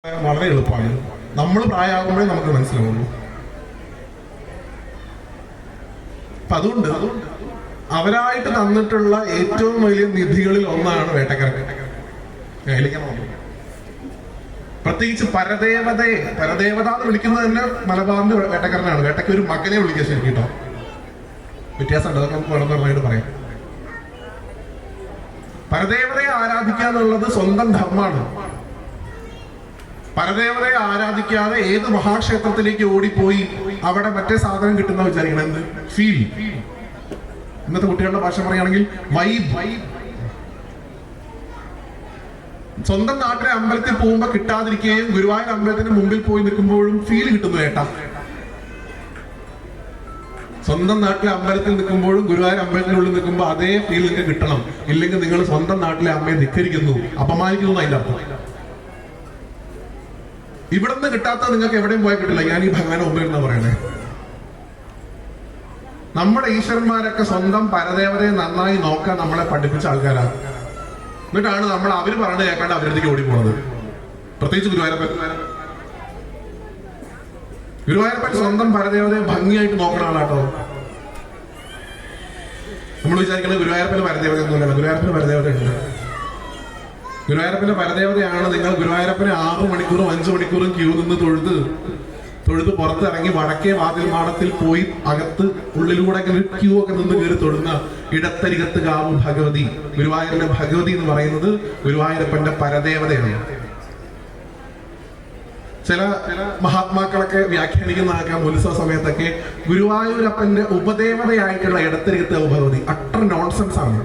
വളരെ എളുപ്പമാണ്. നമ്മൾ പ്രായമാകുമ്പോഴേ നമുക്ക് മനസ്സിലാവുള്ളൂ. അപ്പൊ അതുകൊണ്ട് അവരായിട്ട് തന്നിട്ടുള്ള ഏറ്റവും വലിയ നിധികളിൽ ഒന്നാണ് വേട്ടക്കാരൻ. പ്രത്യേകിച്ച് പരദേവത എന്ന് വിളിക്കുന്നത് തന്നെ മലബാറിന്റെ വേട്ടക്കാരനാണ്. വേട്ടയ്ക്ക് ഒരു മകനെ വിളിക്കുക ശരി കേട്ടോ. വ്യത്യാസമുണ്ട്, അതൊക്കെ നമുക്ക് വേണമെന്ന് പറഞ്ഞിട്ട് പറയാം. പരദേവതയെ ആരാധിക്കുക എന്നുള്ളത് സ്വന്തം ധർമ്മമാണ്. പരദേവതയെ ആരാധിക്കാതെ ഏത് മഹാക്ഷേത്രത്തിലേക്ക് ഓടിപ്പോയി അവിടെ മറ്റേ സാധനം കിട്ടുന്ന വിചാരിക്കണം. എന്ത് ഫീൽ, ഇന്നത്തെ കുട്ടികളുടെ ഭാഷ പറയുകയാണെങ്കിൽ വൈബ്. സ്വന്തം നാട്ടിലെ അമ്പലത്തിൽ പോകുമ്പോ കിട്ടാതിരിക്കുകയും ഗുരുവായൂർ അമ്പലത്തിന് മുമ്പിൽ പോയി നിൽക്കുമ്പോഴും ഫീൽ കിട്ടുന്നു ഏട്ടാ. സ്വന്തം നാട്ടിലെ അമ്പലത്തിൽ നിൽക്കുമ്പോഴും ഗുരുവായൂർ അമ്പലത്തിനുള്ളിൽ നിൽക്കുമ്പോൾ അതേ ഫീൽ നിങ്ങൾക്ക് കിട്ടണം. ഇല്ലെങ്കിൽ നിങ്ങൾ സ്വന്തം നാട്ടിലെ അമ്മയെ ധിക്കരിക്കുന്നു, അപമാനിക്കുന്നു അതിന്റെ അർത്ഥം. ഇവിടുന്ന് കിട്ടാത്ത നിങ്ങൾക്ക് എവിടെയും പോയാൽ കിട്ടില്ല. ഞാൻ ഈ ഭഗവാനെ മുമ്പിൽ എന്നാ പറയണേ. നമ്മുടെ ഈശ്വരന്മാരൊക്കെ സ്വന്തം പരദേവതയെ നന്നായി നോക്കാൻ നമ്മളെ പഠിപ്പിച്ച ആൾക്കാരാണ്. എന്നിട്ടാണ് നമ്മൾ അവര് പറഞ്ഞു കേൾക്കാണ്ട് അവരടുത്തേക്ക് ഓടി പോണത്. പ്രത്യേകിച്ച് ഗുരുവായൂരപ്പൻ സ്വന്തം പരദേവതയെ ഭംഗിയായിട്ട് നോക്കണ ആളാട്ടോ. നമ്മൾ വിചാരിക്കുന്നത് ഗുരുവായൂരപ്പന് പരദേവത ഒന്നുമില്ല. ഗുരുവായൂരപ്പന് പരദേവത ഉണ്ട്. ഗുരുവായൂരപ്പന്റെ പരദേവതയാണ്. നിങ്ങൾ ഗുരുവായൂരപ്പനെ 6 മണിക്കൂറും 5 മണിക്കൂറും ക്യൂ നിന്ന് തൊഴുത് പുറത്തിറങ്ങി വടക്കേ വാതിൽ മാടത്തിൽ പോയി അകത്ത് ഉള്ളിലൂടെ ക്യൂ ഒക്കെ നിന്ന് കയറി തൊഴുന്ന ഇടത്തരികത്ത് കാവ് ഭഗവതി, ഗുരുവായൂരിന്റെ ഭഗവതി എന്ന് പറയുന്നത് ഗുരുവായൂരപ്പന്റെ പരദേവതയാണ്. ചില മഹാത്മാക്കളൊക്കെ വ്യാഖ്യാനിക്കുന്ന ആക്കാം ഉത്സവ സമയത്തൊക്കെ ഗുരുവായൂരപ്പന്റെ ഉപദേവതയായിട്ടുള്ള ഇടത്തരികത്ത് കാവ് ഭഗവതി അട്ടർ നോൺസെൻസ് ആണ്.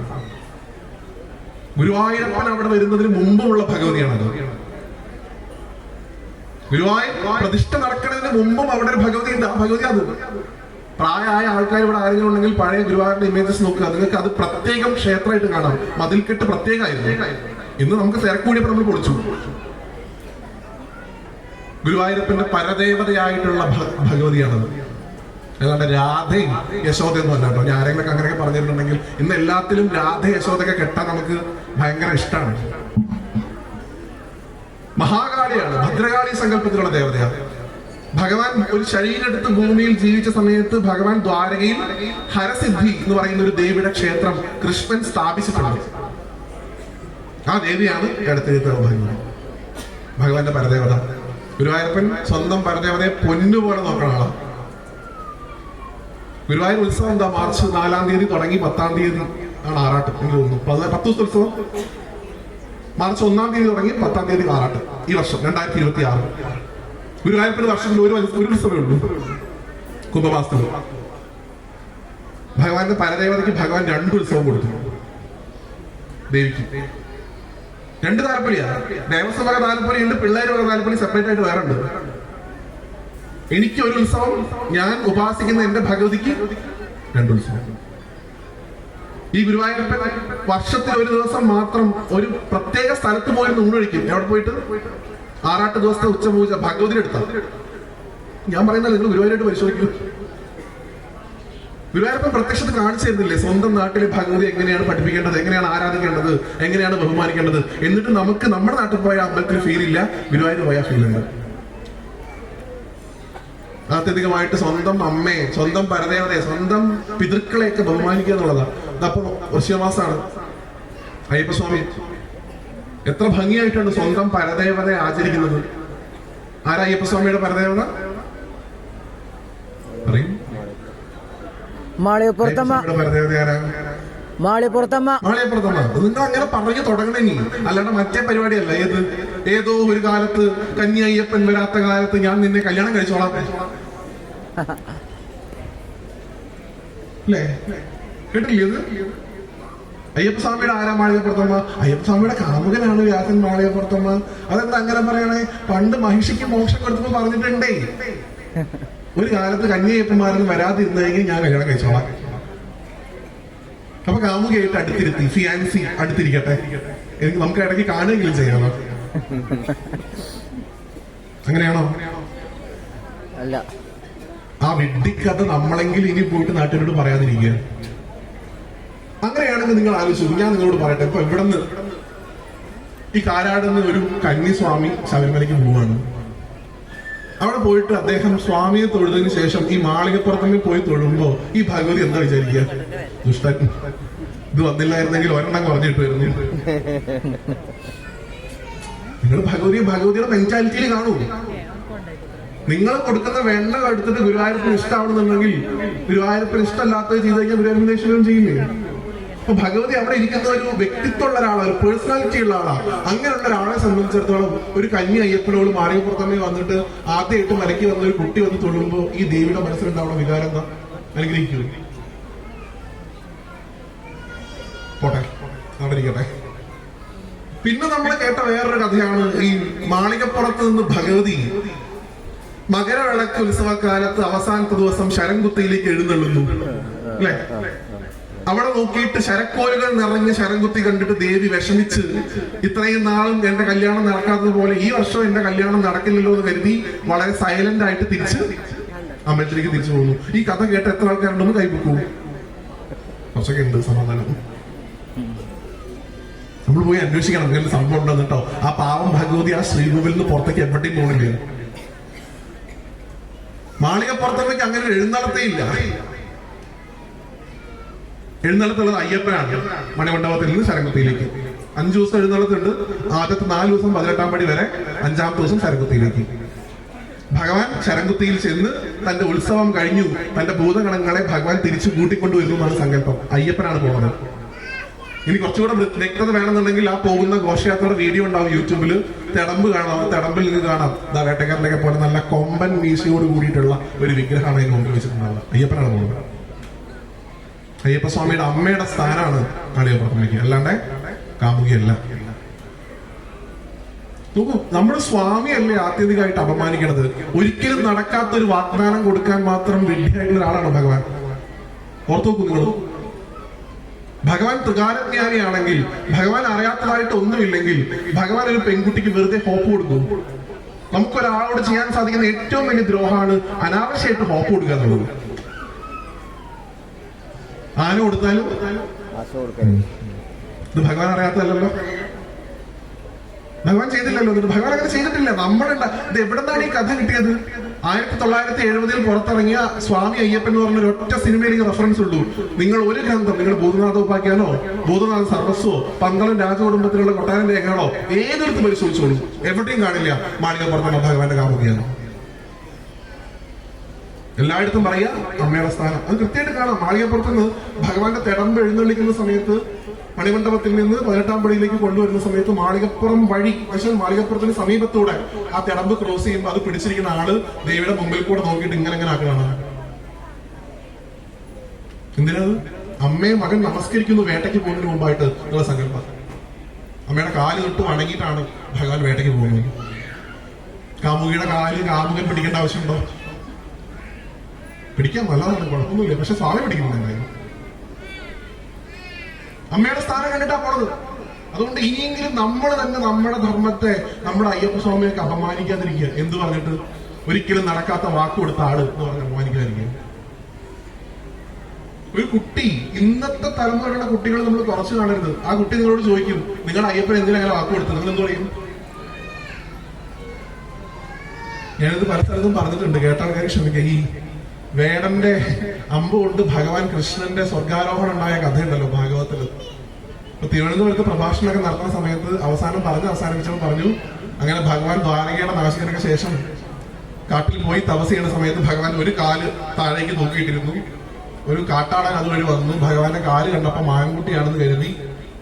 ഗുരുവായൂരപ്പൻ അവിടെ വരുന്നതിന് മുമ്പുള്ള ഭഗവതിയാണത്. ഗുരുവായൂർ പ്രതിഷ്ഠ നടക്കുന്നതിന് മുമ്പും അവിടെ ഒരു ഭഗവതി ഉണ്ട്. ആ ഭഗവതി അത് പ്രായമായ ആൾക്കാർ ഇവിടെ ആരെങ്കിലും ഉണ്ടെങ്കിൽ പഴയ ഗുരുവായൂരിന്റെ ഇമേജസ് നോക്കുക. നിങ്ങൾക്ക് അത് പ്രത്യേകം ക്ഷേത്രമായിട്ട് കാണാം. മതിൽക്കെട്ട് പ്രത്യേകമായിരുന്നു. ഇന്ന് നമുക്ക് തിരക്കൂടിയപ്പോൾ നമ്മൾ പൊളിച്ചു. ഗുരുവായൂരപ്പന്റെ പരദേവതയായിട്ടുള്ള ഭഗവതിയാണത്. അല്ലാണ്ട് രാധയും യശോദയൊന്നും അല്ല കേട്ടോ. ഞാൻ ആരെങ്കിലും അങ്ങനെയൊക്കെ പറഞ്ഞിട്ടുണ്ടെങ്കിൽ ഇന്ന് എല്ലാത്തിലും രാധ യശോദയൊക്കെ കെട്ടാൻ നമുക്ക് ഭയങ്കര ഇഷ്ടമാണ്. മഹാകാളിയാണ്, ഭദ്രകാളി സങ്കല്പത്തിലുള്ള ദേവതയാണ്. ഭഗവാൻ ഒരു ശരീരമെടുത്ത് ഭൂമിയിൽ ജീവിച്ച സമയത്ത് ഭഗവാൻ ദ്വാരകയിൽ ഹരസിദ്ധി എന്ന് പറയുന്ന ഒരു ദേവിയുടെ ക്ഷേത്രം കൃഷ്ണൻ സ്ഥാപിച്ചിട്ടുണ്ട്. ആ ദേവിയാണ് എടത്തിരുത്ത ഭഗവാന്റെ പരദേവത. ഗുരുവായൂരപ്പൻ സ്വന്തം പരദേവതയെ പൊന്നുപോലെ നോക്കണ ആളാണ്. ഗുരുവായൂർ ഉത്സവം എന്താ മാർച്ച് 4-ാം തീയതി തുടങ്ങി 10-ാം തീയതി ആണ് ആറാട്ട്. എനിക്ക് തോന്നുന്നു 10 ദിവസത്തെ ഉത്സവം. മാർച്ച് 1-ാം തീയതി തുടങ്ങി 10-ാം തീയതി ആറാട്ട്. ഈ വർഷം 2026 ഗുരുവായൂരപ്പന് വർഷത്തിൽ ഒരു ഉത്സവമേ ഉള്ളൂ, കുംഭമാസത്തിൽ. ഭഗവാന്റെ പരദേവതയ്ക്ക് ഭഗവാൻ 2 ഉത്സവം കൊടുത്തു. ദേവിക്ക് 2 താലപ്പൊലിയാണ്. ദേവസ്വം വക താലപ്പൊലിയുണ്ട്, പിള്ളേര് വക താലപ്പൊലി സെപ്പറേറ്റ് ആയിട്ട് വേറെ ഉണ്ട്. എനിക്ക് ഒരു ഉത്സവം, ഞാൻ ഉപാസിക്കുന്ന എന്റെ ഭഗവതിക്ക് 2 ഉത്സവം. ഈ ഗുരുവായൂരപ്പൻ വർഷത്തിൽ ഒരു ദിവസം മാത്രം ഒരു പ്രത്യേക സ്ഥലത്ത് പോയി ഊണൊഴിക്കും. എവിടെ പോയിട്ട്? ആറാട്ട് ദിവസത്തെ ഉച്ചപൂജ ഭഗവതിയുടെ അടുത്ത. ഞാൻ പറയുന്നത് നിങ്ങൾ ഗുരുവായൂരായിട്ട് പരിശോധിക്കൂ. ഗുരുവായൂരപ്പൻ പ്രത്യക്ഷത്തിൽ കാണിച്ചു തരുന്നില്ലേ സ്വന്തം നാട്ടിലെ ഭഗവതി എങ്ങനെയാണ് പഠിപ്പിക്കേണ്ടത്, എങ്ങനെയാണ് ആരാധിക്കേണ്ടത്, എങ്ങനെയാണ് ബഹുമാനിക്കേണ്ടത്. എന്നിട്ട് നമുക്ക് നമ്മുടെ നാട്ടിൽ പോയ അമ്പലത്തിൽ ഫീൽ ഇല്ല, ഗുരുവായൂർ പോയാൽ ഫീൽ ഉണ്ട്. ആത്യന്തികമായിട്ട് സ്വന്തം അമ്മയെ, സ്വന്തം പരദേവതയെ, സ്വന്തം പിതൃക്കളെയൊക്കെ ബഹുമാനിക്കുക എന്നുള്ളതാണ്. ഇതപ്പോ വൃശ്യമാസാണ്. അയ്യപ്പസ്വാമി എത്ര ഭംഗിയായിട്ടാണ് സ്വന്തം പരദേവതയെ ആചരിക്കുന്നത്. ആരാ അയ്യപ്പസ്വാമിയുടെ പരദേവത? പറയും. പരദേവത ആരാ? മാളിയപ്പുറത്തമ്മ. നിങ്ങൾ അങ്ങനെ പറഞ്ഞു തുടങ്ങണമെങ്കിൽ, അല്ലാണ്ട് മറ്റേ പരിപാടിയല്ല. ഏതോ ഒരു കാലത്ത് കന്നി അയ്യപ്പൻ വരാത്ത കാലത്ത് ഞാൻ നിന്നെ കല്യാണം കഴിച്ചോളാം അല്ലേ? കേട്ടില്ലേ? അയ്യപ്പസ്വാമിയുടെ ആരാ മാളികപ്പുറത്തമ്മ? അയ്യപ്പസ്വാമിയുടെ കാമുകനാണ് വ്യാസൻ മാളികപ്പുറത്തമ്മ. അതെന്താ അങ്ങനെ പറയണേ? പണ്ട് മഹിഷിക്ക് മോക്ഷം കൊടുത്തപ്പോ പറഞ്ഞിട്ടുണ്ടേ, ഒരു കാലത്ത് കന്യയ്യപ്പന്മാരൊന്നും വരാതിരുന്നെങ്കിൽ ഞാൻ കല്യാണം കഴിച്ചോളാം. അപ്പൊ കാമുകയായിട്ട് അടുത്തിരുത്തി, ഫിയാൻസി അടുത്തിരിക്കട്ടെ, എനിക്ക് നമുക്ക് ഇടയ്ക്ക് കാണുകയെങ്കിലും ചെയ്യാമോ? അങ്ങനെയാണോ? അല്ല. ആ വിഡ്ഢിക്കഥ നമ്മളെങ്കിലും ഇനി പോയിട്ട് നാട്ടുകാരോട് പറയാതിരിക്കുക. അങ്ങനെയാണെങ്കിൽ നിങ്ങൾ ആലോചിച്ചു. ഞാൻ നിങ്ങളോട് പറയട്ടെ, ഇപ്പൊ ഇവിടുന്ന് ഈ കാരാടുന്ന ഒരു കന്യസ്വാമി ശബരിമലയ്ക്ക് പോവാണ്. അവിടെ പോയിട്ട് അദ്ദേഹം സ്വാമിയെ തൊഴുതിന് ശേഷം ഈ മാളികപ്പുറത്തിൽ പോയി തൊഴുമ്പോ ഈ ഭഗവതി എന്താ വിചാരിക്കുക? ദുഷ്ടൻ, ഇത് വന്നില്ലായിരുന്നെങ്കിൽ ഒരെണ്ണം കുറഞ്ഞിട്ട് വരുന്നു. നിങ്ങൾ ഭഗവതിയുടെ മെന്റാലിറ്റിയിൽ കാണൂ. നിങ്ങൾ കൊടുക്കുന്ന വെണ്ണ എടുത്തിട്ട് ഗുരുവായൂരപ്പന് ഇഷ്ടമാണെന്നുണ്ടെങ്കിൽ ഗുരുവായൂരപ്പന് ഇഷ്ടമല്ലാത്തത് ചെയ്ത് കഴിഞ്ഞാൽ ഗുരുവായൂരപ്പൻ ദേഷ്യം ചെയ്യില്ലേ? അപ്പൊ ഭഗവതി അവിടെ ഇരിക്കുന്ന ഒരു വ്യക്തിത്വമുള്ള ഒരാളാണ്, ഒരു പേഴ്സണാലിറ്റി ഉള്ള ആളാണ്. അങ്ങനെയുള്ള ഒരാളെ സംബന്ധിച്ചിടത്തോളം ഒരു കന്നി അയ്യപ്പനോട് മാളികപ്പുറത്തമ്മ വന്നിട്ട് ആദ്യമായിട്ട് മലയ്ക്ക് വന്ന ഒരു കുട്ടി വന്ന് തൊഴുമ്പോ ഈ ദേവിയുടെ മനസ്സിലുണ്ടാവുന്ന വികാരം എന്താ? അനുഗ്രഹിക്കൂ. പോട്ടെ, അവിടെ ഇരിക്കട്ടെ. പിന്നെ നമ്മൾ കേട്ട വേറൊരു കഥയാണ് ഈ മാളികപ്പുറത്ത് നിന്ന് ഭഗവതി മകരവിളക്ക് ഉത്സവകാലത്ത് അവസാനത്തെ ദിവസം ശരംകുത്തിയിലേക്ക് എഴുന്നള്ളുന്നു അല്ലെ? അവിടെ നോക്കിയിട്ട് ശരക്കോലുകൾ നിറഞ്ഞ ശരംകുത്തി കണ്ടിട്ട് ദേവി വിഷമിച്ച് ഇത്രയും നാളും എന്റെ കല്യാണം നടക്കാത്തത് പോലെ ഈ വർഷം എന്റെ കല്യാണം നടക്കില്ലല്ലോ എന്ന് കരുതി വളരെ സൈലന്റ് ആയിട്ട് തിരിച്ച് അമ്പലത്തിലേക്ക് തിരിച്ചു പോകുന്നു. ഈ കഥ കേട്ട് എത്ര ആൾക്കാരുണ്ടെന്ന് കൈപ്പൊക്കൂ? കുറച്ചൊക്കെ ഉണ്ട്. സമാധാനം. നമ്മൾ പോയി അന്വേഷിക്കണം അങ്ങനെ സംഭവം ഉണ്ടെന്ന് കേട്ടോ. ആ പാവം ഭഗവതി ആ ശ്രീകോവിൽ നിന്ന് പുറത്തേക്ക് എവിടെയും പോണില്ല. മാളികപ്പുറത്തേക്ക് അങ്ങനെ ഒരു എഴുന്നള്ളത്തേയില്ല. എഴുന്നള്ളത്തുള്ളത് അയ്യപ്പനാണ്. മണിമണ്ഡപത്തിൽ നിന്ന് ശരംകുത്തിയിലേക്ക് 5 ദിവസം എഴുന്നള്ളത്തുണ്ട്. ആദ്യത്തെ 4 ദിവസം 18-ാം പടി വരെ, 5-ാമത്തെ ദിവസം ശരംകുത്തിയിലേക്ക്. ഭഗവാൻ ശരംകുത്തിയിൽ ചെന്ന് തന്റെ ഉത്സവം കഴിഞ്ഞു തന്റെ ഭൂതഗണങ്ങളെ ഭഗവാൻ തിരിച്ചു കൂട്ടിക്കൊണ്ടുവരുന്നു എന്നാണ് സങ്കല്പം. അയ്യപ്പനാണ് പോകുന്നത്. ഇനി കുറച്ചുകൂടെ വ്യക്തത വേണമെന്നുണ്ടെങ്കിൽ ആ പോകുന്ന ഘോഷയാത്രയുടെ വീഡിയോ ഉണ്ടാവും യൂട്യൂബില്. തിടമ്പ് കാണാം. തിടമ്പിൽ നിന്ന് കാണാം വേട്ടക്കാരനൊക്കെ പോലെ നല്ല കൊമ്പൻ മീശയോട് കൂടിയിട്ടുള്ള ഒരു വിഗ്രഹമാണ് അതിന് മുമ്പിൽ വെച്ചിട്ടുണ്ടാവുക. അയ്യപ്പനാണ് പോകുന്നത്. അയ്യപ്പസ്വാമിയുടെ അമ്മയുടെ സ്ഥാനമാണ് മാളികപ്പുറത്തേക്ക്, അല്ലാണ്ട് കാമുകിയല്ല. നോക്കൂ, നമ്മുടെ സ്വാമിയല്ലേ ആത്യന്തികമായിട്ട് അപമാനിക്കണത്. ഒരിക്കലും നടക്കാത്തൊരു വാഗ്ദാനം കൊടുക്കാൻ മാത്രം വിഡ്ഢിയായിട്ടുള്ള ഒരാളാണ് ഭഗവാൻ. ഓർത്തു നോക്കൂ നിങ്ങൾ. ഭഗവാൻ ത്രികാലജ്ഞാനിയാണെങ്കിൽ, ഭഗവാൻ അറിയാത്തതായിട്ട് ഒന്നുമില്ലെങ്കിൽ ഭഗവാൻ ഒരു പെൺകുട്ടിക്ക് വെറുതെ ഹോപ്പ് കൊടുക്കും. നമുക്കൊരാളോട് ചെയ്യാൻ സാധിക്കുന്ന ഏറ്റവും വലിയ ദ്രോഹമാണ് അനാവശ്യമായിട്ട് ഹോപ്പ് കൊടുക്കുക എന്നുള്ളത്. ആന കൊടുത്താലും ഇത് ഭഗവാൻ അറിയാത്തതല്ലോ. ഭഗവാൻ ചെയ്തില്ലല്ലോ. എന്നിട്ട് ഭഗവാൻ അങ്ങനെ ചെയ്തിട്ടില്ല. നമ്മളുണ്ട്. ഇത് എവിടെ നിന്നാണ് ഈ കഥ കിട്ടിയത്? 1970 പുറത്തിറങ്ങിയ സ്വാമി അയ്യപ്പൻ എന്ന് പറഞ്ഞ ഒറ്റ സിനിമയിലേക്ക് റെഫറൻസ് ഉള്ളൂ. നിങ്ങൾ ഒരു ഗ്രന്ഥം, നിങ്ങൾ ഭൂതനാഥ ഉപാഖ്യാനോ ഭൂതനാഥ സർവസ്വോ പന്തളം രാജകുടുംബത്തിലുള്ള കൊട്ടാരം രേഖകളോ ഏതൊരുത്ത് പരിശോധിച്ചോളൂ, എവിടെയും കാണില്ല മാളികപ്പുറത്തുള്ള ഭഗവാന്റെ കാമുകിയാണ്. എല്ലായിടത്തും പറയാ അമ്മയുടെ സ്ഥാനം. അത് കൃത്യമായിട്ട് കാണാം. മാളികപ്പുറത്തുനിന്ന് ഭഗവാന്റെ തിടമ്പ് എഴുന്നള്ളിക്കുന്ന സമയത്ത് മണിമണ്ഡപത്തിൽ നിന്ന് 18-ാം പടിയിലേക്ക് കൊണ്ടുവരുന്ന സമയത്ത് മാളികപ്പുറം വഴി, പക്ഷേ മാളികപ്പുറത്തിന് സമീപത്തൂടെ ആ തിടമ്പ് ക്രോസ് ചെയ്യുമ്പോൾ അത് പിടിച്ചിരിക്കുന്ന ആള് ദേവിയുടെ മുമ്പിൽ കൂടെ നോക്കിയിട്ട് ഇങ്ങനെ ആക്കുകയാണ്. എന്തിനാണ്? അമ്മയെ മകൻ നമസ്കരിക്കുന്നു വേട്ടയ്ക്ക് പോകുന്നതിന് മുമ്പായിട്ട് ഉള്ള സങ്കല്പം. അമ്മയുടെ കാല് തൊട്ട് വണങ്ങിയിട്ടാണ് ഭഗവാൻ വേട്ടയ്ക്ക് പോകുന്നത്. കാമുകിയുടെ കാല് കാമുകൻ പിടിക്കേണ്ട ആവശ്യമുണ്ടോ? പിടിക്കാൻ നല്ലതാണ്, കുഴപ്പമൊന്നുമില്ല. പക്ഷെ സ്വാമി പിടിക്കുന്നുണ്ടായിരുന്നു. അമ്മയുടെ സ്ഥാനം കണ്ടിട്ടാ പോണത്. അതുകൊണ്ട് ഇനിയെങ്കിലും നമ്മൾ തന്നെ നമ്മുടെ ധർമ്മത്തെ, നമ്മുടെ അയ്യപ്പ സ്വാമിയൊക്കെ അപമാനിക്കാതിരിക്കുക. എന്ത് പറഞ്ഞിട്ട്? ഒരിക്കലും നടക്കാത്ത വാക്ക് കൊടുത്ത ആള് എന്ന് പറഞ്ഞ് അപമാനിക്കാതിരിക്കുക. ഒരു കുട്ടി, ഇന്നത്തെ തലമുറയുടെ കുട്ടികൾ നമ്മൾ കുറച്ച് കാണരുത്. ആ കുട്ടി നിങ്ങളോട് ചോദിക്കും, നിങ്ങളുടെ അയ്യപ്പൻ എന്തിനാ അങ്ങനെ വാക്ക് കൊടുത്തത്? നിങ്ങൾ എന്ത് പറയും? ഞാനിത് പല സ്ഥലത്തും പറഞ്ഞിട്ടുണ്ട്, കേട്ട ആൾക്കാർ ക്ഷമിക്കുക. ഈ വേടന്റെ അമ്പ് കൊണ്ട് ഭഗവാൻ കൃഷ്ണന്റെ സ്വർഗാരോഹണം ഉണ്ടായ കഥയുണ്ടല്ലോ ഭാഗവതത്തില്. ഇപ്പൊ തിരുവനന്തപുരത്ത് പ്രഭാഷണമൊക്കെ നടത്തുന്ന സമയത്ത് അവസാനിപ്പിച്ചപ്പോൾ പറഞ്ഞു, അങ്ങനെ ഭഗവാൻ ദ്വാരകയുടെ നാശത്തിനൊക്കെ ശേഷം കാട്ടിൽ പോയി തപസ് ചെയ്യുന്ന സമയത്ത് ഭഗവാൻ ഒരു കാല് താഴേക്ക് നോക്കിയിട്ടിരുന്നു. ഒരു കാട്ടാളൻ അതുവഴി വന്നു. ഭഗവാന്റെ കാല് കണ്ടപ്പോ മാൻകുട്ടിയാണെന്ന് കരുതി.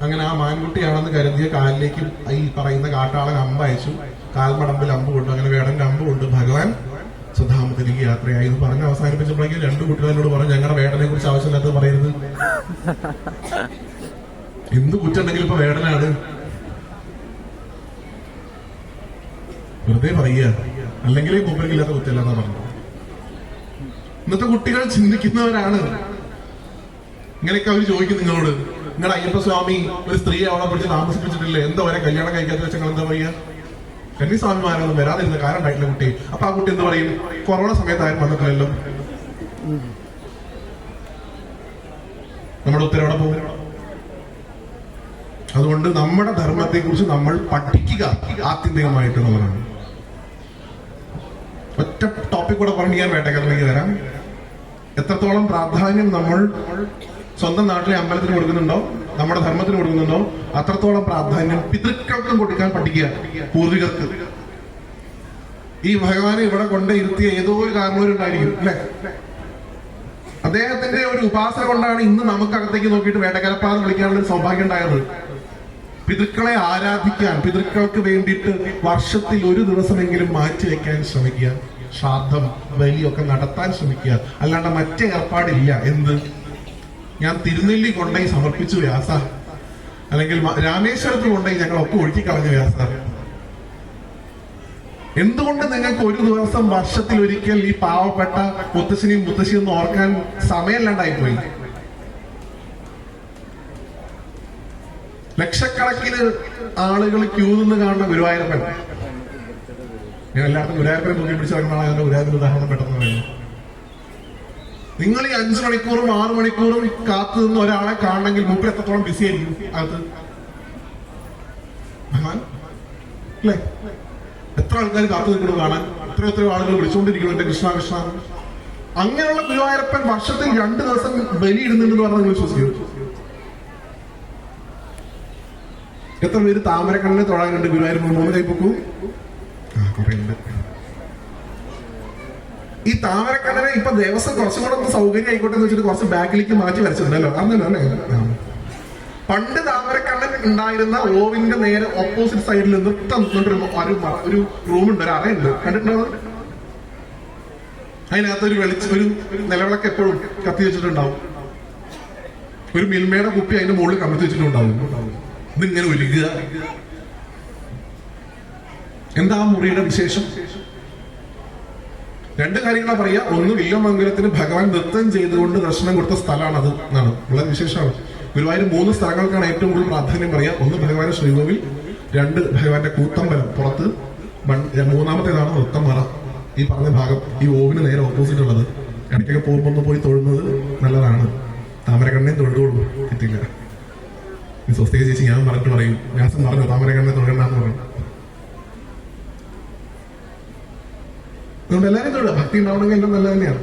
അങ്ങനെ ആ മാൻകുട്ടിയാണെന്ന് കരുതിയ കാലിലേക്ക് ഈ പറയുന്ന കാട്ടാളൻ അമ്പ് അയച്ചു. കാൽമടമ്പിൽ അമ്പ് കൊണ്ടു. അങ്ങനെ വേടന്റെ അമ്പ് കൊണ്ട് ഭഗവാൻ സുധാമത്തിലേക്ക് യാത്രയായി. ഇത് പറഞ്ഞ് അവസാനിപ്പിച്ചപ്പോഴേക്കും 2 കുട്ടികളോട് പറഞ്ഞു, ഞങ്ങളുടെ വേടനെ കുറിച്ച് ആവശ്യമില്ലാത്തത് പറയരുത്. എന്ത് കുറ്റുണ്ടെങ്കിലും ഇപ്പൊ വേടനാണ്, വെറുതെ പറയുക, അല്ലെങ്കിൽ മൂപ്പരില്ലാത്ത കുറ്റമല്ലെന്നാ പറഞ്ഞു. ഇന്നത്തെ കുട്ടികൾ ചിന്തിക്കുന്നവരാണ്. ഇങ്ങനെയൊക്കെ അവർ ചോദിക്കും നിങ്ങളോട്, നിങ്ങളുടെ അയ്യപ്പ സ്വാമി ഒരു സ്ത്രീയെ അവളെ പിടിച്ച് താമസിപ്പിച്ചിട്ടില്ലേ, എന്താ വരെ കല്യാണം കഴിക്കാത്ത വെച്ചാൽ എന്താ പറയുക? കന്യസ്വാമിമാരൊന്നും വരാതിരുന്ന കാര്യം ഉണ്ടായിട്ടില്ല കുട്ടി. അപ്പൊ ആ കുട്ടി എന്ത് പറയും? കൊറോണ സമയത്ത് ആരും വന്നിട്ടില്ലല്ലോ. നമ്മുടെ ഉത്തരവിടെ പോകും. അതുകൊണ്ട് നമ്മുടെ ധർമ്മത്തെ കുറിച്ച് നമ്മൾ പഠിക്കുക ആത്യന്തികമായിട്ട് എന്നുള്ളതാണ്. ഒറ്റ ടോപ്പിക് കൂടെ പറഞ്ഞ് ഞാൻ വേട്ടക്കാരനിലേക്ക് വരാം. എത്രത്തോളം പ്രാധാന്യം നമ്മൾ സ്വന്തം നാട്ടിലെ അമ്പലത്തിന് കൊടുക്കുന്നുണ്ടോ, നമ്മുടെ ധർമ്മത്തിന് കൊടുക്കുന്നുണ്ടോ, അത്രത്തോളം പ്രാധാന്യം പിതൃക്കൾക്കും കൊടുക്കാൻ പഠിക്കുക, പൂർവികർക്ക്. ഈ ഭഗവാനെ ഇവിടെ കൊണ്ടിരുത്തിയ ഏതോ ഒരു കാരണവരുണ്ടായിരിക്കും അല്ലെ? അദ്ദേഹത്തിന്റെ ഒരു ഉപാസന കൊണ്ടാണ് ഇന്ന് നമുക്കകത്തേക്ക് നോക്കിയിട്ട് വേട്ടക്കരപ്പാന്ന് വിളിക്കാനുള്ള സൗഭാഗ്യം ഉണ്ടായത്. പിതൃക്കളെ ആരാധിക്കാൻ, പിതൃക്കൾക്ക് വേണ്ടിയിട്ട് വർഷത്തിൽ ഒരു ദിവസമെങ്കിലും മാറ്റിവെക്കാൻ ശ്രമിക്കുക, ശ്രാദ്ധം ബലിയൊക്കെ നടത്താൻ ശ്രമിക്കുക. അല്ലാണ്ട് മറ്റേ ഏർപ്പാടില്ല. എന്ത്, ഞാൻ തിരുനെല്ലി കൊണ്ടുപോയി സമർപ്പിച്ചു വ്യാസ, അല്ലെങ്കിൽ രാമേശ്വരത്ത് കൊണ്ടുപോയി ഞങ്ങളൊക്കെ ഒഴുക്കിക്കളഞ്ഞു വ്യാസ. എന്തുകൊണ്ട് നിങ്ങൾക്ക് ഒരു ദിവസം വർഷത്തിൽ ഒരിക്കൽ ഈ പാവപ്പെട്ട മുത്തശ്ശിനെയും മുത്തശ്ശിയും ഒന്ന് ഓർക്കാൻ സമയമില്ലാണ്ടായിപ്പോയി? ലക്ഷക്കണക്കിന് ആളുകൾ ക്യൂ നിന്ന് കാണുന്ന ഗുരുവായൂരപ്പൻ. ഞാൻ എല്ലാവർക്കും ഗുരുവായൂരപ്പനെ തൂക്കി പിടിച്ച് നടക്കുന്ന ആളുകളുടെ ഗുരുവായൂരപ്പൻ ഉദാഹരണം പെട്ടെന്ന് പറയുന്നു. നിങ്ങൾ ഈ 5 മണിക്കൂറും 6 മണിക്കൂറും കാത്തു നിന്ന് ഒരാളെ കാണണമെങ്കിൽ മുമ്പ് എത്രത്തോളം ബിസി ആയിരിക്കും അകത്ത്? അല്ലേ? എത്ര ആൾക്കാർ കാത്തു നിൽക്കുന്നു കാണാൻ, എത്രയോ ആളുകൾ വിളിച്ചുകൊണ്ടിരിക്കുന്നു എന്റെ കൃഷ്ണ കൃഷ്ണ. അങ്ങനെയുള്ള ഗുരുവായൂരപ്പൻ വർഷത്തിൽ 2 ദിവസം ബലി ഇടുന്നുണ്ടെന്ന് പറഞ്ഞാൽ നിങ്ങൾ വിശ്വസിക്കും? എത്ര പേര് താമരക്കണ്ണിനെ തൊഴാനുണ്ട് ഗുരുവായൂർ? 3 കൈ പൊക്കൂ. കുറെ ഉണ്ട്. ഈ താമരക്കണ്ണനെ ഇപ്പൊ ദേവസ്വം കുറച്ചും കൂടെ ഒന്ന് സൗകര്യം ആയിക്കോട്ടെ എന്ന് വെച്ചിട്ട് കുറച്ച് ബാക്കിലേക്ക് മാറ്റി വരച്ചിട്ടുണ്ടല്ലോ, അന്നല്ലോ അല്ലേ? പണ്ട് താമരക്കണ്ണൻ ഉണ്ടായിരുന്ന ഓവിന്റെ നേരെ ഓപ്പോസിറ്റ് സൈഡിൽ നൃത്തം ഒരു റൂമുണ്ട്, ഒരു അറയുണ്ട്, കണ്ടിട്ടുണ്ടോ? അതിനകത്ത് ഒരു നിലവിളക്ക് എപ്പോഴും കത്തി വെച്ചിട്ടുണ്ടാവും. ഒരു മിൽമയുടെ കുപ്പി അതിന്റെ മുകളിൽ കമത്തി വെച്ചിട്ടുണ്ടാവും. ഇതിങ്ങനെ ഒലുകുക. എന്താ മുറിയുടെ വിശേഷം? 2 കാര്യങ്ങളാ പറയാ. ഒന്ന്, വില്വമംഗലത്തിന് ഭഗവാൻ നൃത്തം ചെയ്തുകൊണ്ട് ദർശനം കൊടുത്ത സ്ഥലമാണ് അത് എന്നാണ്. വളരെ വിശേഷമാണ്. ഗുരുവായൂർ 3 സ്ഥലങ്ങൾക്കാണ് ഏറ്റവും കൂടുതൽ പ്രാധാന്യം പറയാം. ഒന്ന് ഭഗവാന്റെ ശ്രീകോവിൽ, 2 ഭഗവാന്റെ കൂത്തമ്പലം പുറത്ത്, 3-ാമത്തേതാണ് നൃത്തമറ. ഈ പറഞ്ഞ ഭാഗം ഈ ഓവിന് നേരെ ഓപ്പോസിറ്റ് ഉള്ളത്. ഇടയ്ക്കൊക്കെ പോകുമ്പോൾ ഒന്ന് പോയി തൊഴുന്നത് നല്ലതാണ്. താമരക്കണ്ണയും തൊഴുതോളൂ, കിട്ടില്ല. സ്വസ്തിക ചേച്ചി ഞാൻ പറഞ്ഞിട്ട് പറയും, വ്യാസം പറഞ്ഞു താമരക്കണ്ണനെ തൊഴണ്ടെന്ന് പറയും. അതുകൊണ്ട് എല്ലാവരും തൊഴുക. ഭക്തി ഉണ്ടാവണമെങ്കിൽ എല്ലാം നല്ല തന്നെയാണ്.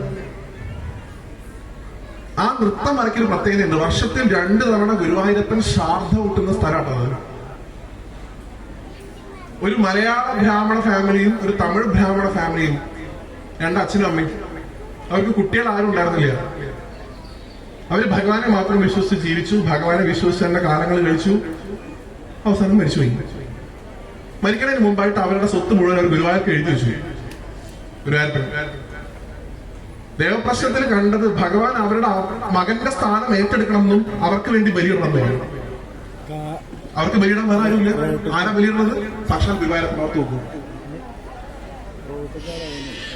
ആ നൃത്തം മറയ്ക്കൊരു പ്രത്യേകതയുണ്ട്. വർഷത്തിൽ 2 തവണ ഗുരുവായൂരപ്പൻ ശ്രാദ്ധ കൂട്ടുന്ന സ്ഥലമാണത്. ഒരു മലയാള ബ്രാഹ്മണ ഫാമിലിയും ഒരു തമിഴ് ബ്രാഹ്മണ ഫാമിലിയും, 2 അച്ഛനും അമ്മയും. അവർക്ക് കുട്ടികൾ ആരും ഉണ്ടായിരുന്നില്ല. അവര് ഭഗവാനെ മാത്രം വിശ്വസിച്ച് ജീവിച്ചു. ഭഗവാനെ വിശ്വസിച്ച് തന്നെ കാലങ്ങൾ കഴിച്ചു. അവസാനം മരിച്ചുപോയി. മരിക്കുന്നതിന് മുമ്പായിട്ട് അവരുടെ സ്വത്ത് മുഴുവൻ അവർ ഗുരുവായൂർക്ക് എഴുതി വെച്ചു. ഗുരുവായൂരപ്പൻ ദേവപ്രശ്നത്തിൽ കണ്ടത് ഭഗവാൻ അവരുടെ മകന്റെ സ്ഥാനം ഏറ്റെടുക്കണമെന്നും അവർക്ക് വേണ്ടി ബലിയിടണമെന്നും. അവർക്ക് ബലിയിടാൻ വേറെ ആരുമില്ല. ആരാ ബലിയിടുന്നത്? സാക്ഷാൽ ഗുരുവായൂരപ്പൻ. നോക്കും,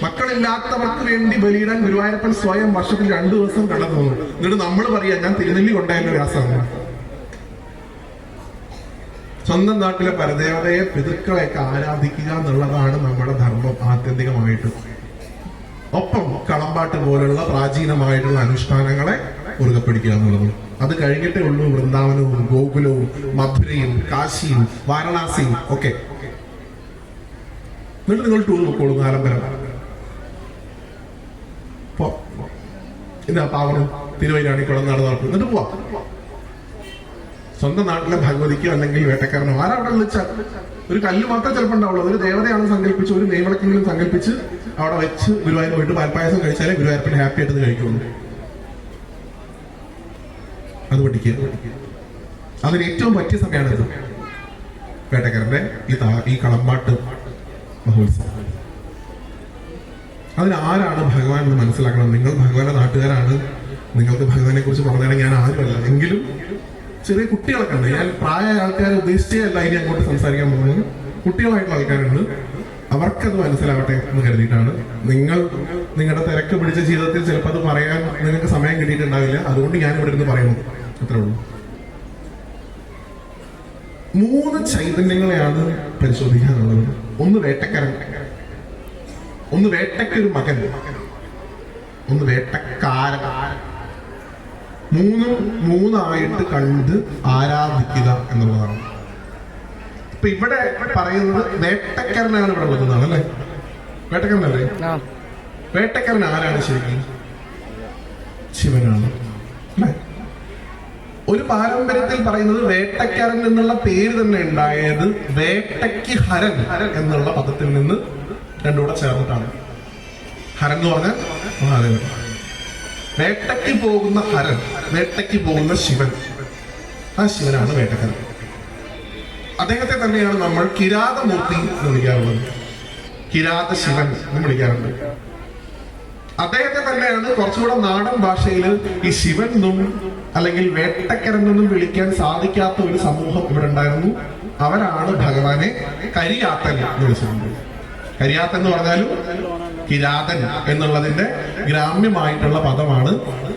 മക്കളില്ലാത്തവർക്ക് വേണ്ടി ബലിയിടാൻ ഗുരുവായൂരപ്പൻ സ്വയം വർഷത്തിൽ 2 ദിവസം കണ്ടെത്തുന്നു. എന്നിട്ട് നമ്മൾ പറയാ ഞാൻ തിരുനെല്ലി കൊണ്ടായ വ്യാസമാണ്. സ്വന്തം നാട്ടിലെ പരദേവതയെ, പിതൃക്കളെയൊക്കെ ആരാധിക്കുക എന്നുള്ളതാണ് നമ്മുടെ ധർമ്മം ആത്യന്തികമായിട്ട്. ഒപ്പം കളമ്പാട്ട് പോലുള്ള പ്രാചീനമായിട്ടുള്ള അനുഷ്ഠാനങ്ങളെ മുറുകെ പിടിക്കുക എന്നുള്ളത്. അത് കഴിഞ്ഞിട്ടേ ഉള്ളൂ വൃന്ദാവനവും ഗോകുലവും മധുരയും കാശിയും വാരണാസിയും ഒക്കെ. എന്നിട്ട് നിങ്ങൾ ടൂർ നോക്കോളൂ. ആലംബരം ഇതാ പാവണം തിരുവൈരാണിക്കുളം നടന്നു. എന്നിട്ട് പോവാ. സ്വന്തം നാട്ടിലെ ഭഗവതിക്കോ അല്ലെങ്കിൽ വേട്ടക്കാരനോ ആരവിടെ വിളിച്ചാൽ ഒരു കല്ല് മാത്രമേ ചിലപ്പോൾ ഉണ്ടാവുള്ളൂ. ഒരു ദേവതയാണ് സങ്കല്പിച്ച്, ഒരു നെയ്വിളക്കെങ്കിലും സങ്കല്പിച്ച് അവിടെ വെച്ച് ഗുരുവായൂർ പോയിട്ട് പാൽപ്പായസം കഴിച്ചാലേ ഗുരുവായൂരപ്പൻ ഹാപ്പി ആയിട്ട് കഴിക്കുള്ളൂ. അത് പഠിക്കുക. അതിന് ഏറ്റവും പറ്റിയ സമയമാണിത്, വേട്ടക്കാരന്റെ ഈ കളമ്പാട്ട് മഹോത്സവം. അതിന് ആരാണ് ഭഗവാൻ എന്ന് മനസ്സിലാക്കണം. നിങ്ങൾ ഭഗവാന്റെ നാട്ടുകാരാണ്. നിങ്ങൾക്ക് ഭഗവാനെ കുറിച്ച് പറഞ്ഞാൽ ഞാൻ ആരുമല്ല. എങ്കിലും ചെറിയ കുട്ടികളൊക്കെ ഉണ്ട്. ഞാൻ പ്രായമായ ആൾക്കാരെ ഉദ്ദേശിച്ചേ അല്ല ഇനി അങ്ങോട്ട് സംസാരിക്കാൻ പോകുന്നത്. കുട്ടികളായിട്ടുള്ള ആൾക്കാരുണ്ട്. അവർക്കത് മനസ്സിലാവട്ടെ എന്ന് കരുതിയിട്ടാണ്. നിങ്ങൾ നിങ്ങളുടെ തിരക്ക് പിടിച്ച ജീവിതത്തിൽ ചിലപ്പോൾ അത് പറയാൻ നിങ്ങൾക്ക് സമയം കിട്ടിയിട്ടുണ്ടാവില്ല. അതുകൊണ്ട് ഞാൻ ഇവിടെ ഇരുന്ന് പറയുന്നു. അത്രേ ഉള്ളൂ. 3 ചൈതന്യങ്ങളെയാണ് പരിശോധിക്കാനുള്ളത്. ഒന്ന് വേട്ടക്കാരൻ, ഒന്ന് വേട്ടയ്ക്കൊരു മകൻ, ഒന്ന് വേട്ടക്കാരൻ. മൂന്നായിട്ട് കണ്ട് ആരാധിക്കുക എന്നുള്ളതാണ്. ഇപ്പൊ ഇവിടെ പറയുന്നത് വേട്ടക്കാരനാണ് ഇവിടെ ഉള്ളതെന്നാണ് അല്ലേ? വേട്ടക്കാരനല്ലേ? വേട്ടക്കാരൻ ആരാണ് ശരിക്കും? ശിവനാണ് അല്ലേ? ഒരു പാരമ്പര്യത്തിൽ പറയുന്നത് വേട്ടക്കാരൻ എന്നുള്ള പേര് തന്നെ ഉണ്ടായത് വേട്ടയ്ക്ക് ഹരൻ എന്നുള്ള പദത്തിൽ നിന്ന് രണ്ടുകൂടെ ചേർന്നിട്ടാണ്. ഹരൻ എന്ന് പറഞ്ഞാൽ മഹാദേവൻ. വേട്ടയ്ക്ക് പോകുന്ന ഹരൻ, വേട്ടയ്ക്ക് പോകുന്ന ശിവൻ, ആ ശിവനാണ് വേട്ടക്കാരൻ. അദ്ദേഹത്തെ തന്നെയാണ് നമ്മൾ കിരാതമൂർത്തി എന്ന് വിളിക്കാറുള്ളത്. കിരാത ശിവൻ എന്ന് വിളിക്കാറുണ്ട്. അദ്ദേഹത്തെ തന്നെയാണ് കുറച്ചുകൂടെ നാടൻ ഭാഷയിൽ ഈ ശിവൻ എന്നും അല്ലെങ്കിൽ വേട്ടക്കരൻ എന്നും വിളിക്കാൻ സാധിക്കാത്ത ഒരു സമൂഹം ഇവിടെ ഉണ്ടായിരുന്നു. അവരാണ് ഭഗവാനെ കരിയാത്തൻ എന്ന് വിളിച്ചിട്ടുണ്ട്. കരിയാത്തൻ എന്ന് പറഞ്ഞാലും കിരാതൻ എന്നുള്ളതിന്റെ ഗ്രാമ്യമായിട്ടുള്ള പദമാണ്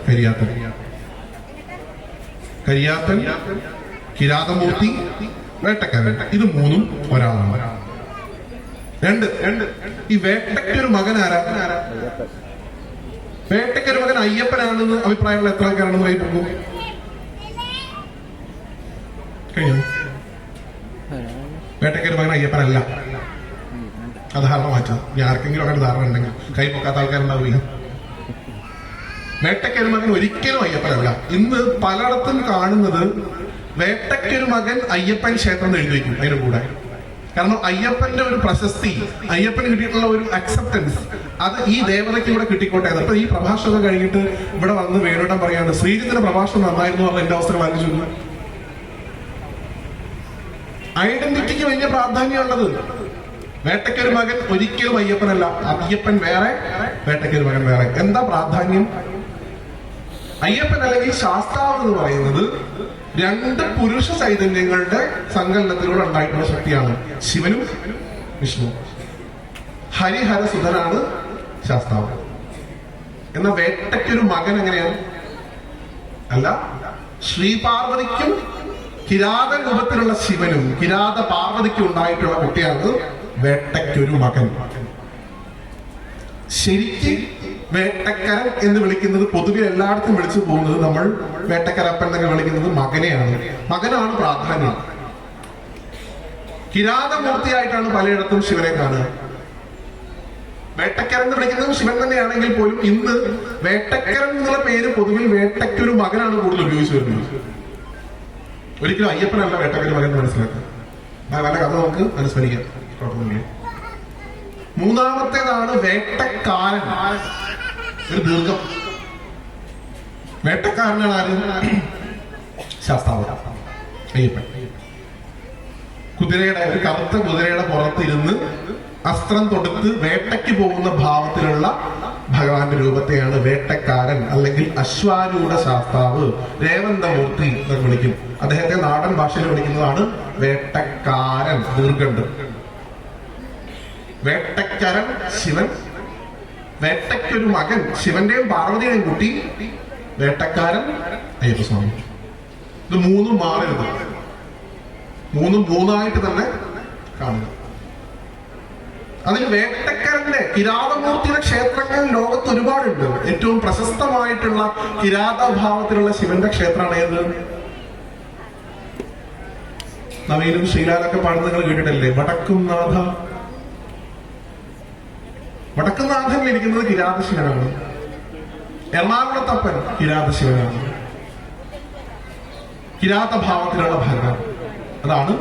കരിയാത്തൻ. കരിയാത്തൻ, കിരാതമൂർത്തി, വേട്ടക്കാരൻ, ഇത് മൂന്നും ഒരാളാണ്. രണ്ട് ഈ വേട്ടയ്ക്കൊരു മകൻ ആരാ? വേട്ടയ്ക്കൊരു മകൻ അയ്യപ്പനാണെന്ന് അഭിപ്രായമുള്ള എത്ര ആൾക്കാരാണെന്ന് പറയുമ്പോൾ കഴിഞ്ഞു. വേട്ടയ്ക്കൊരു മകൻ അയ്യപ്പനല്ല. ആ ധാരണ മാറ്റാം. ഇനി ആർക്കെങ്കിലും അങ്ങനെ ധാരണ ഉണ്ടെങ്കിൽ കൈ പൊക്കാത്ത ആൾക്കാരുണ്ടാവില്ല. വേട്ടയ്ക്കൊരു മകൻ ഒരിക്കലും അയ്യപ്പനല്ല. ഇന്ന് പലയിടത്തും കാണുന്നത് വേട്ടയ്ക്കൊരു മകൻ അയ്യപ്പൻ ക്ഷേത്രം എഴുതി വയ്ക്കും അതിന്റെ കൂടെ. കാരണം അയ്യപ്പന്റെ ഒരു പ്രശസ്തി, അയ്യപ്പന് കിട്ടിയിട്ടുള്ള ഒരു അക്സെപ്റ്റൻസ്, അത് ഈ ദേവതയ്ക്ക് ഇവിടെ കിട്ടിക്കോട്ടെ. അപ്പൊ ഈ പ്രഭാഷണം കഴിഞ്ഞിട്ട് ഇവിടെ വന്ന് വേണോട്ടം പറയാണ് ശ്രീജിത്തിന്റെ പ്രഭാഷണം നന്നായിരുന്നു പറഞ്ഞ എന്റെ അവസരം ആലോചിച്ചു. ഐഡന്റിറ്റിക്ക് വലിയ പ്രാധാന്യമുള്ളത്. വേട്ടയ്ക്കൊരു മകൻ ഒരിക്കലും അയ്യപ്പനല്ല. അയ്യപ്പൻ വേറെ, വേട്ടയ്ക്കൊരു മകൻ വേറെ. എന്താ പ്രാധാന്യം? അയ്യപ്പൻ അല്ലെങ്കിൽ ശാസ്താവ് എന്ന് പറയുന്നത് രണ്ട് പുരുഷ ചൈതന്യങ്ങളുടെ സങ്കലനത്തിലൂടെ ഉണ്ടായിട്ടുള്ള ശക്തിയാണ്. ശിവനും വിഷ്ണു. ഹരിഹര സുധനാണ് ശാസ്താവ്. എന്നാൽ വേട്ടയ്ക്കൊരു മകൻ എങ്ങനെയാണ്? അല്ല, ശ്രീപാർവതിക്കും കിരാത രൂപത്തിലുള്ള ശിവനും കിരാത പാർവതിക്കും ഉണ്ടായിട്ടുള്ള കുട്ടിയാണ് വേട്ടയ്ക്കൊരു മകൻ. ശരിക്കും വേട്ടക്കരൻ എന്ന് വിളിക്കുന്നത് പൊതുവെ എല്ലായിടത്തും വിളിച്ചു പോകുന്നത് നമ്മൾ വേട്ടക്കരപ്പൻ എന്നൊക്കെ വിളിക്കുന്നത് മകനെയാണ്. മകനാണ് പ്രാധാന്യം. കിരാതമൂർത്തിയായിട്ടാണ് പലയിടത്തും ശിവനെ കാണുക. വേട്ടക്കരൻ എന്ന് വിളിക്കുന്നത് ശിവൻ തന്നെയാണെങ്കിൽ പോലും ഇന്ന് വേട്ടക്കരൻ എന്നുള്ള പേര് പൊതുവിൽ വേട്ടയ്ക്കൊരു മകനാണ് കൂടുതൽ ഉപയോഗിച്ചു വരുന്നത്. ഒരിക്കലും അയ്യപ്പനല്ല വേട്ടക്കൊരു മകൻ എന്ന് മനസ്സിലാക്കുക. നല്ല കഥ നമുക്ക് അനുസ്മരിക്കാം. കുഴപ്പമൊന്നുമില്ല. മൂന്നാമത്തേതാണ് വേട്ടക്കാരൻ. ഒരു ദീർഘം. വേട്ടക്കാരനാണ് ആര്? ശാസ്താവ്, അയ്യപ്പൻ. കുതിരയുടെ, ഒരു കറുത്ത കുതിരയുടെ പുറത്ത് ഇരുന്ന് അസ്ത്രം തൊടുത്ത് വേട്ടയ്ക്ക് പോകുന്ന ഭാവത്തിലുള്ള ഭഗവാന്റെ രൂപത്തെയാണ് വേട്ടക്കാരൻ അല്ലെങ്കിൽ അശ്വാരൂഢ ശാസ്താവ്, രേവന്തമൂർത്തി എന്ന് വിളിക്കും. അദ്ദേഹത്തെ നാടൻ ഭാഷയിൽ വിളിക്കുന്നതാണ് വേട്ടക്കാരൻ. ദീർഘണ്ട്. വേട്ടക്കാരൻ ശിവൻ, വേട്ടയ്ക്കൊരു മകൻ ശിവന്റെയും പാർവതിയുടെയും കുട്ടി, വേട്ടക്കാരൻ അയ്യപ്പസ്വാമി. ഇത് മൂന്നും മാറരുത്. മൂന്നും മൂന്നായിട്ട് തന്നെ കാണുക. അതിൽ വേട്ടക്കാരന്റെ കിരാതമൂർത്തിയുടെ ക്ഷേത്രങ്ങൾ ലോകത്ത് ഒരുപാടുണ്ട്. ഏറ്റവും പ്രശസ്തമായിട്ടുള്ള കിരാതഭാവത്തിലുള്ള ശിവന്റെ ക്ഷേത്രമാണ് ഏത്? നവീനും ശ്രീലാലൊക്കെ പാടുന്നത് നിങ്ങൾ കേട്ടിട്ടല്ലേ? വടക്കുംനാഥ. വടക്കുംനാഥനിൽ ഇരിക്കുന്നത് കിരാത ശിവനാണ്. എറണാകുളത്തപ്പൻ കിരാത ശിവനാണ്. കിരാതഭാവത്തിലുള്ള ഭഗവാൻ, അതാണ്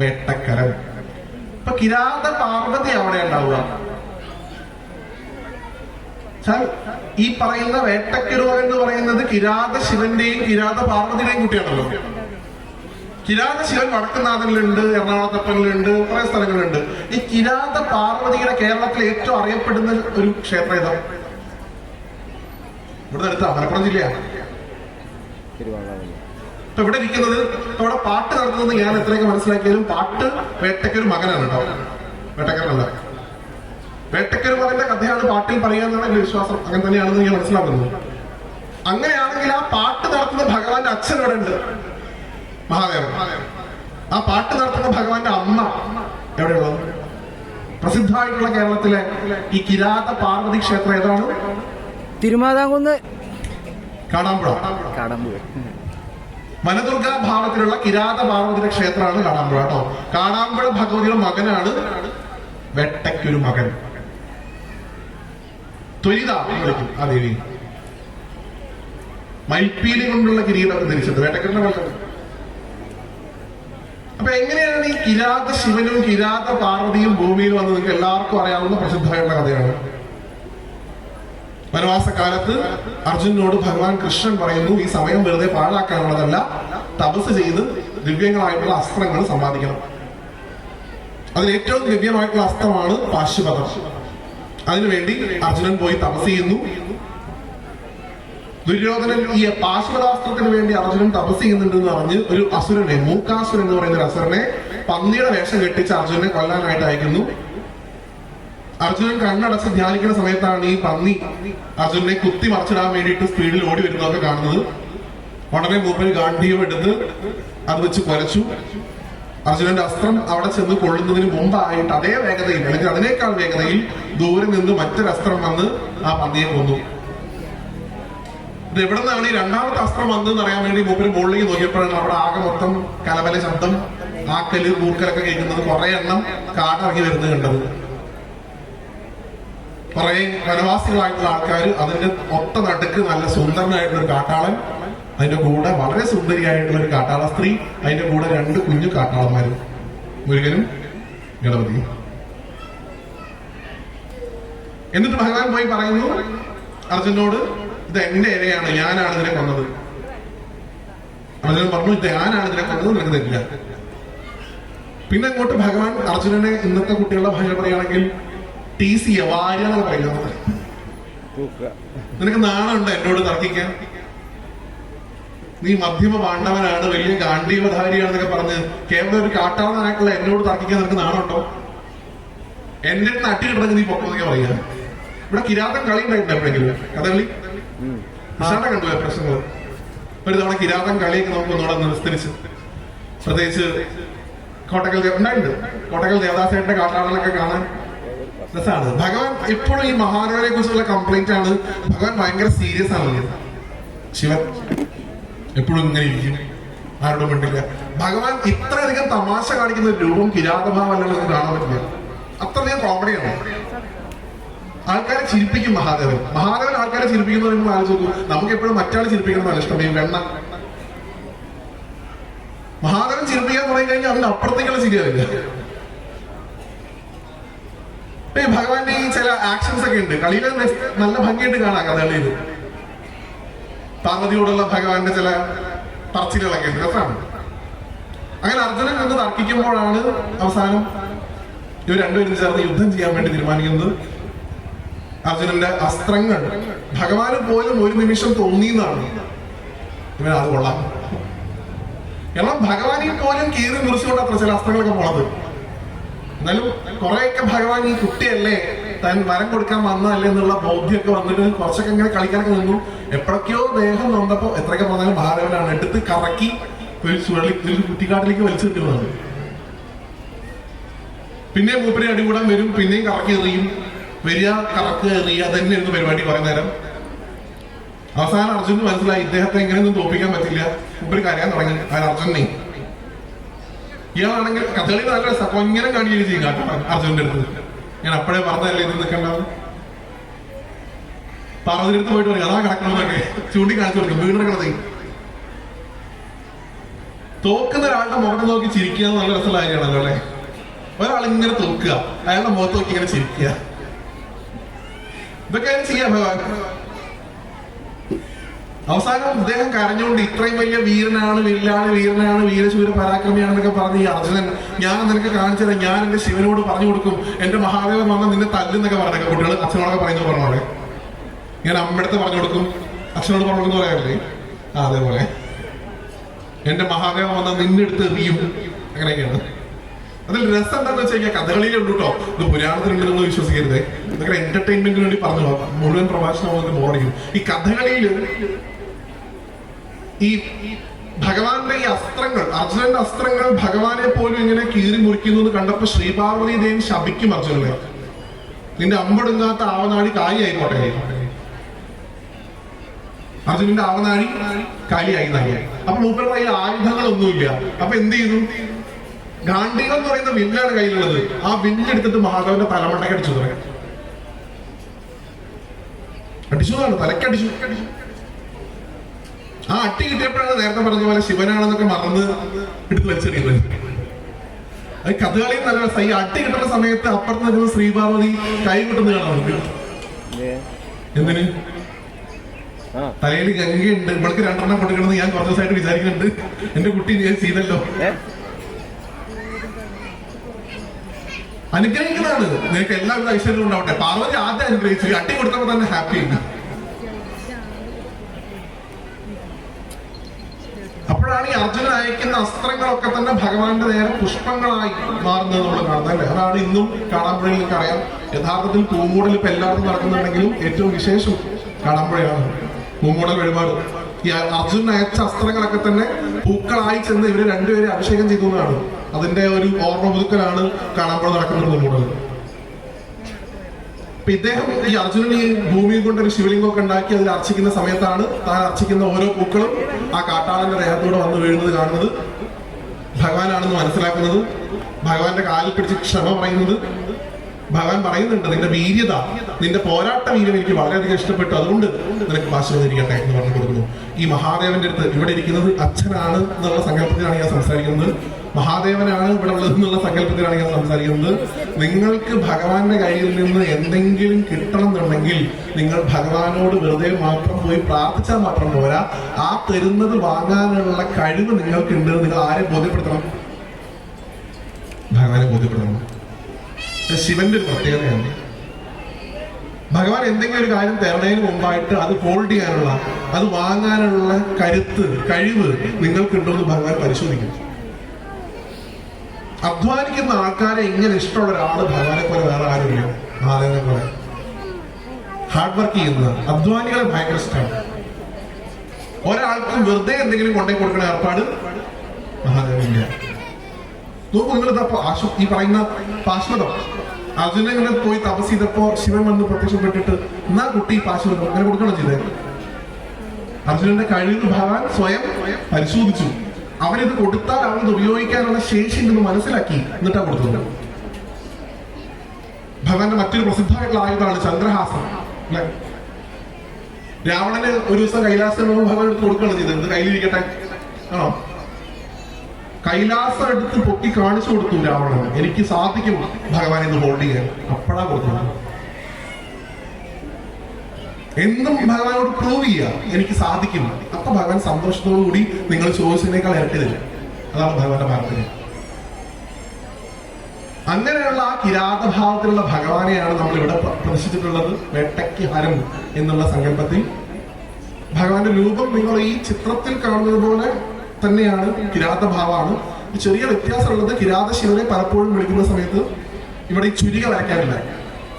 വേട്ടക്കരൻ. ഇപ്പൊ കിരാത പാർവതി അവിടെ ഉണ്ടാവുക. ഈ പറയുന്ന വേട്ടക്കരുവൻ എന്ന് പറയുന്നത് കിരാത ശിവന്റെയും കിരാത പാർവതിയുടെയും കുട്ടിയാണല്ലോ. കിരാത ശിവൻ വടക്കുംനാഥനിലുണ്ട്, എറണാകുളത്തപ്പനിലുണ്ട്, കുറെ സ്ഥലങ്ങളുണ്ട്. ഈ കിരാത പാർവതിയുടെ കേരളത്തിൽ ഏറ്റവും അറിയപ്പെടുന്ന ഒരു ക്ഷേത്രം ഏതാ? ഇവിടെ അടുത്ത മലപ്പുറം ജില്ലയാണ്. ഇപ്പൊ ഇവിടെ ഇരിക്കുന്നത്, ഇവിടെ പാട്ട് നടത്തുന്നത് ഞാൻ എത്രയൊക്കെ മനസ്സിലാക്കിയാലും പാട്ട് വേട്ടയ്ക്കൊരു മകനാണ് കേട്ടോ, വേട്ടക്കാരനല്ല. വേട്ടയ്ക്കൊരു മകന്റെ കഥയാണ് പാട്ടിൽ പറയാന്നാണ് എന്റെ വിശ്വാസം. അങ്ങനെ തന്നെയാണെന്ന് ഞാൻ മനസ്സിലാക്കുന്നത്. അങ്ങനെയാണെങ്കിൽ ആ പാട്ട് നടത്തുന്ന ഭഗവാന്റെ അച്ഛൻ ഇവിടെ ഉണ്ട്, മഹാദേവൻ. ആ പാട്ട് നടത്തുന്ന ഭഗവാന്റെ അമ്മ എവിടെയുള്ളത്? പ്രസിദ്ധമായിട്ടുള്ള കേരളത്തിലെ ഈ കിരാത പാർവതി ക്ഷേത്രം ഏതാണ്? തിരുമാതാംകുന്ന്. കാടാമ്പുഴ. വനദുർഗ ഭാവത്തിലുള്ള കിരാത പാർവതിയുടെ ക്ഷേത്രമാണ് കാടാമ്പുഴ കേട്ടോ. കാടാമ്പുഴ ഭഗവതിയുടെ മകനാണ് വെട്ടയ്ക്കൊരു മകൻ. ത്വരിത വിളിക്കും ആ ദേവി. മയിൽപ്പീലി കൊണ്ടുള്ള കിരീടം ധരിച്ചത് വേട്ടക്കരുടെ മകൻ. അപ്പൊ എങ്ങനെയാണ് ഈ കിരാത ശിവനും കിരാത പാർവതിയും ഭൂമിയിൽ വന്ന് നിങ്ങൾക്ക് എല്ലാവർക്കും അറിയാവുന്ന പ്രസിദ്ധമായുള്ള കഥയാണ്. വനവാസകാലത്ത് അർജുനോട് ഭഗവാൻ കൃഷ്ണൻ പറയുന്നു, ഈ സമയം വെറുതെ പാഴാക്കാനുള്ളതല്ല, തപസ് ചെയ്ത് ദിവ്യങ്ങളായിട്ടുള്ള അസ്ത്രങ്ങൾ സമ്പാദിക്കണം. അതിൽ ഏറ്റവും ദിവ്യമായിട്ടുള്ള അസ്ത്രമാണ് പാശുപതം. അതിനുവേണ്ടി അർജുനൻ പോയി തപസ് ചെയ്യുന്നു. ദുര്യോധനൻ ഈ പാശുപതാസ്ത്രത്തിന് വേണ്ടി അർജുനൻ തപസ് ചെയ്യുന്നുണ്ടെന്ന് പറഞ്ഞ് ഒരു അസുരനെ, മൂക്കാസുരൻ എന്ന് പറയുന്ന ഒരു അസുരനെ പന്നിയുടെ വേഷം കെട്ടിച്ച് അർജുനനെ കൊല്ലാനായിട്ട് അയക്കുന്നു. അർജുനൻ കണ്ണടച്ച് ധ്യാനിക്കുന്ന സമയത്താണ് ഈ പന്നി അർജുനനെ കുത്തി മറിച്ചിടാൻ വേണ്ടിയിട്ട് സ്പീഡിൽ ഓടി വരുന്നതൊക്കെ കാണുന്നത്. ഉടനെ മൂപ്പര് ഗാന്ധീയം എടുത്ത് അത് വെച്ച് കൊലച്ചു. അർജുനന്റെ അസ്ത്രം അവിടെ ചെന്ന് കൊള്ളുന്നതിന് മുമ്പായിട്ട് അതേ വേഗതയിൽ അല്ലെങ്കിൽ അതിനേക്കാൾ വേഗതയിൽ ദൂരെ നിന്ന് മറ്റൊരു അസ്ത്രം വന്ന് ആ പന്നിയെ കൊന്നു. ഇത് എവിടെ നിന്നാണ് ഈ രണ്ടാമത്തെ അസ്ത്രം വന്നതെന്ന് അറിയാൻ വേണ്ടി മൂപ്പര് മുകളിലേക്ക് നോക്കിയപ്പോഴാണ് അവിടെ ആകെ മൊത്തം കലബല ശബ്ദം, ആക്കല് മൂക്കലൊക്കെ കേൾക്കുന്നത്, കുറെ എണ്ണം കാടിറങ്ങി വരുന്നത് കണ്ടത്. കുറെ വനവാസികളായിട്ടുള്ള ആൾക്കാർ, അതിന്റെ ഒത്ത നടുക്ക് നല്ല സുന്ദരനായിട്ടുള്ള ഒരു കാട്ടാളൻ, അതിന്റെ കൂടെ വളരെ സുന്ദരിയായിട്ടുള്ള ഒരു കാട്ടാള സ്ത്രീ, അതിന്റെ കൂടെ 2 കുഞ്ഞു കാട്ടാളന്മാരും, മുരുകനും ഗണപതിയും. എന്നിട്ട് ഭഗവാൻ പോയി പറയുന്നു അർജുനോട്, ഇത് എന്റെ ഇരയാണ്, ഞാനാണ് ഇതിനെ കൊന്നത്. അർജുനൻ പറഞ്ഞു, ഇത് ഞാനാണ് ഇതിനെ കൊന്നത്, നിനക്ക് തരില്ല. പിന്നെ അങ്ങോട്ട് ഭഗവാൻ അർജുനനെ ഇന്നത്തെ കുട്ടികളുടെ ഭാഷ പറയുകയാണെങ്കിൽ TC വാര്യാന്ന് പറയുന്നത്. നിനക്ക് നാണമുണ്ട് എന്നോട് തർക്കിക്കാൻ? നീ മധ്യമ പാണ്ഡവനാണ്, വലിയ ഗാന്ധീവധാരിയാണെന്നൊക്കെ പറഞ്ഞ് കേവലം ഒരു കാട്ടാളനായിട്ടുള്ള എന്നോട് തർക്കിക്കാൻ നിനക്ക് നാണമുണ്ടോ? എന്റെ അടുത്ത് അട്ടിയിടണമെങ്കിൽ നീ പൊക്കോന്നൊക്കെ പറയുക. ഇവിടെ കിരാതം കളി ഉണ്ടായിട്ടുണ്ട് എപ്പോഴെങ്കിലും? കഥകളി നിഷാണ്ട കണ്ടുപോയ പ്രശ്നങ്ങൾ. ഒരു തവണ കിരാതം കളിയൊക്കെ നമുക്ക് ഒന്നുകൂടെ വിസ്തരിച്ച്, പ്രത്യേകിച്ച് കോട്ടക്കൽ ഉണ്ടായിട്ടുണ്ട്. കോട്ടക്കൽ ദേവദാസേട്ടന്റെ കാട്ടാളനൊക്കെ കാണാൻ രസമാണ്. ഭഗവാൻ എപ്പോഴും ഈ മഹാദേവനെ കുറിച്ചുള്ള കംപ്ലൈന്റ് ആണ്. ഭഗവാൻ ഭയങ്കര സീരിയസ് ആണ്. ശിവൻ എപ്പോഴും ഇങ്ങനെ ഇരിക്കും, ആരോടും മിണ്ടില്ല. ഭഗവാൻ ഇത്രയധികം തമാശ കാണിക്കുന്ന ഒരു രൂപം കിരാതഭാവമല്ലെന്ന് കാണാൻ പറ്റില്ല. അത്രയധികം കോമഡിയാണ്. ആൾക്കാരെ ചിരിപ്പിക്കും മഹാദേവൻ. മഹാദേവൻ ആൾക്കാരെ ചിരിപ്പിക്കുന്നത് നിങ്ങൾ ആലോചിച്ച് നോക്കൂ. നമുക്ക് എപ്പോഴും മറ്റാൾ ചിരിപ്പിക്കുന്നതാണ് ഇഷ്ടം. ഈ വെണ്ണ മഹാദേവൻ ചിരിപ്പിക്കാൻ തുടങ്ങി കഴിഞ്ഞാൽ അതിന് അപ്പുറത്തേക്കുള്ള ചിരിയാവില്ല. ഭഗവാന്റെ ഈ ചില ആക്ഷൻസ് ഒക്കെ ഉണ്ട് കളിയിൽ, നല്ല ഭംഗിയായിട്ട് കാണാം കഥകളിയിൽ. പാർവതിയോടുള്ള ഭഗവാന്റെ ചില പറച്ചിലുകളൊക്കെ ഉണ്ട്, രസമാണ്. അങ്ങനെ അർജുനൻ എന്ന് തർക്കിക്കുമ്പോഴാണ് അവസാനം ഇവർ രണ്ടുപേരും ചേർന്ന് യുദ്ധം ചെയ്യാൻ വേണ്ടി തീരുമാനിക്കുന്നത്. അർജുനന്റെ അസ്ത്രങ്ങൾ ഭഗവാന് പോലും ഒരു നിമിഷം തോന്നിയെന്നാണ് ഇവൻ അത് കൊള്ളാം. കാരണം ഭഗവാനിൽ പോലും കീറി മുറിച്ചുകൊണ്ട് അത്ര ചില അസ്ത്രങ്ങളൊക്കെ പോണത്. എന്നാലും കുറെയൊക്കെ ഭഗവാൻ ഈ കുട്ടിയല്ലേ, താൻ വരം കൊടുക്കാൻ വന്നതല്ലേ എന്നുള്ള ബോധ്യമൊക്കെ വന്നിട്ട് കുറച്ചൊക്കെ ഇങ്ങനെ കളിക്കാനൊക്കെ നിന്നു. എപ്പോഴൊക്കെയോ ദേഹം നൊന്നപ്പോ എത്രയൊക്കെ പറഞ്ഞാലും മഹാദേവനാണ് എടുത്ത് കറക്കി ഒരു കുറ്റിക്കാട്ടിലേക്ക് വലിച്ചു കിട്ടുന്നത്. പിന്നെ മൂപ്പരെ അടികൂടാൻ വരും, പിന്നെയും കറക്കി എറിയും, വരിക കറക്കുക എറിയുക, തന്നെയായിരുന്നു പരിപാടി കുറെ നേരം. അവസാനം അർജുന് മനസ്സിലായി ഇദ്ദേഹത്തെ എങ്ങനെയൊന്നും തോപ്പിക്കാൻ പറ്റില്ല. മൂപ്പര് കരയാൻ തുടങ്ങി അർജുനെ. ഇയാളാണെങ്കിൽ കഥകളി നല്ല രസം ഇങ്ങനെ കാണിക്കുകയും ചെയ്യും കേട്ടോ അർജുനന്റെ അടുത്ത്. ഞാൻ അപ്പോഴേ പറഞ്ഞതല്ലേ ഇത് നിൽക്കണ്ടാവും. പാർവതിയുടെ അടുത്ത് പോയിട്ട് പറയും അതാ കിടക്കണമെന്നൊക്കെ ചൂണ്ടിക്കാണിച്ചു കൊടുക്കും. വീണെടുക്കണത് തോക്കുന്ന ഒരാളുടെ മുഖത്ത് നോക്കി ചിരിക്കുക നല്ല രസമുള്ള കാര്യമാണല്ലോ അല്ലെ. ഒരാളിങ്ങനെ തോക്കുക, അയാളുടെ മുഖത്ത് നോക്കി ഇങ്ങനെ ചിരിക്കുക, ഇതൊക്കെ ചെയ്യാം ഭഗവാൻ. അവസാനം അദ്ദേഹം കരഞ്ഞുകൊണ്ട് ഇത്രയും വലിയ വീരനാണ്, വില്ലാണ്, വീരനാണ്, വീരശൂര പരാക്രമിയാണെന്നൊക്കെ പറഞ്ഞ് ഈ അർജുനൻ ഞാൻ നിനക്ക് കാണിച്ചത്, ഞാൻ എന്റെ ശിവനോട് പറഞ്ഞു കൊടുക്കും, എന്റെ മഹാദേവൻ വന്ന നിന്നെ തല്ലുന്നൊക്കെ പറഞ്ഞൊക്കെ കുട്ടികൾ അച്ഛനോടൊക്കെ പറയുന്നത് പറഞ്ഞോളെ. ഞാൻ അമ്മയടുത്ത് പറഞ്ഞു കൊടുക്കും, അച്ഛനോട് പറഞ്ഞു കൊടുക്കുന്ന പറയാറില്ലേ, അതേപോലെ എന്റെ മഹാദേവൻ വന്ന നിന്നെടുത്ത് എറിയും, അങ്ങനെയൊക്കെയാണ്. അതിൽ രസം എന്താന്ന് വെച്ച് കഴിഞ്ഞാൽ കഥകളിയിലുണ്ട് കേട്ടോ. ഇത് പുരാണത്തിലുണ്ടെന്ന് വിശ്വസിക്കരുത്. ഇതൊക്കെ എന്റർടൈൻമെന്റിന് വേണ്ടി പറഞ്ഞു മുഴുവൻ പ്രഭാഷണം മോർണിംഗ്. ഈ കഥകളിയിൽ ഈ ഭഗവാന്റെ ഈ അസ്ത്രങ്ങൾ, അർജുനന്റെ അസ്ത്രങ്ങൾ ഭഗവാനെ പോലും ഇങ്ങനെ കീറി മുറിക്കുന്നത് കണ്ടപ്പോ ശ്രീപാർവതി ദേവി ശപിക്കും അർജുനനെ, നിന്റെ അമ്പടുങ്ങാത്ത ആവനാഴി കായി ആയിക്കോട്ടെ. അർജുനന്റെ ആവനാഴി കാലിയായി തന്നെ. അപ്പൊ മൂപ്പരുടെ കയ്യിൽ ആയുധങ്ങളൊന്നുമില്ല. അപ്പൊ എന്ത് ചെയ്തു? ഗാന്ധികം എന്ന് പറയുന്ന വില്ലാണ് കയ്യിലുള്ളത്. ആ വില്ലെടുത്തിട്ട് മഹാദേവന്റെ തലമണ്ടയ്ക്ക് അടിച്ചു തുടങ്ങി. അടിച്ചതാണ്, തലക്കടിച്ചു. ആ അട്ടി കിട്ടിയപ്പോഴാണ് നേരത്തെ പറഞ്ഞ പോലെ ശിവനാണെന്നൊക്കെ മറന്ന് എടുത്ത് വലിച്ചെറിയുന്നത്. അത് കഥകളിയും നല്ല രസം. ഈ അട്ടി കിട്ടുന്ന സമയത്ത് അപ്പുറത്ത് നിൽക്കുന്ന ശ്രീപാർവതി കൈ കൊട്ടുന്നത് കാണാം നമുക്ക്. എന്തിന്? തലയിൽ ഗംഗയുണ്ട്, ഇവൾക്ക് 2 കൊടുക്കണമെന്ന് ഞാൻ കുറച്ച് ദിവസമായിട്ട് വിചാരിക്കുന്നുണ്ട്. എന്റെ കുട്ടി ഞാൻ ചെയ്തല്ലോ. അനുഗ്രഹിക്കുന്നതാണ്. നിനക്ക് എല്ലാവിധ ഐശ്വര്യവും ഉണ്ടാവട്ടെ. പാർവതി ആദ്യം അനുഗ്രഹിച്ചു, അട്ടി കൊടുത്തപ്പോ തന്നെ ഹാപ്പി ആയി. അപ്പോഴാണ് ഈ അർജുനൻ അയക്കുന്ന അസ്ത്രങ്ങളൊക്കെ തന്നെ ഭഗവാന്റെ നേരെ പുഷ്പങ്ങളായി മാറുന്നത് നമ്മൾ കാണുന്നത് അല്ലേ? അതാണ് ഇന്നും കാണാമ്പുഴയിൽ നിങ്ങൾക്ക് അറിയാം. യഥാർത്ഥത്തിൽ പൂമൂടൽ ഇപ്പൊ എല്ലായിടത്തും നടക്കുന്നുണ്ടെങ്കിലും ഏറ്റവും വിശേഷം കാണാമ്പുഴയാണ്. പൂമൂടൽ വഴിപാട് ഈ അർജുനൻ അയച്ച അസ്ത്രങ്ങളൊക്കെ തന്നെ പൂക്കളായി ചെന്ന് ഇവര് രണ്ടുപേരെ അഭിഷേകം ചെയ്തു എന്നാണ്. അതിന്റെ ഒരു ഓർമ്മ പുതുക്കലാണ് കാണാമ്പുഴ നടക്കുന്ന പൂമൂടൽ. അപ്പൊ ഇദ്ദേഹം ഈ അർജുനൻ ഈ ഭൂമിയിൽ കൊണ്ടൊരു ശിവലിംഗമൊക്കെ ഉണ്ടാക്കി അതിൽ അർച്ചിക്കുന്ന സമയത്താണ് താൻ അർച്ചിക്കുന്ന ഓരോ പൂക്കളും ആ കാട്ടാളന്റെ ദേഹത്തൂടെ വന്ന് വീഴുന്നത് കാണുന്നത്, ഭഗവാനാണെന്ന് മനസ്സിലാക്കുന്നത്, ഭഗവാന്റെ കാലിൽ പിടിച്ച് ക്ഷമ പറയുന്നത്. ഭഗവാൻ പറയുന്നുണ്ട്, നിന്റെ വീര്യത, നിന്റെ പോരാട്ട വീര്യം എനിക്ക് വളരെയധികം ഇഷ്ടപ്പെട്ടു, അതുകൊണ്ട് നിനക്ക് പാശ്വതിരിക്കട്ടെ എന്ന് പറഞ്ഞു കൊടുക്കുന്നു. ഈ മഹാദേവന്റെ അടുത്ത് ഇവിടെ ഇരിക്കുന്നത് അച്ഛനാണ് എന്നുള്ള സങ്കല്പത്തിലാണ് ഞാൻ സംസാരിക്കുന്നത്. മഹാദേവനാണ് ഇവിടെ ഉള്ളത് എന്നുള്ള സങ്കല്പത്തിലാണ് ഞാൻ സംസാരിക്കുന്നത്. നിങ്ങൾക്ക് ഭഗവാന്റെ കയ്യിൽ നിന്ന് എന്തെങ്കിലും കിട്ടണം എന്നുണ്ടെങ്കിൽ നിങ്ങൾ ഭഗവാനോട് വെറുതെ മാത്രം പോയി പ്രാർത്ഥിച്ചാൽ മാത്രം പോരാ. ആ തരുന്നത് വാങ്ങാനുള്ള കഴിവ് നിങ്ങൾക്കുണ്ട്. നിങ്ങൾ ആരെ ബോധ്യപ്പെടുത്തണം? ഭഗവാനെ ബോധ്യപ്പെടുത്തണം. ശിവന്റെ ഒരു പ്രത്യേകതയാണ്, ഭഗവാൻ എന്തെങ്കിലും ഒരു കാര്യം തരണതിന് മുമ്പായിട്ട് അത് ഹോൾഡ് ചെയ്യാനുള്ള, അത് വാങ്ങാനുള്ള കരുത്ത്, കഴിവ് നിങ്ങൾക്കുണ്ടോ എന്ന് ഭഗവാൻ പരിശോധിക്കും. അധ്വാനിക്കുന്ന ആൾക്കാരെ ഇങ്ങനെ ഇഷ്ടമുള്ള ഒരാള് ഭഗവാനെ പോലെ വേറെ ആരുമില്ല. മഹാദേവനെ പോലെ ഹാർഡ് വർക്ക് ചെയ്യുന്ന അധ്വാനികളെ ഭയങ്കര ഇഷ്ടമാണ്. ഒരാൾക്കും വെറുതെ എന്തെങ്കിലും കൊണ്ടേ കൊടുക്കുന്ന ഏർപ്പാട് മഹാദേവനില്ല. നോക്കൂ, നിങ്ങൾ ഈ പറയുന്ന പാശ്വതം അർജുനൻ ഇങ്ങനെ പോയി തപസ് ചെയ്തപ്പോ ശിവൻ വന്ന് പ്രത്യക്ഷപ്പെട്ടിട്ട് എന്നാ കുട്ടി പാശ്വതം അങ്ങനെ കൊടുക്കണം ചെയ്തേ. അർജുനന്റെ കഴിവ് ഭഗവാൻ സ്വയം പരിശോധിച്ചു. അവനിത് കൊടുത്താൽ അവനത് ഉപയോഗിക്കാനുള്ള ശേഷി ഉണ്ടെന്ന് മനസ്സിലാക്കി, എന്നിട്ടാ കൊടുത്തത്. ഭഗവാന്റെ മറ്റൊരു പ്രസിദ്ധമായിട്ടുള്ള ആയുധമാണ് ചന്ദ്രഹാസം. അല്ലെ, രാവണന് ഒരു ദിവസം കൈലാസം ഭഗവാൻ എടുത്ത് കൊടുക്കുകയാണ് ചെയ്തത്. ഇത് കയ്യിലിരിക്കട്ടെ ആണോ? കൈലാസം എടുത്ത് പൊക്കി കാണിച്ചു കൊടുത്തു രാവണന്, എനിക്ക് സാധിക്കും ഭഗവാൻ ഇത് ഹോൾഡ് ചെയ്യാൻ. അപ്പോഴാ കൊടുക്കുന്നത്. എന്നും ഭഗവാനോട് പ്രൂവ് ചെയ്യുക, എനിക്ക് സാധിക്കും. അപ്പൊ ഭഗവാൻ സന്തോഷത്തോടു കൂടി നിങ്ങൾ ചോദിച്ചതിനേക്കാൾ ഇരട്ടി തരും. അതാണ് ഭഗവാന്റെ പ്രാർത്ഥന. അങ്ങനെയുള്ള ആ കിരാതഭാവത്തിലുള്ള ഭഗവാനെയാണ് നമ്മൾ ഇവിടെ പ്രദർശിച്ചിട്ടുള്ളത്. വേട്ടയ്ക്ക് ഹരം എന്നുള്ള സങ്കല്പത്തിൽ ഭഗവാന്റെ രൂപം നിങ്ങൾ ഈ ചിത്രത്തിൽ കാണുന്നത് പോലെ തന്നെയാണ്. കിരാതഭാവമാണ്. ചെറിയ വ്യത്യാസമുള്ളത്, കിരാത ശിവനെ പലപ്പോഴും വിളിക്കുന്ന സമയത്ത് ഇവിടെ ഈ ചുരിക വരയ്ക്കാറില്ല.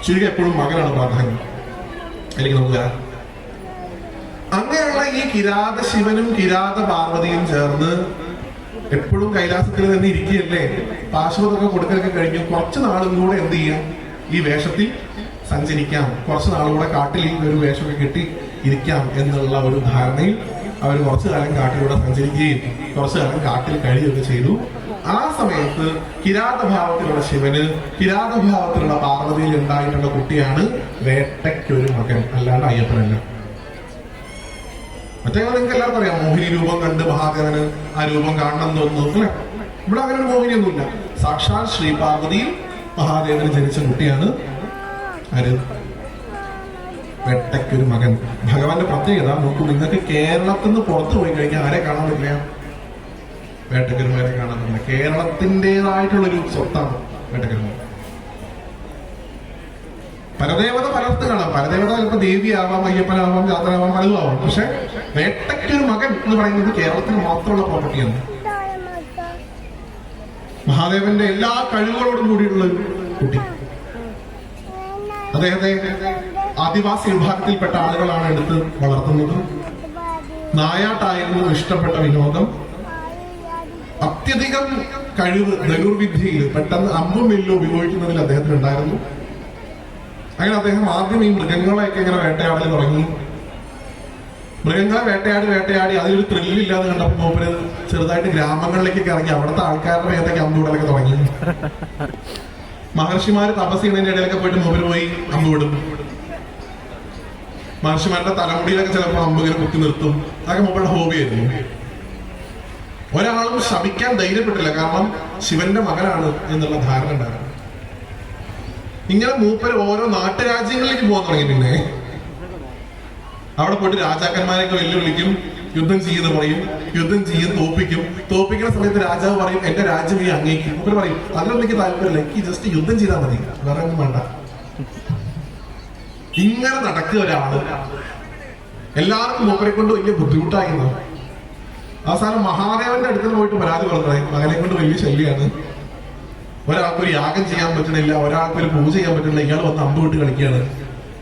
ചുരിക എപ്പോഴും മകനാണ് പ്രാധാന്യം. അല്ലെങ്കിൽ നമുക്ക് അങ്ങനെയുള്ള ഈ കിരാത ശിവനും കിരാത പാർവതിയും ചേർന്ന് എപ്പോഴും കൈലാസത്തിൽ തന്നെ ഇരിക്കുകയല്ലേ. പാശുപതൊക്കെ കൊടുക്കലൊക്കെ കഴിഞ്ഞു. കുറച്ച് നാളും കൂടെ എന്ത് ചെയ്യാം, ഈ വേഷത്തിൽ സഞ്ചരിക്കാം. കുറച്ച് നാളുകൂടെ കാട്ടിൽ ഈ ഒരു വേഷമൊക്കെ കെട്ടി ഇരിക്കാം എന്നുള്ള ഒരു ധാരണയിൽ അവർ കുറച്ചു കാലം കാട്ടിലൂടെ സഞ്ചരിക്കുകയും കുറച്ചു കാലം കാട്ടിൽ കഴിയുകയൊക്കെ ചെയ്തു. ആ സമയത്ത് കിരാതഭാവത്തിലുള്ള ശിവന് കിരാതഭാവത്തിലുള്ള പാർവതിയിൽ ഉണ്ടായിട്ടുള്ള കുട്ടിയാണ് വേട്ടയ്ക്കൊരു മകൻ, അല്ലാണ്ട് അയ്യപ്പനല്ല. മറ്റേ നിങ്ങൾക്ക് എല്ലാവർക്കും അറിയാം, മോഹിനി രൂപം കണ്ട് മഹാദേവന് ആ രൂപം കാണണം എന്ന് തോന്നുന്നു അല്ലെ. ഇവിടെ അങ്ങനെ ഒരു മോഹിനിയൊന്നുമില്ല. സാക്ഷാൽ ശ്രീ പാർവതിയിൽ മഹാദേവന് ജനിച്ച കുട്ടിയാണ് ആര്? വേട്ടയ്ക്കൊരു മകൻ. ഭഗവാന്റെ പ്രത്യേകത നോക്കൂ, നിങ്ങൾക്ക് കേരളത്തിൽ നിന്ന് പുറത്തു പോയി കഴിഞ്ഞാൽ ആരെ കാണാൻ പറ്റില്ല? വേട്ടയ്ക്കൊരു മകനെ കാണാൻ പറ്റില്ല. കേരളത്തിൻ്റെതായിട്ടുള്ളൊരു സ്വത്താണ് വേട്ടയ്ക്കൊരു മകൻ. പരദേവത പലർത്ത് കാണാം. പരദേവത ചിലപ്പോൾ ദേവിയാവാം, അയ്യപ്പനാവാം, ജാതനാവാം, പലതും ആവാം. പക്ഷെ വേട്ടയ്ക്കൊരു മകൻ എന്ന് പറയുന്നത് കേരളത്തിന് മാത്രമുള്ള പ്രോപ്പർട്ടിയാണ്. മഹാദേവന്റെ എല്ലാ കഴിവുകളോടും കൂടിയുള്ള ഒരു കുട്ടി. അദ്ദേഹത്തെ ആദിവാസി വിഭാഗത്തിൽപ്പെട്ട ആളുകളാണ് എടുത്ത് വളർത്തുന്നത്. നായാട്ടായിരുന്നു ഇഷ്ടപ്പെട്ട വിനോദം. അത്യധികം കഴിവ് ധനുർവിദ്യയിൽ, പെട്ടെന്ന് അമ്പും വില്ലും ഉപയോഗിക്കുന്നതിൽ അദ്ദേഹത്തിന് ഉണ്ടായിരുന്നു. അങ്ങനെ അദ്ദേഹം ആദ്യം ഈ മൃഗങ്ങളെയൊക്കെ ഇങ്ങനെ വേട്ടയാടൽ തുടങ്ങി. മൃഗങ്ങളെ വേട്ടയാടി വേട്ടയാടി അതിലൊരു ത്രില്ലില്ലാതെ കണ്ടപ്പോൾ മൂപ്പര് ചെറുതായിട്ട് ഗ്രാമങ്ങളിലേക്കൊക്കെ ഇറങ്ങി അവിടുത്തെ ആൾക്കാരുടെ മേത്തൊക്കെ അമ്പുവിടലൊക്കെ തുടങ്ങി. മഹർഷിമാര് തപസ് ചെയ്യുന്നതിന്റെ ഇടയിലൊക്കെ പോയിട്ട് മൂപ്പര് പോയി അമ്പുവിടും. മഹർഷിമാരുടെ തലമുടിയിലൊക്കെ ചിലപ്പോൾ അമ്പ് ഇങ്ങനെ കുത്തി നിർത്തും. അതൊക്കെ മൂപ്പരുടെ ഹോബിയായിരുന്നു. ഒരാളും ശമിക്കാൻ ധൈര്യപ്പെട്ടില്ല, കാരണം ശിവന്റെ മകനാണ് എന്നുള്ള ധാരണ ഉണ്ടായിരുന്നു. ഇങ്ങനെ മൂപ്പര് ഓരോ നാട്ടുരാജ്യങ്ങളിലേക്ക് പോകാൻ തുടങ്ങി. പിന്നെ അവിടെ പോയിട്ട് രാജാക്കന്മാരെയൊക്കെ വെല്ലുവിളിക്കും, യുദ്ധം ചെയ്യുന്ന പറയും, യുദ്ധം ചെയ്യും, തോപ്പിക്കുന്ന സമയത്ത് രാജാവ് പറയും എന്റെ രാജ്യം ഈ അങ്ങേക്ക്. മൂപ്പര് പറയും അതിലൊന്നും എനിക്ക് താല്പര്യമില്ല, എനിക്ക് ജസ്റ്റ് യുദ്ധം ചെയ്താൽ മതി, വേറെ ഒന്നും വേണ്ട. ഇങ്ങനെ നടക്കുക ഒരാള്. എല്ലാവർക്കും മൂപ്പരെ കൊണ്ട് വലിയ ബുദ്ധിമുട്ടായിരുന്നു. അവസാനം മഹാദേവന്റെ അടുത്ത് പോയിട്ട് പരാതി പറഞ്ഞേ, മകനെ കൊണ്ട് വലിയ ശല്യമാണ്, ഒരാൾക്ക് ഒരു യാഗം ചെയ്യാൻ പറ്റണില്ല, ഒരാൾക്ക് ഒരു പൂജ ചെയ്യാൻ പറ്റണില്ല, ഇയാൾ വന്ന് അമ്പ് വിട്ട് കളിക്കുകയാണ്,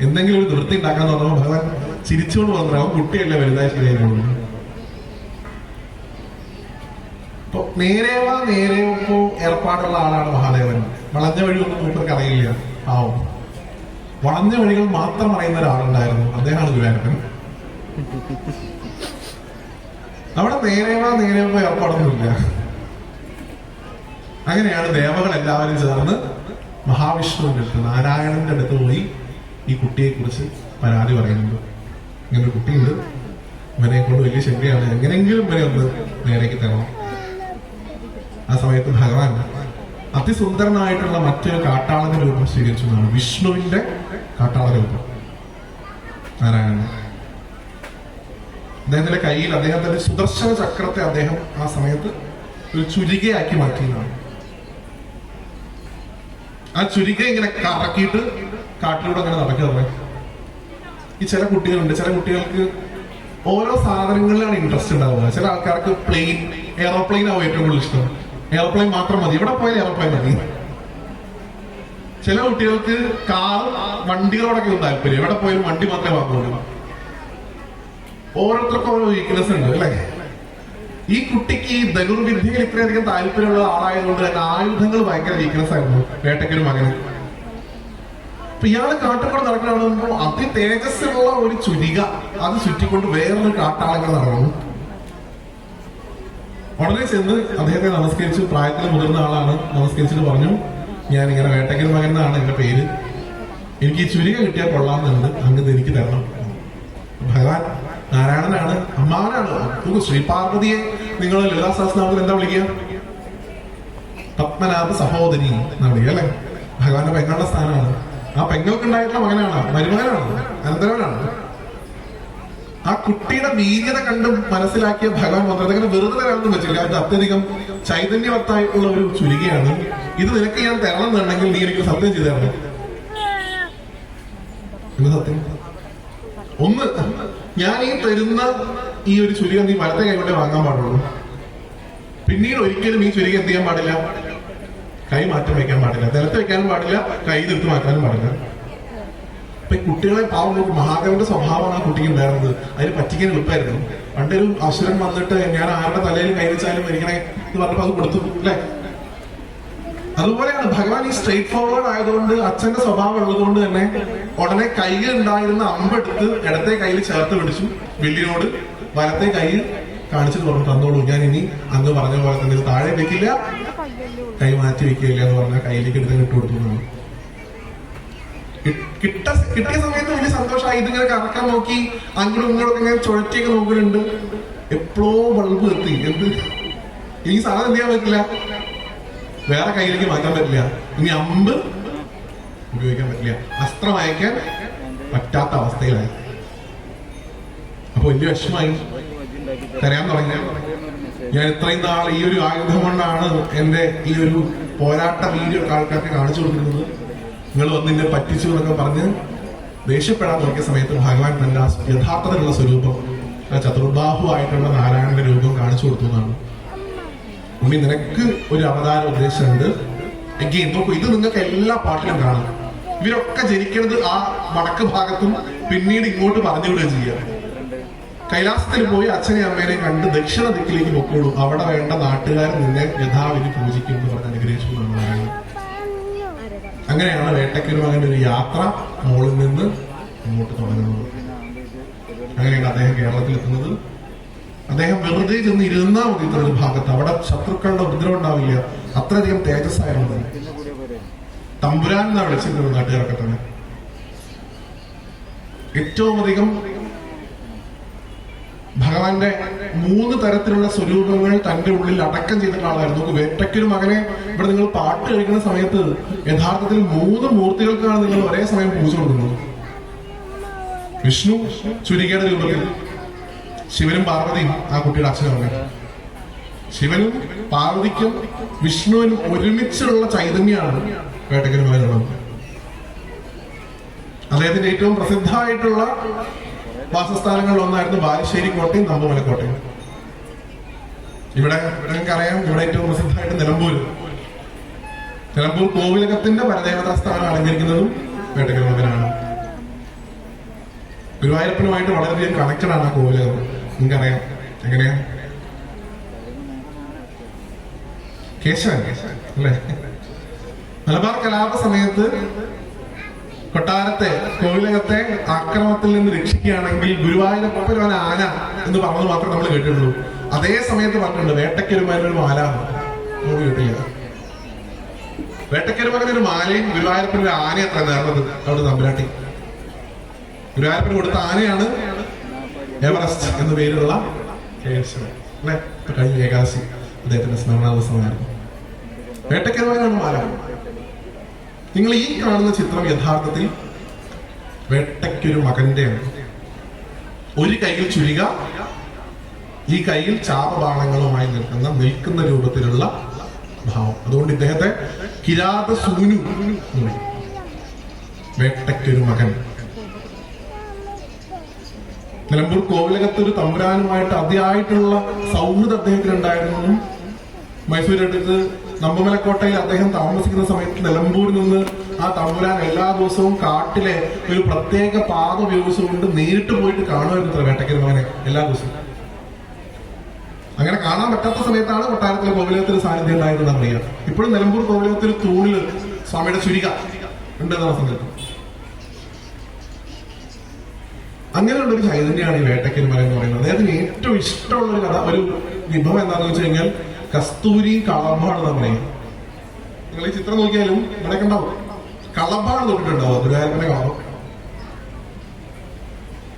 എന്തെങ്കിലും ഒരു വൃത്തി ഉണ്ടാക്കാൻ പറഞ്ഞപ്പോൾ ഭഗവാൻ ചിരിച്ചുകൊണ്ട് പറഞ്ഞു അവൻ കുട്ടിയല്ലേ വലുതായി ശരിയായിരുന്നു. അപ്പൊ നേരെയോ ഏർപ്പാടുള്ള ആളാണ് മഹാദേവൻ. വളഞ്ഞ വഴിയൊന്നും മൂപ്പർക്ക് അറിയില്ല. ആവും വളഞ്ഞ വഴികൾ മാത്രം അറിയുന്ന ഒരാളുണ്ടായിരുന്നു, അദ്ദേഹമാണ് ഗുരുവായൂരപ്പൻ. അവിടെ നേരെയോ ഏർപ്പാടൊന്നുമില്ല. അങ്ങനെയാണ് ദേവകൾ എല്ലാവരും ചേർന്ന് മഹാവിഷ്ണുവിന്റെ അടുത്ത്, നാരായണന്റെ അടുത്ത് പോയി ഈ കുട്ടിയെ കുറിച്ച് പരാതി പറയുന്നുണ്ട്. ഇങ്ങനെ ഒരു കുട്ടിയുണ്ട്, ഇവനെ കൊണ്ട് വലിയ ശല്യമാണ്, എങ്ങനെയെങ്കിലും ഇവനെ ഒന്ന് നേരേക്ക് തരണം. ആ സമയത്ത് ഭഗവാൻ അതിസുന്ദരനായിട്ടുള്ള മറ്റൊരു കാട്ടാളന്റെ രൂപം സ്വീകരിച്ചു എന്നാണ്. വിഷ്ണുവിന്റെ കാട്ടാള രൂപം നാരായണൻ. അദ്ദേഹത്തിന്റെ കയ്യിൽ അദ്ദേഹത്തിന്റെ സുദർശന ചക്രത്തെ അദ്ദേഹം ആ സമയത്ത് ഒരു ചുരികയാക്കി മാറ്റിയതാണ്. ആ ചുരിക ഇങ്ങനെ കറക്കിയിട്ട് കാട്ടിലൂടെ അങ്ങനെ നടക്കുക. ഈ ചില കുട്ടികളുണ്ട്, ചില കുട്ടികൾക്ക് ഓരോ സാധനങ്ങളിലാണ് ഇൻട്രസ്റ്റ് ഉണ്ടാവുക. ചില ആൾക്കാർക്ക് എയറോപ്ലെയിൻ ആവും ഏറ്റവും കൂടുതൽ ഇഷ്ടം. എയർപ്ലെയിൻ മാത്രം മതി, എവിടെ പോയാലും എയർപ്ലെയിൻ മതി. ചില കുട്ടികൾക്ക് കാർ വണ്ടികളോടൊക്കെ താല്പര്യം, എവിടെ പോയാലും വണ്ടി മാത്രമേ വാങ്ങുള്ളൂ. ഓരോരുത്തർക്കും ഓരോ വീക്ക്നെസ് ഉണ്ട് അല്ലേ? ഈ കുട്ടിക്ക് ഈ ധനുർവിദ്യയിൽ ഇത്രയധികം താല്പര്യമുള്ള ആളായതുകൊണ്ട് തന്നെ ആയുധങ്ങൾ ഭയങ്കര വീക്ക്നെസ് ആയിരുന്നു വേട്ടയ്ക്കൊരു മകന്. അപ്പൊ ഇയാള് കാട്ടുകൂടെ നടക്കണമെന്നോ അതി തേജസ്സുള്ള ഒരു ചുരിക അത് ചുറ്റിക്കൊണ്ട് വേറൊരു കാട്ടാളങ്ങൾ നടന്നു. ഉടനെ ചെന്ന് അദ്ദേഹത്തെ നമസ്കരിച്ചു. പ്രായത്തിൽ മുതിർന്ന ആളാണ്. നമസ്കരിച്ചിട്ട് പറഞ്ഞു, ഞാൻ ഇങ്ങനെ വേട്ടയ്ക്കൊരു മകൻ എന്നാണ് എന്റെ പേര്, എനിക്ക് ഈ ചുരിക കിട്ടിയാൽ കൊള്ളാമെന്നുണ്ട്, അങ്ങ് എനിക്ക് തരണം. ഭഗവാൻ നാരായണനാണ്, അമ്മാവനാണ്. ശ്രീപാർവതിയെ നിങ്ങൾ ലളിതാ സഹസ്രനാമത്തിൽ എന്താ വിളിക്കുക? പത്മനാഭ സഹോദരി എന്നാ വിളിക്കുക അല്ലെ? ഭഗവാന്റെ പെങ്ങളുടെ സ്ഥാനമാണ്. ആ പെങ്ങൾക്കുണ്ടായിട്ടുള്ള മകനാണ്, മരുമകനാണ്, അനന്തരവനാണ്. ആ കുട്ടിയുടെ വീര്യത കണ്ടും മനസ്സിലാക്കിയ ഭഗവാൻ വന്നത് അങ്ങനെ വെറുതെ തരാമെന്ന് വെച്ചില്ല. അത് അത്യധികം ചൈതന്യവത്തായിട്ടുള്ള ഒരു ചുരികയാണ്. ഇത് നിനക്ക് ഞാൻ തരണം എന്നുണ്ടെങ്കിൽ നീ എനിക്ക് സത്യം ചെയ്തു തരണം. എന്ത് സത്യം? ഒന്ന്, ഞാൻ ഈ തരുന്ന ഈ ഒരു ചുരിക നീ വലത്തെ കൈകൊണ്ടേ വാങ്ങാൻ പാടുള്ളൂ. പിന്നീട് ഒരിക്കലും ഈ ചുരിക എന്ത് ചെയ്യാൻ പാടില്ല, കൈ മാറ്റം വയ്ക്കാൻ പാടില്ല, നിലത്ത് വെക്കാനും പാടില്ല, കൈ തീർത്ത് മാറ്റാനും പാടില്ല. അപ്പൊ ഈ കുട്ടികളെ പാവം മഹാദേവന്റെ സ്വഭാവമാണ് ആ കുട്ടിക്ക് ഉണ്ടായിരുന്നത്. അതിന് പറ്റിക്കാൻ എളുപ്പമായിരുന്നു. പണ്ടൊരു അസുരൻ വന്നിട്ട് ഞാൻ ആരുടെ തലയിൽ കൈ വെച്ചാലും എനിക്കണേ എന്ന് പറഞ്ഞപ്പോ അത് കൊടുത്തു അല്ലെ? അതുപോലെയാണ് ഭഗവാൻ ഈ സ്ട്രേറ്റ് ഫോർവേഡ് ആയതുകൊണ്ട്, അച്ഛന്റെ സ്വഭാവം ഉള്ളതുകൊണ്ട് തന്നെ ഉടനെ കയ്യിൽ ഉണ്ടായിരുന്ന അമ്പെടുത്ത് ഇടത്തെ കയ്യിൽ ചേർത്ത് പിടിച്ചു. വില്ലിനോട് വലത്തെ കയ്യിൽ കാണിച്ചിട്ട് പറഞ്ഞു, തന്നോളൂ, ഞാൻ ഇനി അങ്ങ് പറഞ്ഞ പോലെ തന്നെ താഴെ വെക്കില്ല, കൈ മാറ്റി വെക്കില്ല എന്ന് പറഞ്ഞാൽ കയ്യിലേക്ക് എടുത്ത് ഇട്ട് കൊടുത്തു. കിട്ടിയ സമയത്ത് വലിയ സന്തോഷമായി. ഇതിങ്ങനെ കറക്കാൻ നോക്കി, അങ്ങോട്ടും ഇങ്ങോട്ടും ഇങ്ങനെ ചുഴറ്റിയൊക്കെ നോക്കുന്നുണ്ട്. എപ്പോഴോ ബൾബ് എത്തി. എന്ത് ഈ സാധനം എന്ത് ചെയ്യാൻ പറ്റില്ല, വേറെ കയ്യിലേക്ക് മാറ്റാൻ പറ്റില്ല, ഇനി അമ്പ് ഉപയോഗിക്കാൻ പറ്റില്ല, അസ്ത്രം അയക്കാൻ പറ്റാത്ത അവസ്ഥയിലായി. അപ്പൊ വലിയ വിഷമായി, കരയാൻ തുടങ്ങി. ഞാൻ ഇത്രയും നാൾ ഈ ഒരു ആയുധം കൊണ്ടാണ് എന്റെ ഈ ഒരു പോരാട്ട വീഡിയോ ആൾക്കാർക്ക് കാണിച്ചു കൊടുക്കുന്നത്, നിങ്ങൾ വന്ന് എന്നെ പറ്റിച്ചു എന്നൊക്കെ പറഞ്ഞ് ദേഷ്യപ്പെടാൻ നോക്കിയ സമയത്ത് ഭഗവാൻ തന്റെ യഥാർത്ഥത്തിലുള്ള സ്വരൂപം, ചതുർബാഹു ആയിട്ടുള്ള നാരായണന്റെ രൂപം കാണിച്ചു കൊടുത്തു എന്നാണ്. ഉണ്ണി, നിനക്ക് ഒരു അവതാര ഉദ്ദേശമുണ്ട്. എങ്കിൽ നോക്കൂ, ഇത് നിങ്ങൾക്ക് എല്ലാ പാട്ടിലും കാണാം. ഇവരൊക്കെ ജനിക്കുന്നത് ആ വടക്ക് ഭാഗത്തും പിന്നീട് ഇങ്ങോട്ട് പറഞ്ഞുവിടുകയും ചെയ്യുക. കൈലാസത്തിൽ പോയി അച്ഛനെ അമ്മേനെ കണ്ട് ദക്ഷിണ ദിക്കിലേക്ക് പൊക്കോളൂ, അവിടെ വേണ്ട നാട്ടുകാർ നിന്നെ യഥാവിധി പൂജിക്കും എന്ന് പറഞ്ഞ് അനുഗ്രഹിച്ചു എന്നാണ് പറയുന്നത്. അങ്ങനെയാണ് വേട്ടയ്ക്കൊരു മകന്റെ ഒരു യാത്ര മോളിൽ നിന്ന് ഇങ്ങോട്ട് തുടങ്ങുന്നത്. അങ്ങനെയാണ് അദ്ദേഹം കേരളത്തിൽ എത്തുന്നത്. അദ്ദേഹം വെറുതെ ചെന്ന് ഇരുന്നാൽ മതി ഇത്ര ഒരു ഭാഗത്ത്, അവിടെ ശത്രുക്കളുടെ ഉപദ്രവം ഉണ്ടാവില്ല. അത്രയധികം തേജസ്സായിരുന്നു. തമ്പുരാൻ എന്നാണ് വിളിച്ചിരുന്നത് നാട്ടുകാരൊക്കെ തന്നെ. ഏറ്റവും അധികം ഭഗവാന്റെ 3 തരത്തിലുള്ള സ്വരൂപങ്ങൾ തന്റെ ഉള്ളിൽ അടക്കം ചെയ്തിട്ടുള്ള ആളായിരുന്നു. വേട്ടയ്ക്കൊരു മകനെ ഇവിടെ നിങ്ങൾ പാട്ട് കഴിക്കുന്ന സമയത്ത് യഥാർത്ഥത്തിൽ 3 മൂർത്തികൾക്കാണ് നിങ്ങൾ ഒരേ സമയം പൂജ കൊടുക്കുന്നത്. വിഷ്ണു ചുരികയുടെ രൂപത്തിൽ, ശിവനും പാർവതിയും ആ കുട്ടിയുടെ അച്ഛനും. ശിവനും പാർവതിക്കും വിഷ്ണുവിനും ഒരുമിച്ചുള്ള ചൈതന്യമാണ് വേട്ടയ്ക്കൊരു മകനുള്ളത്. അദ്ദേഹത്തിന്റെ ഏറ്റവും പ്രസിദ്ധമായിട്ടുള്ള വാസസ്ഥാനങ്ങളിൽ ഒന്നായിരുന്നു ബാലുശ്ശേരി കോട്ടയും നമ്പമലക്കോട്ടയും. ഇവിടെ നിങ്ങൾക്കറിയാം, ഇവിടെ ഏറ്റവും പ്രസിദ്ധമായിട്ട് നിലമ്പൂർ കോവിലകത്തിന്റെ പരദേവതാ സ്ഥാനം അലങ്കരിക്കുന്നതും വേട്ടയ്ക്കൊരു മകനാണ്. ഗുരുവായൂരപ്പനുമായിട്ട് വളരെയധികം കണക്റ്റഡ് ആണ് ആ കോവിലകം. നിങ്ങൾക്കറിയാം എങ്ങനെയാ? കേശവൻ അല്ലേ? മലബാർ കലാപ സമയത്ത് കൊട്ടാരത്തെ, കോവിലകത്തെ ആക്രമണത്തിൽ നിന്ന് രക്ഷിക്കുകയാണെങ്കിൽ ഗുരുവായൂരപ്പൻ ഒരു ആന എന്ന് പറഞ്ഞത് മാത്രമേ നമ്മൾ കേട്ടിട്ടുള്ളൂ. അതേ സമയത്ത് പറഞ്ഞിട്ടുണ്ട് വേട്ടയ്ക്കൊരു മകനൊരു മാല. നമ്മൾ കേട്ടില്ല. വേട്ടയ്ക്കൊരു മകനൊരു മാലയും ഗുരുവായൂരപ്പൻ ഒരു ആന അത്ര നേർന്നത് അവിടെ തമ്പുരാട്ടി. ഗുരുവായൂരപ്പന് കൊടുത്ത ആനയാണ് എവറസ്റ്റ് എന്ന പേരുള്ള കേശവൻ അല്ലെ? കഴിഞ്ഞ ഏകാദശി അദ്ദേഹത്തിന്റെ സ്മരണാ ദിവസമായിരുന്നു. വേട്ടയ്ക്കൊരു മകനാണ് മാല. നിങ്ങൾ ഈ കാണുന്ന ചിത്രം യഥാർത്ഥത്തിൽ വേട്ടയ്ക്കൊരു മകന്റെയാണ്. ഒരു കൈയിൽ ചുരിക, ഈ കൈയിൽ ചാപബാണങ്ങളുമായി നിൽക്കുന്ന രൂപത്തിലുള്ള ഭാവം. അതുകൊണ്ട് ഇദ്ദേഹത്തെ കിരാത സൂനു, വേട്ടയ്ക്കൊരു മകൻ. നിലമ്പൂർ കോവിലകത്ത് ഒരു തമ്പുരാനുമായിട്ട് അതിയായിട്ടുള്ള സൗഹൃദം അദ്ദേഹത്തിന് ഉണ്ടായിരുന്നു. മൈസൂരടുത്ത് നമ്പമലക്കോട്ടയിൽ അദ്ദേഹം താമസിക്കുന്ന സമയത്ത് നിലമ്പൂരിൽ നിന്ന് ആ തമ്പുരാൻ എല്ലാ ദിവസവും കാട്ടിലെ ഒരു പ്രത്യേക പാത ഉപയോഗിച്ചുകൊണ്ട് നേരിട്ട് പോയിട്ട് കാണുമായിരുന്നു വേട്ടയ്ക്കൊരു മകനെ എല്ലാ ദിവസവും. അങ്ങനെ കാണാൻ പറ്റാത്ത സമയത്താണ് കൊട്ടാരത്തിലെ കോവിലകത്തിൽ സാന്നിധ്യം ഉണ്ടായിരുന്നത് അറിയാം. ഇപ്പോഴും നിലമ്പൂർ കോവിലകത്തിൽ തൂണില് സ്വാമിയുടെ ചുരിക ഉണ്ടെന്നാണ് സങ്കല്പം. അങ്ങനെയുള്ള ഒരു ചൈതന്യമാണ് ഈ വേട്ടയ്ക്കൊരു മകൻ എന്ന് പറയുന്നത്. അദ്ദേഹത്തിന് ഏറ്റവും ഇഷ്ടമുള്ള ഒരു കഥ, ഒരു വിഭവം എന്താണെന്ന് വെച്ച് കഴിഞ്ഞാൽ കസ്തൂരി കളഭാണെന്ന് പറയാം. നിങ്ങൾ ഈ ചിത്രം നോക്കിയാലും ഇവിടെയൊക്കെ ഉണ്ടാവും. കളഭാണ് നോക്കിയിട്ടുണ്ടാവും. ഗുരുവായൂരപ്പന്റെ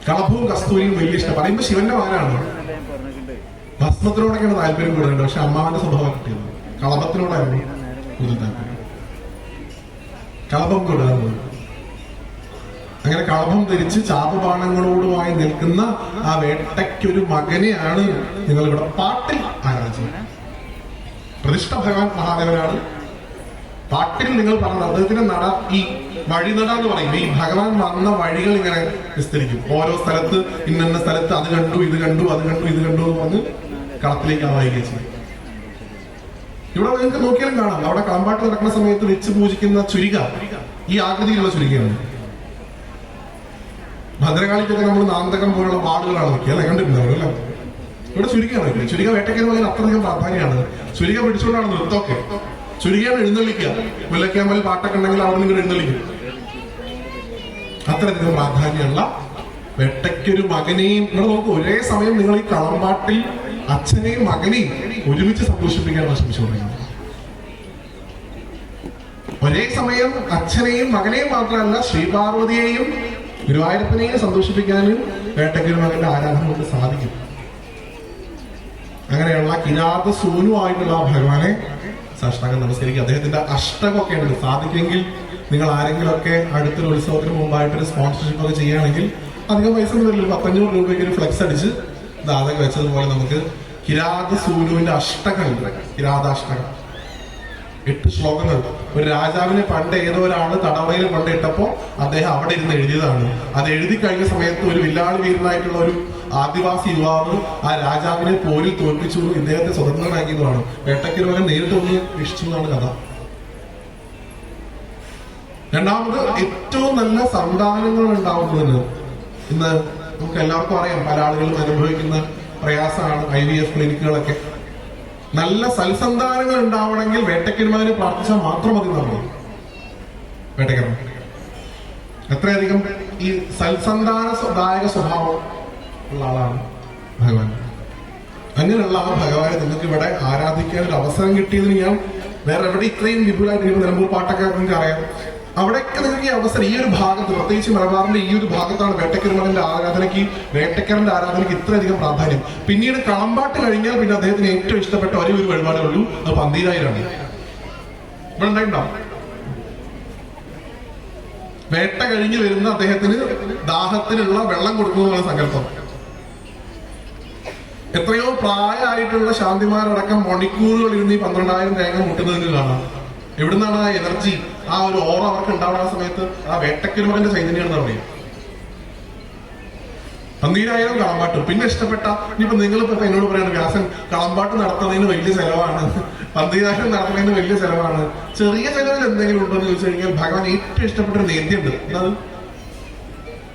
കളഭവും കസ്തൂരിയും വലിയ ഇഷ്ടം. പറയുമ്പോ ശിവന്റെ മകനാണ്. ഭസ്മത്തിനോടൊക്കെയാണ് താല്പര്യം കൂടുതലുണ്ട്. പക്ഷെ അമ്മാവന്റെ സ്വഭാവം കിട്ടിയത് കളഭത്തിനോടായിരുന്നു കൂടുതൽ താല്പര്യം. കളഭം കൂടുതലാണ്. അങ്ങനെ കളഭം ധരിച്ച് ചാപബാണങ്ങളോടുമായി നിൽക്കുന്ന ആ വേട്ടയ്ക്കൊരു മകനെയാണ് നിങ്ങൾ ഇവിടെ പാട്ടിൽ ആരാധിച്ചത്. പ്രതിഷ്ഠ ഭഗവാൻ മഹാദേവനാണ്. പാട്ടിൽ നിങ്ങൾ പറഞ്ഞത് അദ്ദേഹത്തിന്റെ നട, ഈ വഴിനട എന്ന് പറയും. ഈ ഭഗവാൻ വന്ന വഴികൾ ഇങ്ങനെ വിസ്തരിക്കും. ഓരോ സ്ഥലത്ത് ഇന്ന സ്ഥലത്ത് അത് കണ്ടു, ഇത് കണ്ടു, അത് കണ്ടു, ഇത് കണ്ടു എന്ന് പറഞ്ഞ് കളത്തിലേക്ക് വായിക്കുകയും ചെയ്യും. ഇവിടെ നിങ്ങൾക്ക് നോക്കിയാലും കാണാം, അവിടെ കളമ്പാട്ട് നടക്കുന്ന സമയത്ത് വെച്ച് പൂജിക്കുന്ന ചുരിക ഈ ആകൃതിയിലുള്ള ചുരികയാണ്. ഭദ്രകാളിക്കൊക്കെ നമ്മൾ നാന്തകം പോലുള്ള വാടുകളാണ് നോക്കിയത് അല്ലെ, കണ്ടിട്ടുണ്ടാവും അല്ലെ? ഇവിടെ ചുരികയാണ് നോക്കിയത്. ചുരിക വേട്ടയ്ക്കൊരു മകൻ അത്രയധികം പ്രാധാന്യമാണ്. ചുരിക പിടിച്ചുകൊണ്ടാണ് നൃത്തമൊക്കെ. ചുരികയാണ് എഴുന്നള്ളിക്കുക. മുല്ലക്കാമ്പൽ പാട്ടൊക്കെ ഉണ്ടെങ്കിൽ അവിടെ നിങ്ങൾ എഴുന്നള്ളിക്കും. അത്രയധികം പ്രാധാന്യമുള്ള വേട്ടയ്ക്കൊരു മകനെയും ഇവിടെ നോക്കൂ. ഒരേ സമയം നിങ്ങൾ ഈ കളമ്പാട്ടിൽ അച്ഛനെയും മകനെയും ഒരുമിച്ച് സന്തോഷിപ്പിക്കാനാണ് ശ്രമിച്ചുകൊണ്ടിരിക്കുന്നത്. ഒരേ സമയം അച്ഛനെയും മകനെയും മാത്രമല്ല, ശ്രീപാർവതിയെയും ഗുരുവായൂരപ്പനെയും സന്തോഷിപ്പിക്കാനും വേട്ടയ്ക്കൊരു മകന്റെ ആരാധന കൊണ്ട് സാധിക്കും. അങ്ങനെയുള്ള കിരാത സൂനുവായിട്ടുള്ള ഭഗവാനെ സാഷ്ടാംഗം നമസ്കരിക്കുക. അദ്ദേഹത്തിന്റെ അഷ്ടകമൊക്കെ ഉണ്ട്. സാധിക്കുമെങ്കിൽ നിങ്ങൾ ആരെങ്കിലുമൊക്കെ അടുത്തൊരു ഉത്സവത്തിന് മുമ്പായിട്ടൊരു സ്പോൺസർഷിപ്പ് ഒക്കെ ചെയ്യുകയാണെങ്കിൽ അധികം പൈസ ഒന്നും വരില്ല. 500 രൂപയ്ക്ക് ഒരു ഫ്ലെക്സ് അടിച്ച് ദാതൊക്കെ വെച്ചതുപോലെ നമുക്ക് കിരാത സൂനുവിന്റെ അഷ്ടകം ഉണ്ട്. കിരാതാഷ്ടകം 8 ശ്ലോകങ്ങൾ. ഒരു രാജാവിനെ പണ്ട് ഏതോ ഒരാള് തടവറയിൽ കൊണ്ടിട്ടപ്പോ അദ്ദേഹം അവിടെ ഇരുന്ന് എഴുതിയതാണ്. അത് എഴുതി കഴിഞ്ഞ സമയത്ത് ഒരു വില്ലാളി വീരനായിട്ടുള്ള ഒരു ആദിവാസി യുവാവ് ആ രാജാവിനെ പോരിൽ തോൽപ്പിച്ചു ഇദ്ദേഹത്തെ സ്വതന്ത്രനാക്കിയതുമാണ്. വേട്ടയ്ക്കൊരു മകൻ നേരിട്ട് ഒന്ന് രക്ഷിച്ചു എന്നാണ് കഥ. രണ്ടാമത്, ഏറ്റവും നല്ല സന്താനങ്ങൾ ഉണ്ടാവുന്നതിന് ഇന്ന് നമുക്ക് എല്ലാവർക്കും അറിയാം, പല ആളുകളും അനുഭവിക്കുന്ന പ്രയാസമാണ് IVF ക്ലിനിക്കുകളൊക്കെ. നല്ല സൽസന്താനങ്ങൾ ഉണ്ടാവണമെങ്കിൽ വേട്ടയ്ക്കൊരു മകനെ പ്രാർത്ഥിച്ചാൽ മാത്രം മതി. നമ്മൾ വേട്ടയ്ക്കൊരു എത്രയധികം ഈ സൽസന്താനദായക സ്വഭാവം ഉള്ള ആളാണ് ഭഗവാൻ. അങ്ങനെയുള്ള ആ ഭഗവാനെ നിങ്ങൾക്ക് ഇവിടെ ആരാധിക്കാൻ ഒരു അവസരം കിട്ടിയതിന് ഞാൻ വേറെ എവിടെ ഇത്രയും വിപുലമായിട്ട് നിലമ്പൂർ പാട്ടൊക്കെ നിങ്ങൾക്ക് അറിയാം. അവിടെയൊക്കെ നിങ്ങൾക്ക് ഈ അവസരം ഈ ഒരു ഭാഗത്ത്, പ്രത്യേകിച്ച് മലബാറിന്റെ ഈ ഒരു ഭാഗത്താണ് വേട്ടക്കരുമകന്റെ ആരാധനയ്ക്ക് ഇത്രയധികം പ്രാധാന്യം. പിന്നീട് കളമ്പാട്ട് കഴിഞ്ഞാൽ പിന്നെ അദ്ദേഹത്തിന് ഏറ്റവും ഇഷ്ടപ്പെട്ട ഒരേ ഒരു വഴിപാടേ ഉള്ളൂ, അത് പന്തീരായിരാണ്. ഇവിടെ ഉണ്ടായിട്ടുണ്ടാവും. വേട്ട കഴിഞ്ഞ് വരുന്ന അദ്ദേഹത്തിന് ദാഹത്തിനുള്ള വെള്ളം കൊടുക്കുന്നതാണ് സങ്കല്പം. എത്രയോ പ്രായമായിട്ടുള്ള ശാന്തിമാരടക്കം മണിക്കൂറുകൾ ഇരുന്ന് ഈ 12,000 തേങ്ങ മുട്ടുന്നതിന് കാണാം. എവിടുന്നാണ് ആ എനർജി, ആ ഒരു ഓറ അവർക്ക് ഉണ്ടാവുന്ന സമയത്ത്? ആ വേട്ടക്കരുമകന്റെ ചൈതന്യമാണെന്ന് പറയും. 12,000 കളമ്പാട്ട്. പിന്നെ ഇഷ്ടപ്പെട്ട, ഇനിയിപ്പോ നിങ്ങളിപ്പോ എന്നോട് പറയാണ് വ്യാസൻ കളമ്പാട്ട് നടത്തുന്നതിന് വലിയ ചെലവാണ്, 12,000 നടത്തുന്നതിന് വലിയ ചെലവാണ്, ചെറിയ ചെലവിൽ എന്തെങ്കിലും ഉണ്ടോ എന്ന് ചോദിച്ചു കഴിഞ്ഞാൽ ഭഗവാൻ ഏറ്റവും ഇഷ്ടപ്പെട്ട ഒരു നേദ്യമുണ്ട്. അത്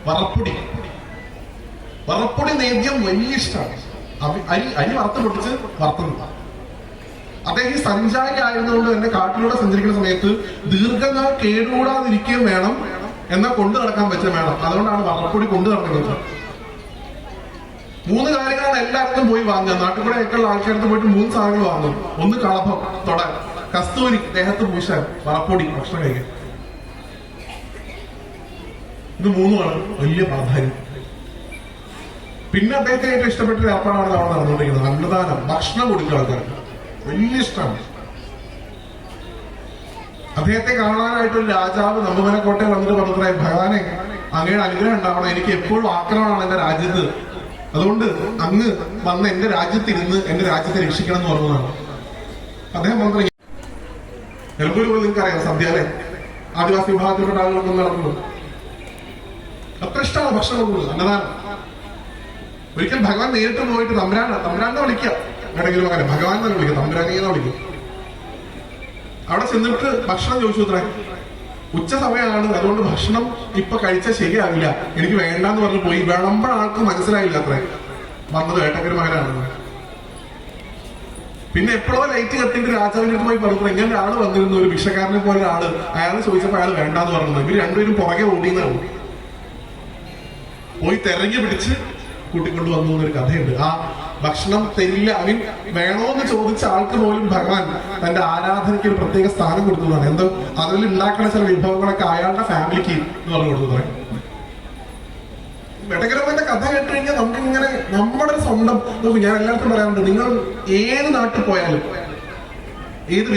വറപ്പൊടി. വറപ്പൊടി നേദ്യം വലിയ ഇഷ്ടമാണ്. അരി വറുത്ത് പൊട്ടിച്ച് വറുത്തുന്നു. അദ്ദേഹം ഈ സഞ്ചാരി ആയിരുന്നുകൊണ്ട് തന്നെ കാട്ടിലൂടെ സഞ്ചരിക്കുന്ന സമയത്ത് ദീർഘനാൾ കേടുകൂടാതിരിക്കുകയും വേണം, എന്നാൽ കൊണ്ടു നടക്കാൻ പറ്റുക വേണം. അതുകൊണ്ടാണ് വറപ്പൊടി കൊണ്ടു നടക്കുന്നത്. 3 കാര്യങ്ങളാണ് എല്ലാവർക്കും പോയി വാങ്ങുക. നാട്ടിൽ കൂടെ ഒക്കെയുള്ള ആൾക്കാർക്ക് പോയിട്ട് 3 സാധനങ്ങൾ വാങ്ങും. ഒന്ന് കളഭം തൊടാൻ, കസ്തൂരി ദേഹത്ത് പൂശാൻ, വറപ്പൊടി ഭക്ഷണം കഴിക്കാൻ. ഇത് 3മാണ് വലിയ പ്രാധാന്യം. പിന്നെ അദ്ദേഹത്തിന് ഏറ്റവും ഇഷ്ടപ്പെട്ട ഒരു ഏർപ്പാടാണ് അവിടെ നടന്നുകൊണ്ടിരിക്കുന്നത്, അന്നദാനം, ഭക്ഷണം കൊടുക്കുക ആൾക്കാർക്ക്. വലിയ ഇഷ്ടമാണ്. അദ്ദേഹത്തെ കാണാനായിട്ടൊരു രാജാവ് നമ്പുമനക്കോട്ടയിൽ വന്നിട്ട് പറഞ്ഞായി, ഭഗവാനെ അങ്ങയുടെ അനുഗ്രഹം ഉണ്ടാവണം, എനിക്ക് എപ്പോഴും ആക്രമണമാണ് എന്റെ രാജ്യത്ത്, അതുകൊണ്ട് അങ്ങ് വന്ന് എന്റെ രാജ്യത്തിരുന്ന് എന്റെ രാജ്യത്തെ രക്ഷിക്കണം എന്ന് പറഞ്ഞതാണ്. അദ്ദേഹം പറഞ്ഞു, നിലമ്പൂർ പോലും നിങ്ങൾക്കറിയാം, സന്ധ്യാലയം ആദിവാസി വിഭാഗത്തിൽപ്പെട്ട ആളുകളൊന്നും നടക്കുന്നത് അത്ര ഇഷ്ടമാണ് ഭക്ഷണം കൊടുക്കുന്നത്, അന്നദാനം. ഒരിക്കൽ ഭഗവാൻ നേരിട്ട് പോയിട്ട് തമ്പുരാനെ വിളിക്കുക, എവിടെയെങ്കിലും അങ്ങനെ ഭഗവാൻ തന്നെ വിളിക്കുക, തമ്പുരാനെ വിളിക്കും. അവിടെ ചെന്നിട്ട് ഭക്ഷണം ചോദിച്ചു അത്രേ. ഉച്ച സമയമാണ്, അതുകൊണ്ട് ഭക്ഷണം ഇപ്പൊ കഴിച്ചാൽ ശരിയാവില്ല, എനിക്ക് വേണ്ടാന്ന് പറഞ്ഞു പോയി. വിളമ്പഴ ആൾക്ക് മനസ്സിലായില്ല അത്രേ വന്നത് വേട്ടക്കരുമകനാണെന്ന്. പിന്നെ എപ്പോഴോ ലൈറ്റ് കത്തിയിട്ട് രാജാവിന്റെ അടുത്ത് പോയി പറഞ്ഞു, ഇങ്ങനെ ഒരാള് വന്നിരുന്നു, ഒരു ഭിക്ഷക്കാരനെ പോലെ ഒരാള്. അയാൾ ചോദിച്ചപ്പോ അയാൾ വേണ്ടാന്ന് പറഞ്ഞത്. ഇവർ രണ്ടുപേരും പുറകെ ഓടിയെന്നാണ്. പോയി തെരഞ്ഞു പിടിച്ച് കൂട്ടിക്കൊണ്ടു വന്നു എന്നൊരു കഥയുണ്ട്. ആ ഭക്ഷണം തരില്ല, വേണോന്ന് ചോദിച്ച ആൾക്ക് പോലും ഭഗവാൻ തന്റെ ആരാധനയ്ക്ക് ഒരു പ്രത്യേക സ്ഥാനം കൊടുത്തതാണ്. എന്തോ അതിൽ ഉണ്ടാക്കുന്ന ചില വിഭവങ്ങളൊക്കെ അയാളുടെ ഫാമിലിക്ക് എന്ന് പറഞ്ഞു കൊടുത്തത്. വേട്ടക്കരുമകന്റെ കഥ കേട്ട് കഴിഞ്ഞാൽ നമുക്കിങ്ങനെ നമ്മുടെ സ്വന്തം നോക്കും. ഞാൻ എല്ലാവർക്കും പറയാറുണ്ട്, നിങ്ങൾ ഏത് നാട്ടിൽ പോയാലും, ഏത്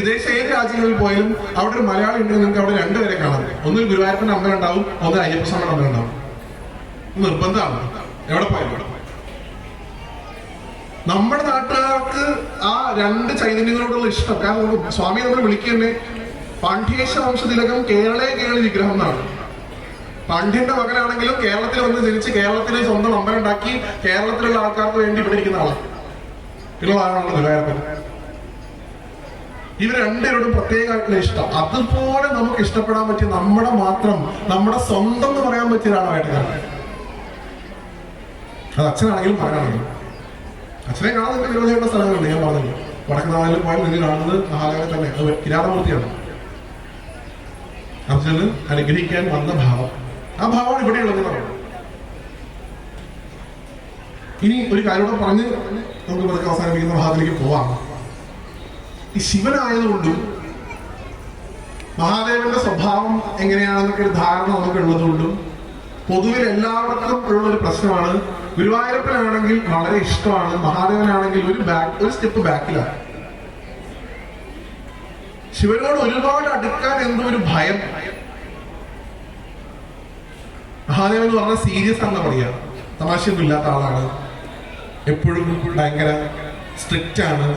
രാജ്യങ്ങളിൽ പോയാലും അവിടെ ഒരു മലയാളി ഉണ്ടെങ്കിൽ നിങ്ങൾക്ക് അവിടെ 2 പേരെ കാണാം. ഒന്നൊരു ഗുരുവായൂരപ്പന്റെ അമ്പലം ഉണ്ടാവും, ഒന്ന് അയ്യപ്പസ്വാമിയുടെ അമ്പലം ഉണ്ടാവും. നിർബന്ധമാണ് എവിടെ പോയാലും. നമ്മുടെ നാട്ടുകാർക്ക് ആ 2 ചൈതന്യങ്ങളോടുള്ള ഇഷ്ടം. കാരണം സ്വാമി നമ്മൾ വിളിക്കുന്നേ പാണ്ഡ്യേശ വംശതിലകം കേരളേ കേരളി വിഗ്രഹം എന്നാണ്. പാണ്ഡ്യന്റെ മകനാണെങ്കിലും കേരളത്തിൽ വന്ന് ജനിച്ച് കേരളത്തിലെ സ്വന്തം അമ്പലം ഉണ്ടാക്കി കേരളത്തിലുള്ള ആൾക്കാർക്ക് വേണ്ടി ഇവിടെ ഇരിക്കുന്ന ആളാണ്. ഉള്ള ആളാണ് ഗുരുവായൂരപ്പൻ. ഇവർ 2 പേരോടും പ്രത്യേകമായിട്ടുള്ള ഇഷ്ടം. അതുപോലെ നമുക്ക് ഇഷ്ടപ്പെടാൻ പറ്റിയ നമ്മുടെ സ്വന്തം എന്ന് പറയാൻ പറ്റിയ ഒരാളായിട്ട്. അത് അച്ഛനാണെങ്കിലും മകനാണെങ്കിലും. അച്ഛനെ കാണാൻ നിരവധിയുള്ള സ്ഥലങ്ങളുണ്ട്. ഞാൻ പറഞ്ഞില്ല, വടക്കുനാഥിൽ പോയാൽ നിങ്ങൾ കാണുന്നത് മഹാദേവനെ തന്നെ. അത് കിരാതമൂർത്തിയാണ്. അർജുനന് അനുഗ്രഹിക്കാൻ വന്ന ഭാവം, ആ ഭാവമാണ് ഇവിടെയുള്ളതെന്ന് പറയുന്നത്. ഇനി ഒരു കാര്യത്തോടെ പറഞ്ഞ് നമുക്ക് പതുക്കെ അവസാനിപ്പിക്കുന്ന ഭാഗത്തിലേക്ക് പോവാം. ഈ ശിവനായതുകൊണ്ടും മഹാദേവന്റെ സ്വഭാവം എങ്ങനെയാണെന്നൊക്കെ ഒരു ധാരണ നമുക്ക് ഉള്ളതുകൊണ്ടും പൊതുവിൽ എല്ലാവർക്കും ഉള്ള ഒരു പ്രശ്നമാണ്. ഗുരുവായൂരപ്പനാണെങ്കിൽ വളരെ ഇഷ്ടമാണ്, മഹാദേവനാണെങ്കിൽ ഒരു സ്റ്റെപ്പ് ബാക്കിലാണ്. ശിവനോട് ഒരുപാട് അടുക്കാൻ എന്തോ ഒരു ഭയം. മഹാദേവൻ എന്ന് പറഞ്ഞാൽ സീരിയസ് ആണെന്ന് പറയാ, തമാശയൊന്നും ഇല്ലാത്ത ആളാണ്, എപ്പോഴും ഭയങ്കര സ്ട്രിക്റ്റ് ആണ്.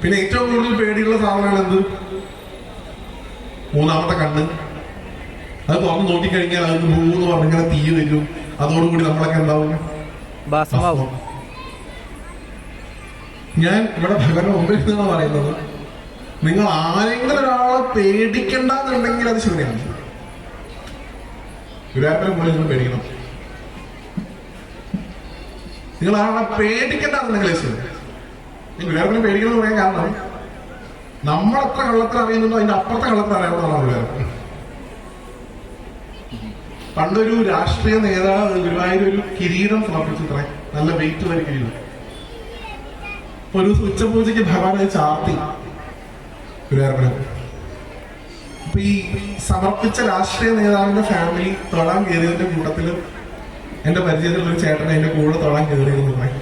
പിന്നെ ഏറ്റവും കൂടുതൽ പേടിയുള്ള സാധനമാണ് എന്ത്? 3ാമത്തെ കണ്ണ്. അത് തുറന്ന് നോക്കിക്കഴിഞ്ഞാൽ അതിന് മൂന്ന് പറഞ്ഞിങ്ങനെ തീ വരും. അതോടുകൂടി നമ്മളൊക്കെ എന്താവും? ഞാൻ ഇവിടെ ഭഗവാന്റെ മുമ്പിൽ നിന്നാണ് പറയുന്നത്, നിങ്ങൾ ആരെങ്കിലും ഒരാളെ പേടിക്കണ്ടെന്നുണ്ടെങ്കിൽ അത് ശിവനെയാണ്. ഗുരുവായൂരപ്പനെ മുകളിൽ നിങ്ങൾ പേടിക്കണം. നിങ്ങൾ ആളെ പേടിക്കണ്ടെന്നുണ്ടെങ്കിൽ ശിവൻ. ഗുരുവായൂരപ്പനെ പേടിക്കണം എന്ന് പറയാൻ കാരണം നമ്മളെത്ര കള്ളത്തിൽ അറിയുന്നുണ്ടോ അതിന്റെ അപ്പുറത്തെ കള്ളത്തിൽ അറിയാവുന്നതാണ് ഗുരുവായൂരപ്പൻ. പണ്ടൊരു രാഷ്ട്രീയ നേതാവ് ഗുരുവായൂർ ഒരു കിരീടം സമർപ്പിച്ചിത്രേ, നല്ല വെയിറ്റ് വരെ കിരീടം. അപ്പൊ ഒരു ഉച്ചപൂജയ്ക്ക് ഭഗവാൻ അത് ചാർത്തി ഗുരുവായൂരപ്പനെ. അപ്പൊ ഈ സമർപ്പിച്ച രാഷ്ട്രീയ നേതാവിന്റെ ഫാമിലി തൊഴാൻ കയറിയതിന്റെ കൂട്ടത്തില് എന്റെ പരിചയത്തിലുള്ള ഒരു ചേട്ടനെ എന്റെ കൂടെ തൊഴാൻ കയറിയെന്ന് പറയും.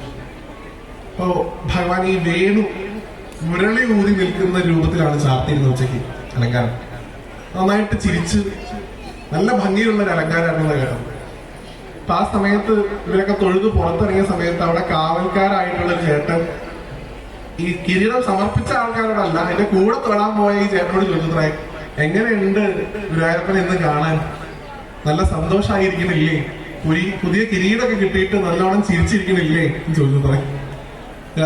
അപ്പോ ഭഗവാൻ ഈ വേണു മുരളി ഊതി നിൽക്കുന്ന രൂപത്തിലാണ് ചാർത്തിയിരുന്നത് ഉച്ചയ്ക്ക് അലങ്കാരം. നന്നായിട്ട് ചിരിച്ച് നല്ല ഭംഗിയുള്ള ഒരു അലങ്കാരമാണെന്ന് കേട്ടത്. അപ്പൊ ആ സമയത്ത് ഇവരൊക്കെ തൊഴുത് പുറത്തിറങ്ങിയ സമയത്ത് അവിടെ കാവൽക്കാരായിട്ടുള്ള ഒരു ചേട്ടൻ ഈ കിരീടം സമർപ്പിച്ച ആൾക്കാരോടല്ല, എന്റെ കൂടെ തൊഴാൻ പോയ ഈ ചേട്ടനോട് ചോദിച്ചത്രേ, എങ്ങനെയുണ്ട് ഗുരുവായൂരപ്പൻ എന്ന് കാണാൻ? നല്ല സന്തോഷമായിരിക്കണില്ലേ? പുതിയ കിരീടമൊക്കെ കിട്ടിയിട്ട് നല്ലോണം ചിരിച്ചിരിക്കണില്ലേ എന്ന് ചോദിച്ചത്രേ.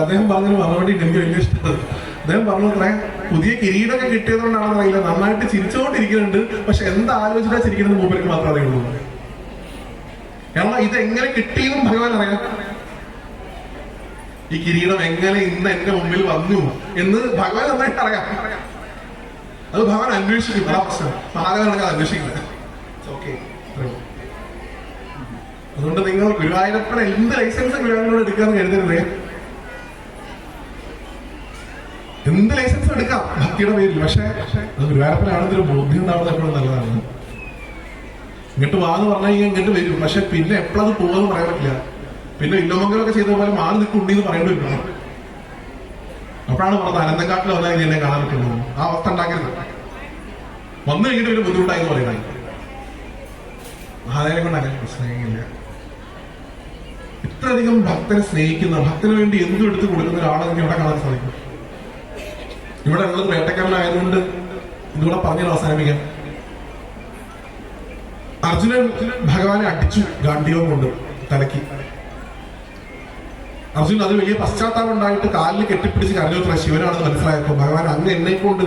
അദ്ദേഹം പറഞ്ഞൊരു മറുപടി എനിക്ക് വലിയ ഇഷ്ടപ്പെട്ടത്. അദ്ദേഹം പറഞ്ഞത്രേ, പുതിയ കിരീടമൊക്കെ കിട്ടിയതുകൊണ്ടാണെന്ന് അറിയില്ല, നന്നായിട്ട് ചിരിച്ചുകൊണ്ടിരിക്കുന്നുണ്ട്, പക്ഷെ എന്താ ആലോചിച്ചാ ചിരിക്കുന്നത് മൂപ്പർക്ക് മാത്രമേ അറിയുള്ളൂ. കാരണം ഇത് എങ്ങനെ കിട്ടിയെന്നും ഭഗവാൻ അറിയാം. ഈ കിരീടം എങ്ങനെ ഇന്ന് എന്റെ മുമ്പിൽ വന്നു എന്ന് ഭഗവാൻ നന്നായിട്ട് അറിയാം. അത് ഭഗവാൻ അന്വേഷിക്കും. അതാ പ്രശ്നം, മഹാദേവനൊക്കെ അന്വേഷിക്കില്ല. ഓക്കെ, അതുകൊണ്ട് നിങ്ങൾ ഗുരുവായൂരപ്പൻ എന്ത് ലൈസൻസ് ഗുരുവായൂരിനോട് എടുക്കാന്ന് കരുതരുതേ. എന്ത് ലൈസൻസ് എടുക്കാം ഭക്തിയുടെ പേരിൽ, പക്ഷെ അത് ഗുരുവായൂരപ്പനാണെന്നൊരു ബോധ്യം ഉണ്ടാവുന്നത് എപ്പോഴും നല്ലതാണ്. ഇങ്ങോട്ട് വാന്ന് പറഞ്ഞാൽ ഇങ്ങോട്ട് വരും, പക്ഷെ പിന്നെ എപ്പോഴത് പോകാന്ന് പറയാൻ പറ്റില്ല. പിന്നെ ഇല്ലമംഗലമൊക്കെ ചെയ്ത പോലെ മാറി നിൽക്കുണ്ടെന്ന് പറയേണ്ടി വരും. അപ്പോഴാണ് പറഞ്ഞത് അനന്തങ്കാട്ടിൽ വന്നാൽ എന്നെ കാണാൻ പറ്റുള്ളൂ. ആ അവസ്ഥ ഉണ്ടാക്കരുത്. വന്നു കഴിഞ്ഞിട്ട് ഒരു ബുദ്ധിമുട്ടായി പറയണേ. മഹാദേവനെ കൊണ്ട് അങ്ങനെ പ്രശ്നമില്ല. ഇത്രയധികം ഭക്തനെ സ്നേഹിക്കുന്ന, ഭക്തന് വേണ്ടി എന്തും എടുത്ത് കൊടുക്കുന്ന ഒരാളെ എനിക്ക് ഇവിടെ കാണാൻ സാധിക്കും. ഇവിടെ ഉള്ളത് വേട്ടക്കാരനായതുകൊണ്ട് ഇതുകൂടെ പറഞ്ഞത് അവസാനിപ്പിക്കാം. അർജുനൻ ഭഗവാനെ അടിച്ചു ഗാന്ഡീവം കൊണ്ട് തലക്കി. അർജുൻ അത് വലിയ പശ്ചാത്താപം ഉണ്ടായിട്ട് കാലിൽ കെട്ടിപ്പിടിച്ച് കരഞ്ഞോത്ര ശിവനാണെന്ന് മനസ്സിലായപ്പോ, ഭഗവാൻ അങ്ങ് എന്നെ കൊണ്ട്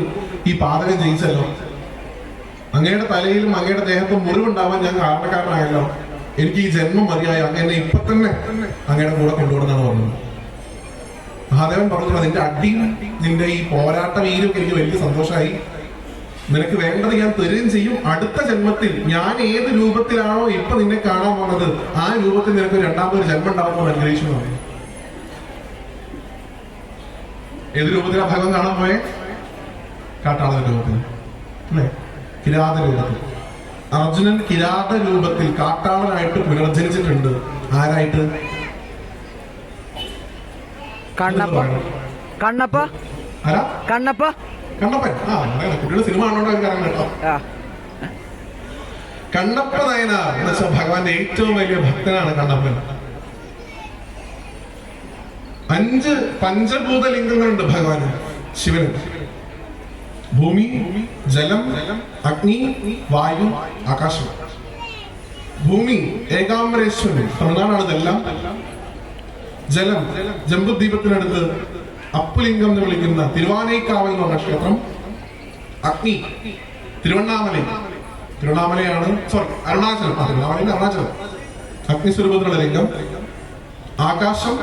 ഈ പാതകം ജയിച്ചല്ലോ, അങ്ങയുടെ തലയിലും അങ്ങയുടെ ദേഹത്തും മുറിവുണ്ടാവാൻ ഞാൻ കാരണക്കാരനായല്ലോ, എനിക്ക് ഈ ജന്മം മതിയായ അങ്ങ് എന്നെ ഇപ്പൊ തന്നെ അങ്ങയുടെ കൂടെ കൊണ്ടുപോകുന്നതാണ് പറഞ്ഞത്. മഹാദേവൻ പറഞ്ഞു, നിന്റെ അടിയും നിന്റെ ഈ പോരാട്ട വീരും എനിക്ക് വലിയ സന്തോഷമായി. നിനക്ക് വേണ്ടത് ഞാൻ തരുകയും ചെയ്യും. അടുത്ത ജന്മത്തിൽ ഞാൻ ഏത് രൂപത്തിലാണോ ഇപ്പൊ നിന്നെ കാണാൻ പോകുന്നത്, ആ രൂപത്തിൽ നിനക്ക് രണ്ടാമതൊരു ജന്മം ഉണ്ടാവുന്ന അനുഗ്രഹിച്ചു എന്ന് പറയും. ഏത് രൂപത്തിലാണ് ഭഗവാൻ കാണാൻ പോയെ? കാട്ടാള രൂപത്തിൽ, അല്ലെ? കിരാത രൂപത്തിൽ. അർജുനൻ കിരാത രൂപത്തിൽ കാട്ടാളനായിട്ട് പുനർജനിച്ചിട്ടുണ്ട്. ആരായിട്ട്? കണ്ണപ്പൻ. ആ കുട്ടിയുടെ സിനിമ ആണോണ്ടോ എനിക്കറിയാം കേട്ടോ. കണ്ണപ്പ നയനാർ എന്ന് വെച്ചാൽ ഭഗവാന്റെ ഏറ്റവും വലിയ ഭക്തനാണ് കണ്ണപ്പൻ. 5 പഞ്ചഭൂത ലിംഗങ്ങളുണ്ട് ഭഗവാന്, ശിവന്. ഭൂമി, ജലം, അഗ്നി, വായു, ആകാശം. ഭൂമി ഏകാംബരേശ്വരൻ, തമിഴ്നാടാണ് ഇതെല്ലാം. ജലം ജംബുദ്വീപത്തിനടുത്ത് അപ്പുലിംഗം എന്ന് വിളിക്കുന്ന തിരുവാനൈക്കാവ് എന്ന് പറഞ്ഞ ക്ഷേത്രം. അഗ്നി തിരുവണ്ണാമലയാണ്, സോറി അരുണാചലം. തിരുവണ്ണാമലയിൽ അരുണാചലം അഗ്നിസ്വരൂപത്തിലുള്ള ലിംഗം. ആകാശം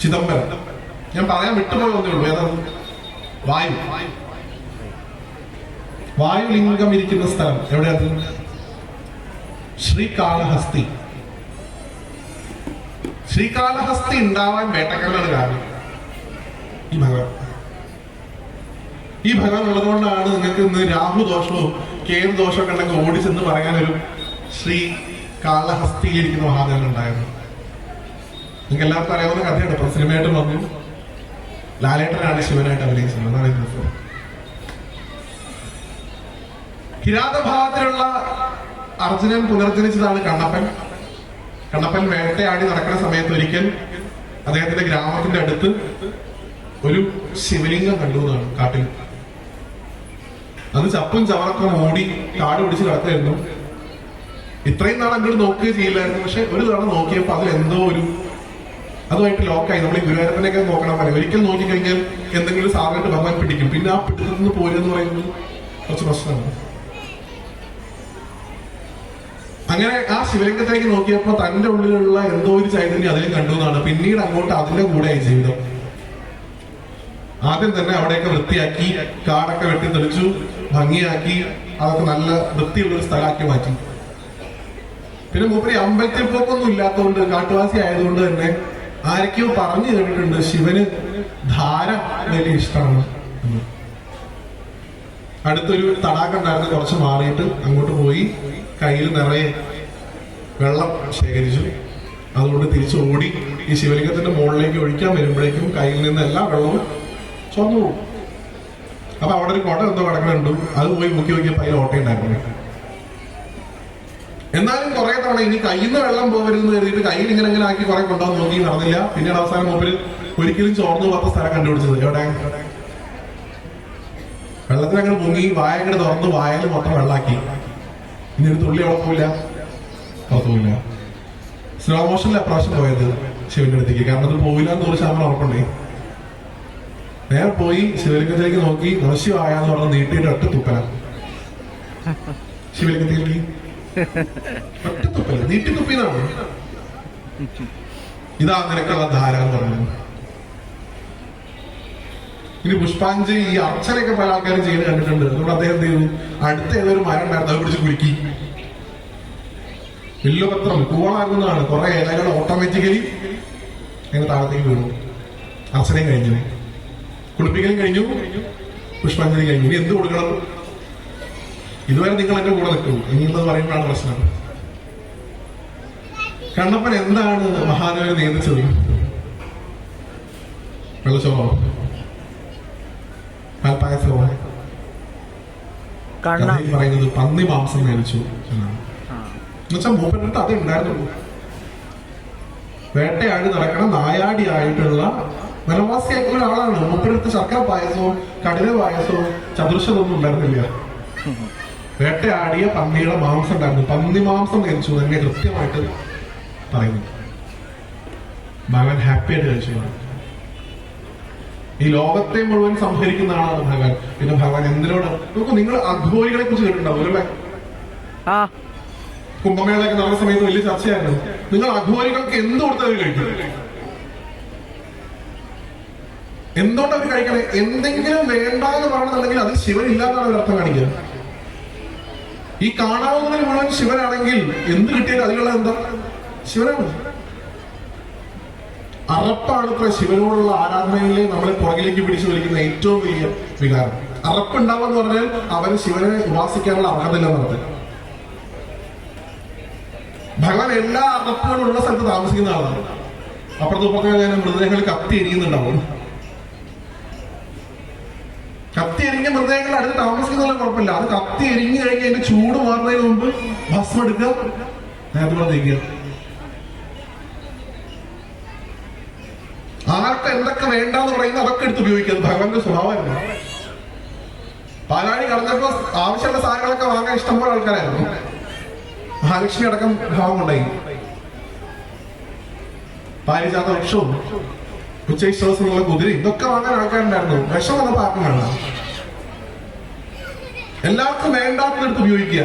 ചിദംബരം. ഞാൻ പറയാൻ വിട്ടുപോയി ഒന്നേ ഉള്ളൂ, ഏതാണ്? വായുലിംഗം ഇരിക്കുന്ന സ്ഥലം എവിടെയാണ്? ശ്രീകാളഹസ്തി. ശ്രീകാളഹസ്തി ഉണ്ടാവാൻ വേട്ടക്കാരനാണ് കാരണം. ഈ ഭഗവാൻ ഉള്ളതുകൊണ്ടാണ് നിങ്ങൾക്ക് ഇന്ന് രാഹുദോഷവും കേതു ദോഷമൊക്കെ ഉണ്ടെങ്കിൽ ഓടിച്ചെന്ന് പറയാനൊരു ശ്രീ കാളഹസ്തിയിരിക്കുന്ന മഹാദേവൻ ഉണ്ടായിരുന്നു. നിങ്ങൾക്ക് എല്ലാവർക്കും അറിയാവുന്ന കഥയാണ്. ഇപ്പൊ സിനിമയായിട്ട് വന്നു. ലാലേട്ടനാണ് ശിവനായിട്ട് അഭിനയിച്ചത്. എന്നാണ് ഇത്. കിരാതഭാഗത്തിലുള്ള അർജുനൻ പുനർജനിച്ചതാണ് കണ്ണപ്പൻ. കണ്ണപ്പൻ വേട്ടയാടി നടക്കുന്ന സമയത്ത് ഒരിക്കൽ അദ്ദേഹത്തിന്റെ ഗ്രാമത്തിന്റെ അടുത്ത് ഒരു ശിവലിംഗം കണ്ടു എന്നാണ് കാട്ടിൽ. അത് ചപ്പും ചവറൊക്കെ മൂടി കാട് പിടിച്ച് കിടക്കുകയായിരുന്നു. ഇത്രയും നാൾ അങ്ങോട്ട് നോക്കുകയും ചെയ്യില്ലായിരുന്നു. പക്ഷെ ഒരു തവണ നോക്കിയപ്പോ അതിൽ എന്തോ അതുമായിട്ട് ലോക്കായി. നമ്മൾ ഈ ഗുരുവായൂരപ്പനെയൊക്കെ നോക്കണം പോലെ ഒരിക്കൽ നോക്കിക്കഴിഞ്ഞാൽ എന്തെങ്കിലും സാധനമായിട്ട് ഭഗവാൻ പിടിക്കും. പിന്നെ ആ പിടുത്തത്തിൽ നിന്ന് പോരെന്ന് പറയുന്നത് കുറച്ച് പ്രശ്നമാണ്. അങ്ങനെ ആ ശിവലിംഗത്തിലേക്ക് നോക്കിയപ്പോ തന്റെ ഉള്ളിലുള്ള എന്തോ ഒരു ചൈതന്യം അതിലും കണ്ടു എന്നാണ്. പിന്നീട് അങ്ങോട്ട് അതിന്റെ കൂടെയായി ജീവിതം. ആദ്യം തന്നെ അവിടെയൊക്കെ വൃത്തിയാക്കി, കാടൊക്കെ വെട്ടിത്തെളിച്ചു, ഭംഗിയാക്കി, അതൊക്കെ നല്ല വൃത്തിയുള്ളൊരു സ്ഥലമാക്കി മാറ്റി. പിന്നെ മൂപ്പര് അമ്പലത്തിൽ പോക്കൊന്നും ഇല്ലാത്തതുകൊണ്ട് കാട്ടുവാസി ആയതുകൊണ്ട് തന്നെ ആരൊക്കെയോ പറഞ്ഞു കേട്ടിട്ടുണ്ട് ശിവന് ധാര വലിയ ഇഷ്ടമാണ് എന്ന്. അടുത്തൊരു തടാകം ഉണ്ടായിരുന്നു, കുറച്ച് മാറിയിട്ട് അങ്ങോട്ട് പോയി കയ്യിൽ നിറയെ വെള്ളം ശേഖരിച്ചു. അതുകൊണ്ട് തിരിച്ചു ഓടി ഈ ശിവലിംഗത്തിന്റെ മുകളിലേക്ക് ഒഴിക്കാൻ വരുമ്പോഴേക്കും കയ്യിൽ നിന്ന് എല്ലാ വെള്ളവും ചോർന്നു പോകും. അപ്പൊ അവിടെ ഒരു കോട്ട എന്തോ കിടക്കുന്നുണ്ട്, അത് പോയി മുക്കി നോക്കിയപ്പോ അതിൽ ഓട്ടയുണ്ടായിരുന്നു. എന്നാലും കുറെ തവണ ഇനി കയ്യിൽ നിന്ന് വെള്ളം പോകരുതെന്ന് കരുതിയിട്ട് കയ്യിൽ ഇങ്ങനെ ആക്കി കുറെ കൊണ്ടുപോകാൻ നോക്കി, നടന്നില്ല. പിന്നീട് അവസാനം മൂപ്പര് ഒരിക്കലും ചോർന്നു പോകാത്ത സ്ഥലം കണ്ടുപിടിച്ചത് എവിടെ, വെള്ളത്തിൽ അങ്ങനെ മുങ്ങി വായ അങ്ങോട്ട് തുറന്ന് വായൽ മൊത്തം വെള്ളാക്കി. ഇനി ഒരു തുള്ളി അവിടെ പോയില്ല, പുറത്തു പോയില്ല. സ്ലോ മോഷനിൽ അപ്രാവശ്യം പോയത് ശിവന്റെ അടുത്തേക്ക്, കാരണം അത് പോയില്ല എന്ന് 100% ഉറപ്പുണ്ടേ. നേരെ പോയി ശിവലിംഗത്തിലേക്ക് നോക്കി നമശിവായ എന്ന് പറഞ്ഞ് നീട്ടിയിട്ട് ഒറ്റ തുപ്പല ശിവലിംഗത്തിലേക്ക്, ഒറ്റ തുപ്പല, നീട്ടി തുപ്പിന്നാണ്. ഇതാ നിനക്കുള്ള ധാര എന്ന് പറഞ്ഞു. ഇനി പുഷ്പാഞ്ജലി ഈ അർച്ചനയൊക്കെ പല ആൾക്കാരും ചെയ്യുന്നത് കണ്ടിട്ടുണ്ട്. അതുകൊണ്ട് അദ്ദേഹം എന്ത് ചെയ്തു, അടുത്ത ഏതൊരു മരം ഉണ്ടായിരുന്നു അത് പിടിച്ച് കുലുക്കി. വില്ലുപത്രം കൂളാകുന്നതാണ്, കുറെ ഇലകൾ ഓട്ടോമാറ്റിക്കലി അങ്ങനെ താഴത്തേക്ക് വീണു. അർച്ചനയും കഴിഞ്ഞു, കുളിപ്പിക്കലും കഴിഞ്ഞു, പുഷ്പാഞ്ജലി കഴിഞ്ഞു. ഇനി എന്ത് കൊടുക്കണം? ഇതുവരെ നിങ്ങൾ എന്റെ കൂടെ നിൽക്കും, ഇനിയുള്ളത് പറയുമ്പോഴാണ് പ്രശ്നം. കണ്ണപ്പൻ എന്താണ് മഹാദേവനെ നിയന്ത്രിച്ചത്? വെള്ളച്ചോറോ പാൽപ്പായസമോ? പറയുന്നത് പന്നി മാംസം മേടിച്ചു എന്നാണ്. എന്നുവെച്ചാൽ മൂപ്പൻ്റെ അത് ഉണ്ടായിരുന്നുള്ളൂ. വേട്ടയാടി നടക്കണ നായാടി ആയിട്ടുള്ള വനവാസിയായിട്ടുള്ള ഒരാളാണ്. മൂപ്പരടുത്ത് ശർക്കര പായസവും കഠിന പായസവും ചതുർശതൊന്നും ഉണ്ടായിരുന്നില്ല. വേട്ടയാടിയ പന്നിയുടെ മാംസം ഉണ്ടായിരുന്നു. പന്നി മാംസം കഴിച്ചു തന്നെ കൃത്യമായിട്ട് പറയുന്നു. ഭഗവാൻ ഹാപ്പിയായിട്ട് കഴിച്ചു. ഈ ലോകത്തെ മുഴുവൻ സംഹരിക്കുന്ന ആളാണ് ഭഗവാൻ. പിന്നെ ഭഗവാൻ എന്തിനോട് നോക്കൂ, നിങ്ങൾ അഘോരികളെ കുറിച്ച് കേട്ടിട്ടുണ്ടാവും അല്ലേ? കുംഭമേളയൊക്കെ നടന്ന സമയത്ത് വലിയ ചർച്ചയായിരുന്നു. നിങ്ങൾ അഘോരികൾക്ക് എന്ത് കൊടുത്തവർ കഴിക്കും? എന്തുകൊണ്ട് അവർ കഴിക്കണേ? എന്തെങ്കിലും വേണ്ട എന്ന് പറയണമെന്നുണ്ടെങ്കിൽ അത് ശിവൻ ഇല്ലാന്നാണ് അവർ അർത്ഥം കാണിക്കുക. ഈ കാണാവുന്നതിന് മുഴുവൻ ശിവനാണെങ്കിൽ എന്ത് കിട്ടിയാലും അതിലുള്ള എന്താ? ശിവനാണ്. അറപ്പാണ് ഇത്ര ശിവനോടുള്ള ആരാധനയിലെ നമ്മളെ പുറകിലേക്ക് പിടിച്ചു വലിക്കുന്ന ഏറ്റവും വലിയ വികാരം. അറപ്പുണ്ടാവുക എന്ന് പറഞ്ഞാൽ അവന് ശിവനെ ഉപാസിക്കാനുള്ള അർഹതയില്ലെന്നർത്ഥം. ഭഗവാൻ എല്ലാ അറപ്പുകളും ഉള്ള സ്ഥലത്ത് താമസിക്കുന്ന ആളാണ്. അപ്പുറത്തുപ്പുറത്തെ മൃതദേഹങ്ങൾ കത്തി എരിയുന്നുണ്ടാവും. കത്തി എരിഞ്ഞ മൃതദേഹങ്ങൾ അടുത്ത് താമസിക്കുന്ന കുഴപ്പമില്ല. അത് കത്തി എരിഞ്ഞു കഴിഞ്ഞ് അതിന്റെ ചൂട് മാറുന്നതിന് മുമ്പ് ഭസ്മം എടുക്കുക, നേരത്തെ തേക്കുക. ആർക്ക് എന്തൊക്കെ വേണ്ടെന്ന് പറയുന്നത് അതൊക്കെ എടുത്ത് ഉപയോഗിക്കുന്നത് ഭഗവാന്റെ സ്വഭാവമായിരുന്നു. പാലാഴി കടന്നപ്പോ ആവശ്യമുള്ള സാധനങ്ങളൊക്കെ വാങ്ങാൻ ഇഷ്ടംപോലെ ആൾക്കാരായിരുന്നു. മഹാലക്ഷ്മി അടക്കം ഭാവം ഉണ്ടായി. പാരിജാത വൃക്ഷവും ഉച്ചൈശ്വാസമുള്ള കുതിരയും ഇതൊക്കെ വാങ്ങാൻ ആൾക്കാരുണ്ടായിരുന്നു. വിഷം വന്നപ്പോ ആർക്കും വേണ്ട. എല്ലാവർക്കും വേണ്ടാത്തതെടുത്ത് ഉപയോഗിക്കുക.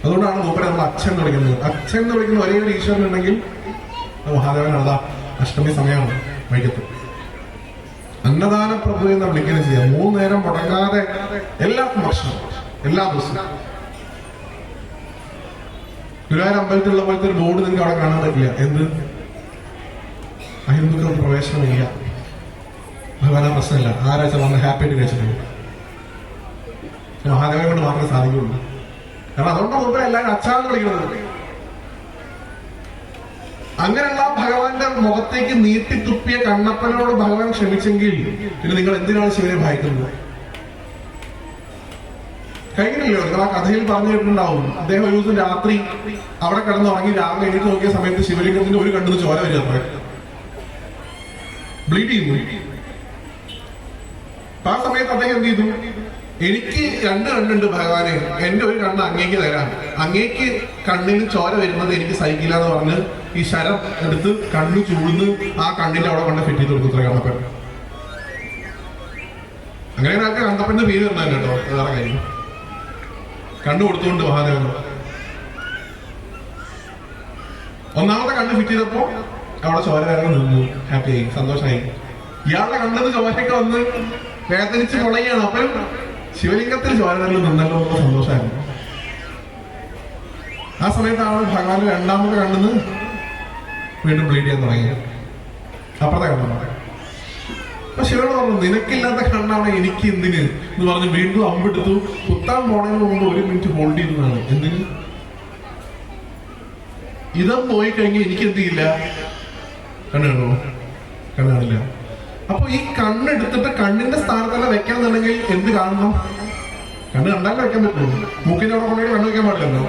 അതുകൊണ്ടാണ് മൂപ്പരെ നമ്മൾ അച്ഛൻ എന്ന് വിളിക്കുന്നത്. അച്ഛൻ എന്ന് വിളിക്കുന്ന ഒരേ ഒരു ഈശ്വരനുണ്ടെങ്കിൽ മഹാദേവനാണ്. അതാ അഷ്ടമി സമയമാണ്, വൈകത്ത് അന്നദാന പ്രഭു എന്ന് വിളിക്കുന്നത് ചെയ്യാം. 3 നേരം മുടങ്ങാതെ എല്ലാവർക്കും ഭക്ഷണം എല്ലാ ദിവസവും. ഗുരുവായൂർ അമ്പലത്തിലുള്ള പോലത്തെ ഒരു ബോർഡ് നിങ്ങൾക്ക് അവിടെ കാണാൻ പറ്റില്ല. എന്ത്? അഹിന്ദുക്കൾക്ക് പ്രവേശനമില്ല. ഭഗവാന പ്രശ്നമില്ല. ആരാഴ്ച വന്ന് ഹാപ്പിയായിട്ട് കഴിച്ചിട്ടുണ്ട്. മഹാദേവനെ കൊണ്ട് മാത്രമേ സാധിക്കുള്ളൂ. കാരണം അതുകൊണ്ടാണ് മുമ്പ് എല്ലാവരും അച്ഛാന്ന് വിളിക്കുന്നത്. അങ്ങനെയുള്ള ഭഗവാന്റെ മുഖത്തേക്ക് നീട്ടിത്തുപ്പിയ കണ്ണപ്പനോട് ഭഗവാൻ ക്ഷമിച്ചെങ്കിൽ പിന്നെ നിങ്ങൾ എന്തിനാണ് ശിവനെ ഭയക്കുന്നത്? കഴിഞ്ഞില്ലല്ലോ. നിങ്ങൾ ആ കഥയിൽ പറഞ്ഞു കേട്ടിട്ടുണ്ടാവും. അദ്ദേഹം ഒരു ദിവസം രാത്രി അവിടെ കിടന്നുറങ്ങി രാവിലെ എണീറ്റ് നോക്കിയ സമയത്ത് ശിവലിംഗത്തിന്റെ ഒരു കണ്ണിന് ചോര വരിക, ബ്ലീഡ് ചെയ്യുന്നു. അപ്പൊ ആ സമയത്ത് അദ്ദേഹം എന്ത് ചെയ്തു? എനിക്ക് 2 കണ്ണുണ്ട് ഭഗവാനെ, എന്റെ ഒരു കണ്ണ് അങ്ങേക്ക് തരാം, അങ്ങേക്ക് കണ്ണിന് ചോര വരുന്നത് എനിക്ക് സഹിക്കില്ല എന്ന് പറഞ്ഞ് ഈ ശരം എടുത്ത് കണ്ണു ചൂഴ്ന്ന് ആ കണ്ണിന്റെ അവിടെ കൊണ്ട് ഫിറ്റ് ചെയ്ത് കൊടുത്തു കണ്ണപ്പൻ. അങ്ങനെ ആൾക്ക് കണ്ണപ്പന്റെ പേര് വരുന്നതല്ല കേട്ടോ, വേറെ കാര്യം. കണ്ണു കൊടുത്തുകൊണ്ട് മഹാദേവൻ ഒന്നാമത്തെ കണ്ണ് ഫിറ്റ് ചെയ്തപ്പോ അവിടെ ചോര വരാൻ നിന്നു. ഹാപ്പിയായി, സന്തോഷമായി. ഇയാളുടെ കണ്ണിന് ചോരയൊക്കെ വന്ന് വേദനിച്ച് മുളയാണ്. അപ്പോഴും ശിവലിംഗത്തിൽ ചോര നിന്നല്ലോ എന്ന് സന്തോഷമായിരുന്നു. ആ സമയത്താണ് ഭഗവാന്റെ രണ്ടാമത്തെ കണ്ണിന്ന് വീണ്ടും ബ്ലീഡ് ചെയ്യാൻ തുടങ്ങി. അപ്പുറത്തെ കണ്ണാണ്. അപ്പൊ ശിവനോട് പറഞ്ഞു, നിനക്കില്ലാത്ത കണ്ണാണ് എനിക്ക് എന്തിന് എന്ന് പറഞ്ഞ് വീണ്ടും അമ്പെടുത്തു. കുത്താൻ പോണതിന് മുമ്പ് 1 മിനിറ്റ് ഹോൾഡ് ചെയ്യുന്നതാണ്. എന്തിന്? ഇതം പോയി കഴിഞ്ഞ് എനിക്ക് എന്ത് ചെയ്യില്ല, കണ്ണ് കാണുമോ? കണ്ണ് കാണില്ല. അപ്പൊ ഈ കണ്ണെടുത്തിട്ട് കണ്ണിന്റെ സ്ഥാനത്തല്ല വെക്കണം എന്നുണ്ടെങ്കിൽ എന്ത് കാണണം? കണ്ണ് കണ്ടാലും വെക്കാൻ പറ്റുള്ളൂ. മൂക്കിന്റെ അവിടെ കൊണ്ടുപോയി കണ്ണ് വെക്കാൻ പാടില്ലല്ലോ.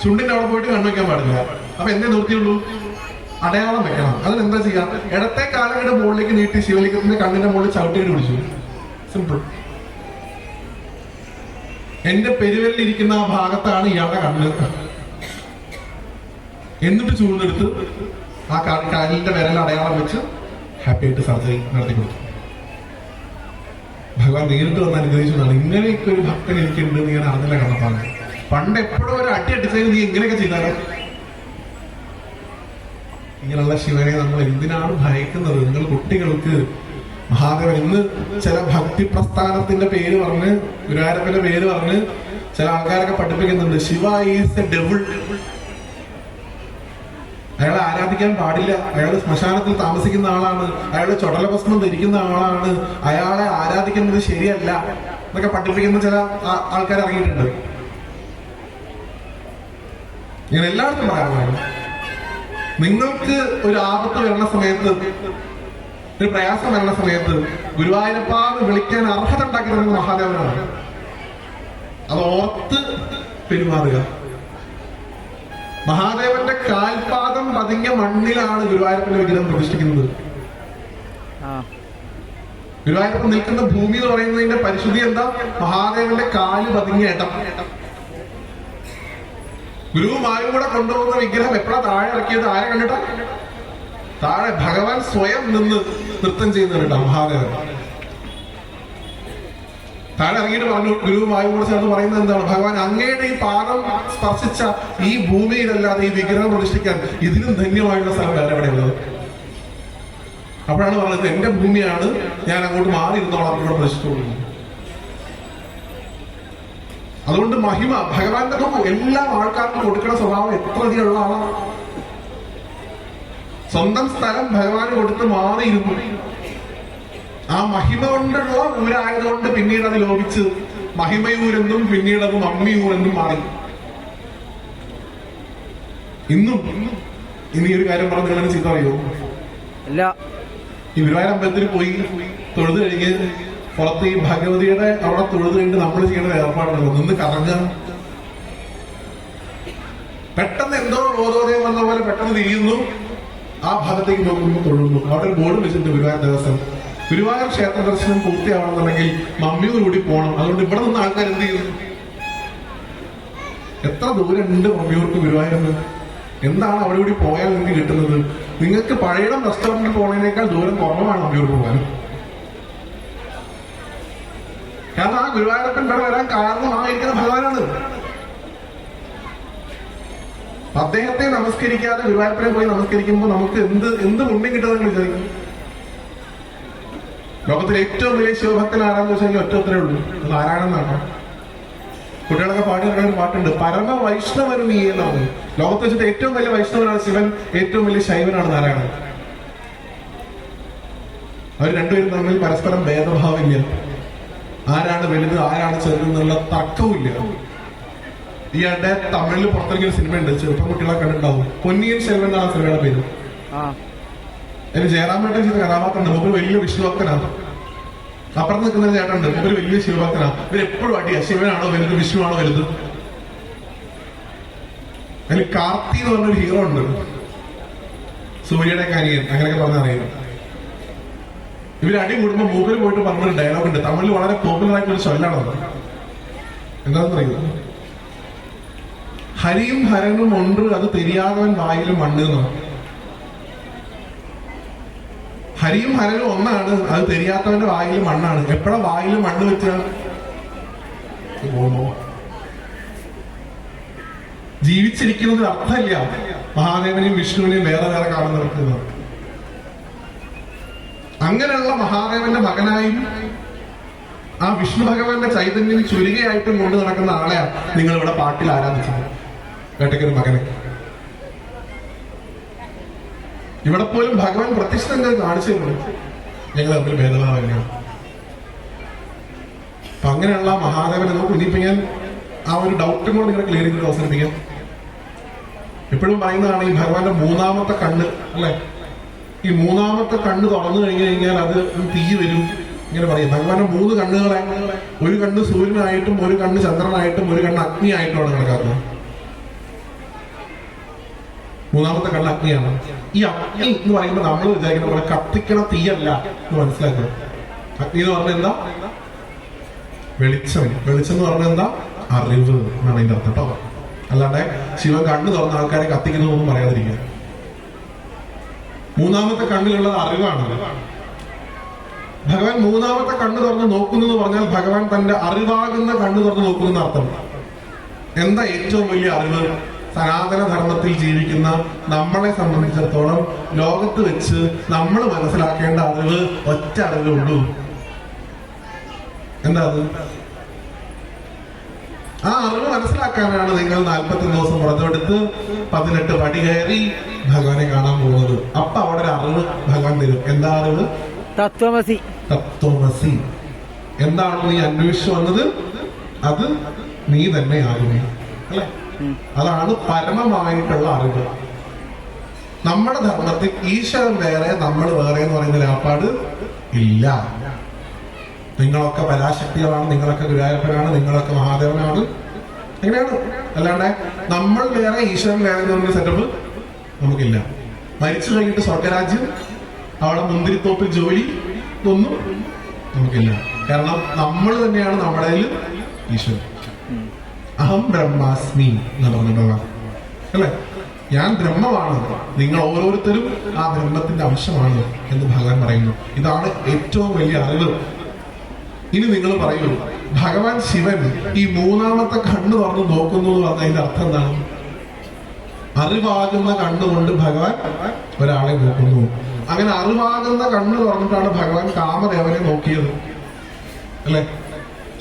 ചുണ്ടിന്റെ അവിടെ പോയിട്ട് കണ്ണ് വെക്കാൻ പാടില്ല. അപ്പൊ എന്തേ നിർത്തിയുള്ളൂ? അടയാളം വെക്കണം. അതിനെന്താ ചെയ്യാം? ഇടത്തെ കാലയുടെ മുകളിലേക്ക് നീട്ടി ശിവലിംഗത്തിന്റെ കണ്ണിന്റെ മുകളിൽ ചവിട്ടിയിട്ട് പിടിച്ചു. സിമ്പിൾ. എന്റെ പെരുവലിരിക്കുന്ന ആ ഭാഗത്താണ് ഇയാളുടെ കണ്ണ്. എന്നിട്ട് ചൂടെടുത്ത് ആ കാലിന്റെ വിരൽ അടയാളം വെച്ച് ഹാപ്പി ആയിട്ട് സർജറി നടത്തി കൊടുത്തു. ഭഗവാൻ നേരിട്ട് വന്ന് അനുഗ്രഹിച്ചതാണ്. ഇങ്ങനെയൊക്കെ ഒരു ഭക്തൻ എനിക്കുണ്ട് എന്ന് ഞാൻ അറിഞ്ഞില്ല കണ്ടപ്പാണ്. പണ്ട് എപ്പോഴും ഒരു അടി അടിച്ചതിന് നീ ഇങ്ങനെയൊക്കെ ചെയ്താലോ? ഇങ്ങനെയുള്ള ശിവനെ നമ്മൾ എന്തിനാണ് ഭയക്കുന്നത്? നിങ്ങൾ കുട്ടികൾക്ക് മഹാദേവൻ ഇന്ന് ചില ഭക്തി പ്രസ്ഥാനത്തിന്റെ പേര് പറഞ്ഞ്, ഗുരുവായൂരപ്പന്റെ പേര് പറഞ്ഞ് ചില ആൾക്കാരൊക്കെ പഠിപ്പിക്കുന്നുണ്ട്. Shiva is A devil. അയാളെ ആരാധിക്കാൻ പാടില്ല. അയാൾ ശ്മശാനത്തിൽ താമസിക്കുന്ന ആളാണ്. അയാളുടെ ചുടലഭസ്മം ധരിക്കുന്ന ആളാണ്. അയാളെ ആരാധിക്കുന്നത് ശരിയല്ല എന്നൊക്കെ പഠിപ്പിക്കുന്ന ചില ആൾക്കാർ ഇറങ്ങിയിട്ടുണ്ട്. ഞാൻ എല്ലായിടത്തും പറയാറുണ്ട്, നിങ്ങൾക്ക് ഒരു ആപത്ത് വരണ സമയത്ത്, ഒരു പ്രയാസം വരണ സമയത്ത് ഗുരുവായൂരപ്പാന്ന് വിളിക്കാൻ അർഹത ഉണ്ടാക്കി തരുന്ന മഹാദേവനാണ്. അത് ഓർത്ത് പെരുമാറുക. മഹാദേവന്റെ കാൽപാദം പതിഞ്ഞ മണ്ണിലാണ് ഗുരുവായൂരപ്പന്റെ വിഗ്രഹം പ്രതിഷ്ഠിക്കുന്നത്. ഗുരുവായൂരപ്പൻ നിൽക്കുന്ന ഭൂമി എന്ന് പറയുന്നതിന്റെ പരിശുദ്ധി എന്താ? മഹാദേവന്റെ കാല് പതിഞ്ഞ ഇടം. ഗുരുവുമായും കൂടെ കൊണ്ടുപോകുന്ന വിഗ്രഹം എപ്പോഴാ താഴെ ഇറക്കിയത്? ആരെ കണ്ടിട്ടാ? താഴെ ഭഗവാൻ സ്വയം നിന്ന് നൃത്തം ചെയ്യുന്നുണ്ട്. മഹാദേവൻ താഴെ ഇറങ്ങിയിട്ട് പറഞ്ഞു, ഗുരുവുമായും കൂടെ ചേർന്ന് പറയുന്നത് എന്താണ്? ഭഗവാൻ അങ്ങയുടെ ഈ പാദം സ്പർശിച്ച ഈ ഭൂമിയിലല്ലാതെ ഈ വിഗ്രഹം പ്രതിഷ്ഠിക്കാൻ ഇതിലും ധന്യമായുള്ള സ്ഥലം വേറെ എവിടെയുള്ളത്? അപ്പോഴാണ് പറഞ്ഞത്, എന്റെ ഭൂമിയാണ്, ഞാൻ അങ്ങോട്ട് മാറി ഇരുന്നോളാം, ഇവിടെ പ്രതിഷ്ഠിച്ചോളൂ. അതുകൊണ്ട് മഹിമ ഭഗവാന്റെ എല്ലാ ആൾക്കാർക്കും കൊടുക്കുന്ന സ്വഭാവം എത്ര അധികമുള്ള ആളാണ്. സ്വന്തം സ്ഥലം ഭഗവാന് കൊടുത്ത് മാറിയിരുന്നു. ആ മഹിമ കൊണ്ടുള്ള ഊരായതുകൊണ്ട് പിന്നീട് അത് ലോപിച്ച് മഹിമയൂരെന്നും പിന്നീട് അത് മമ്മിയൂരെന്നും മാറി. ഇന്നും ഇനി ഒരു കാര്യം പറഞ്ഞ് നിങ്ങളെ ചീത്ത അറിയോ? ഇല്ല. ഈ ഗുരുവായൂർ അമ്പലത്തിൽ പോയി തൊഴുത് കഴിഞ്ഞ് പുറത്ത് ഈ ഭഗവതിയുടെ അവിടെ തൊഴുത് കഴിഞ്ഞ് നമ്മൾ ചെയ്യേണ്ട ഏർപ്പാടുണ്ടല്ലോ, നിന്ന് കറങ്ങുക. പെട്ടെന്ന് എന്തോ ബോധോദയം വന്ന പോലെ പെട്ടെന്ന് തിരിയുന്നു, ആ ഭാഗത്തേക്ക് നോക്കുമ്പോൾ തൊഴുന്നു. അവിടെ ഒരു ബോർഡ് വെച്ചിട്ടുണ്ട്, ഗുരുവായൂർ ദേവസ്വം. ഗുരുവായൂർ ക്ഷേത്ര ദർശനം പൂർത്തിയാവണമെന്നുണ്ടെങ്കിൽ മമ്മിയൂർ കൂടി പോകണം. അതുകൊണ്ട് ഇവിടെ നിന്ന് ആൾക്കാർ എന്ത് ചെയ്യുന്നു? എത്ര ദൂരം ഉണ്ട് മമ്മിയൂർക്ക് ഗുരുവായൂരിന്? എന്താണ് അവിടെ കൂടി പോയാൽ നിങ്ങൾക്ക് കിട്ടുന്നത്? നിങ്ങൾക്ക് പഴയടം റെസ്റ്റോറന്റിൽ പോകുന്നതിനേക്കാൾ ദൂരം കുറവാണ് മമ്മിയൂർക്ക് പോകാൻ. കാരണം ആ ഗുരുവായൂരപ്പൻ ഇവിടെ വരാൻ കാരണമായിരിക്കുന്ന ഭഗവാനാണ്. അദ്ദേഹത്തെ നമസ്കരിക്കാതെ ഗുരുവായൂരപ്പനെ പോയി നമസ്കരിക്കുമ്പോൾ നമുക്ക് എന്ത് പുണ്യം കിട്ടുമെന്ന് വിചാരിക്കും. ലോകത്തിലെ ഏറ്റവും വലിയ ശിവഭക്തൻ ആരാന്ന് വെച്ചാൽ ഒറ്റ ഉത്തരേ ഉള്ളൂ, അത് നാരായണനാണ്. കുട്ടികളൊക്കെ പാടി നടക്കുന്ന ഒരു പാട്ടുണ്ട്, പരമ വൈഷ്ണവന് നീ എന്നാണ്. ലോകത്ത് വെച്ചിട്ട് ഏറ്റവും വലിയ വൈഷ്ണവനാണ് ശിവൻ, ഏറ്റവും വലിയ ശൈവനാണ് നാരായണൻ. അവർ രണ്ടുപേരും തമ്മിൽ പരസ്പരം ഭേദഭാവമില്ല. ആരാണ് വലുത് ആരാണ് ചെറുതെന്നുള്ള തർക്കവുമില്ല. ഈയാളുടെ തമിഴിൽ പുറത്തിറങ്ങിയ ഒരു സിനിമയുണ്ട്, ചെറുപ്പം കുട്ടികളെ കണ്ടിട്ടുണ്ടാവും, പൊന്നിയൻ സെൽവൻ എന്നാണ് സിനിമയുടെ പേര്. അതിന് ജയറാമേട്ടൻ ചെയ്ത കഥാപാത്രമുണ്ട്. മുമ്പ് വലിയ വിഷ്ണുഭക്തനാണ്. അപ്പുറത്ത് നിൽക്കുന്ന ചേട്ടനുണ്ട്, മുമ്പ് വലിയ ശിവഭക്തനാണ്. ഇവരെപ്പോഴും അടിയാ, ശിവനാണോ വലുത് വിഷ്ണുവാണോ വലുത്. അതിൽ കാർത്തി എന്ന് പറഞ്ഞൊരു ഹീറോ ഉണ്ട്, സൂര്യയുടെ കാര്യം അങ്ങനെയൊക്കെ പറഞ്ഞറിയാം. ഇവര് അടി കൂടുമ്പോ മൂപ്പര് പോയിട്ട് പറഞ്ഞൊരു ഡയലോഗ് ഉണ്ട്, തമിഴിൽ വളരെ പോപ്പുലർ ആയിട്ടൊരു ചൊല്ലാണത്. എന്താണെന്ന് അറിയുന്നത്? ഹരിയും ഹരനും ഉണ്ട്, അത് തെരിയാതവൻ വായിലും മണ്ണ് എന്നാണ്. ഹരിയും ഹരനും ഒന്നാണ്, അത് തെരിയാത്തവന്റെ വായിൽ മണ്ണാണ്. എപ്പോഴാ വായിൽ മണ്ണ് വെച്ചാൽ ജീവിച്ചിരിക്കുന്നത് അർത്ഥമില്ല. മഹാദേവനെയും വിഷ്ണുവിനെയും വേറെ വേറെ കാണുന്നവർക്ക്. അങ്ങനെയുള്ള മഹാദേവന്റെ മകനായും ആ വിഷ്ണു ഭഗവാന്റെ ചൈതന്യം ചുരുകയായിട്ടും കൊണ്ട് നടക്കുന്ന ആളെയാണ് നിങ്ങൾ ഇവിടെ പാട്ടിൽ ആരാധിച്ചത്. വേട്ടയ്ക്കൊരു മകനെ. ഇവിടെ പോലും ഭഗവാൻ പ്രത്യക്ഷങ്ങൾ കാണിച്ചു തരുന്നു ഞങ്ങൾ തമ്മിൽ ഭേദഭാവങ്ങൾ. അപ്പൊ അങ്ങനെയുള്ള മഹാദേവനെ നമുക്ക് ഇനിയിപ്പോ ഞാൻ ആ ഒരു ഡൗട്ടും കൂടെ നിങ്ങളെ ക്ലിയർ ചെയ്തിട്ട് അവസരിപ്പിക്കാം. എപ്പോഴും പറയുന്നതാണ് ഈ ഭഗവാന്റെ മൂന്നാമത്തെ കണ്ണ് അല്ലെ, ഈ മൂന്നാമത്തെ കണ്ണ് തുറന്നു കഴിഞ്ഞു കഴിഞ്ഞാൽ അത് തീ വരും ഇങ്ങനെ പറയും. ഭഗവാന്റെ 3 കണ്ണുകളെ, ഒരു കണ്ണ് സൂര്യനായിട്ടും ഒരു കണ്ണ് ചന്ദ്രനായിട്ടും ഒരു കണ്ണ് അഗ്നിയായിട്ടുമാണ് കണക്കാക്കുന്നത്. മൂന്നാമത്തെ കണ്ണ് അഗ്നിയാണ്. ഈ അഗ്നി എന്ന് പറയുമ്പോൾ നമ്മൾ വിചാരിക്കുന്ന പോലെ കത്തിക്കണ തീയല്ല എന്ന് മനസ്സിലാക്കുക. അഗ്നി എന്ന് പറഞ്ഞാൽ എന്താ? വെളിച്ചം. വെളിച്ചം എന്ന് പറഞ്ഞാൽ എന്താ? അറിവ് എന്നാണ് അതിന്റെ അർത്ഥം കേട്ടോ. അല്ലാണ്ട് ശിവൻ കണ്ണ് തുറന്ന ആൾക്കാരെ കത്തിക്കുന്നതൊന്നും പറയാതിരിക്കുക. മൂന്നാമത്തെ കണ്ണിലുള്ളത് അറിവാണ്. ഭഗവാൻ മൂന്നാമത്തെ കണ്ണ് തുറന്ന് നോക്കുന്നു എന്ന് പറഞ്ഞാൽ ഭഗവാൻ തന്റെ അറിവാകുന്ന കണ്ണ് തുറന്ന് നോക്കുന്ന അർത്ഥം. എന്താ ഏറ്റവും വലിയ അറിവ്? സനാതന ധർമ്മത്തിൽ ജീവിക്കുന്ന നമ്മളെ സംബന്ധിച്ചിടത്തോളം ലോകത്ത് വെച്ച് നമ്മൾ മനസ്സിലാക്കേണ്ട അറിവ് ഒറ്റ അറിവേ ഉള്ളൂ. എന്താ അത്? ആ അറിവ് മനസ്സിലാക്കാനാണ് നിങ്ങൾ 41 ദിവസം വ്രതമെടുത്ത് 18 പടി കയറി ഭഗവാനെ കാണാൻ പോകുന്നത്. അപ്പൊ അവിടെ ഒരു അറിവ് ഭഗവാൻ തരും. എന്താ അറിവ്? തത്വമസി. തത്വമസി. എന്താണ് നീ അന്വേഷിച്ചു വന്നത്? അത് നീ തന്നെ ആകുന്നു അല്ലെ? അതാണ് പരമമായിട്ടുള്ള അറിവ്. നമ്മുടെ ധർമ്മത്തിൽ ഈശ്വരൻ വേറെ നമ്മൾ വേറെ എന്ന് പറയുന്ന ലാപ്പാട് ഇല്ല. നിങ്ങളൊക്കെ പരാശക്തികളാണ്, നിങ്ങളൊക്കെ ഗുരുവായൂരപ്പനാണ്, നിങ്ങളൊക്കെ മഹാദേവനാണ്, എങ്ങനെയാണ്? അല്ലാണ്ട് നമ്മൾ വേറെ ഈശ്വരൻ വേറെ എന്നൊരു സെറ്റപ്പ് നമുക്കില്ല. മരിച്ചു കഴിഞ്ഞിട്ട് സ്വർഗരാജ്യം, അവിടെ മുന്തിരിത്തോപ്പിൽ ജോലി, ഇതൊന്നും നമുക്കില്ല. കാരണം നമ്മൾ തന്നെയാണ് നമ്മുടെ ഈശ്വരൻ. അഹം ബ്രഹ്മാസ്മി എന്ന് പറഞ്ഞിട്ടുള്ള അല്ലെ, ഞാൻ ബ്രഹ്മമാണ്, നിങ്ങൾ ഓരോരുത്തരും ആ ബ്രഹ്മത്തിന്റെ അംശമാണ് എന്ന് ഭഗവാൻ പറയുന്നു. ഇതാണ് ഏറ്റവും വലിയ അറിവ്. ഇനി നിങ്ങൾ പറയൂ, ഭഗവാൻ ശിവൻ ഈ മൂന്നാമത്തെ കണ്ണ് തുറന്ന് നോക്കുന്നു എന്ന് പറഞ്ഞതിന്റെ അർത്ഥം എന്താണ്? അറിവാകുന്ന കണ്ണുകൊണ്ട് ഭഗവാൻ ഒരാളെ നോക്കുന്നു. അങ്ങനെ അറിവാകുന്ന കണ്ണ് തുറന്നിട്ടാണ് ഭഗവാൻ കാമദേവനെ നോക്കിയത് അല്ലെ.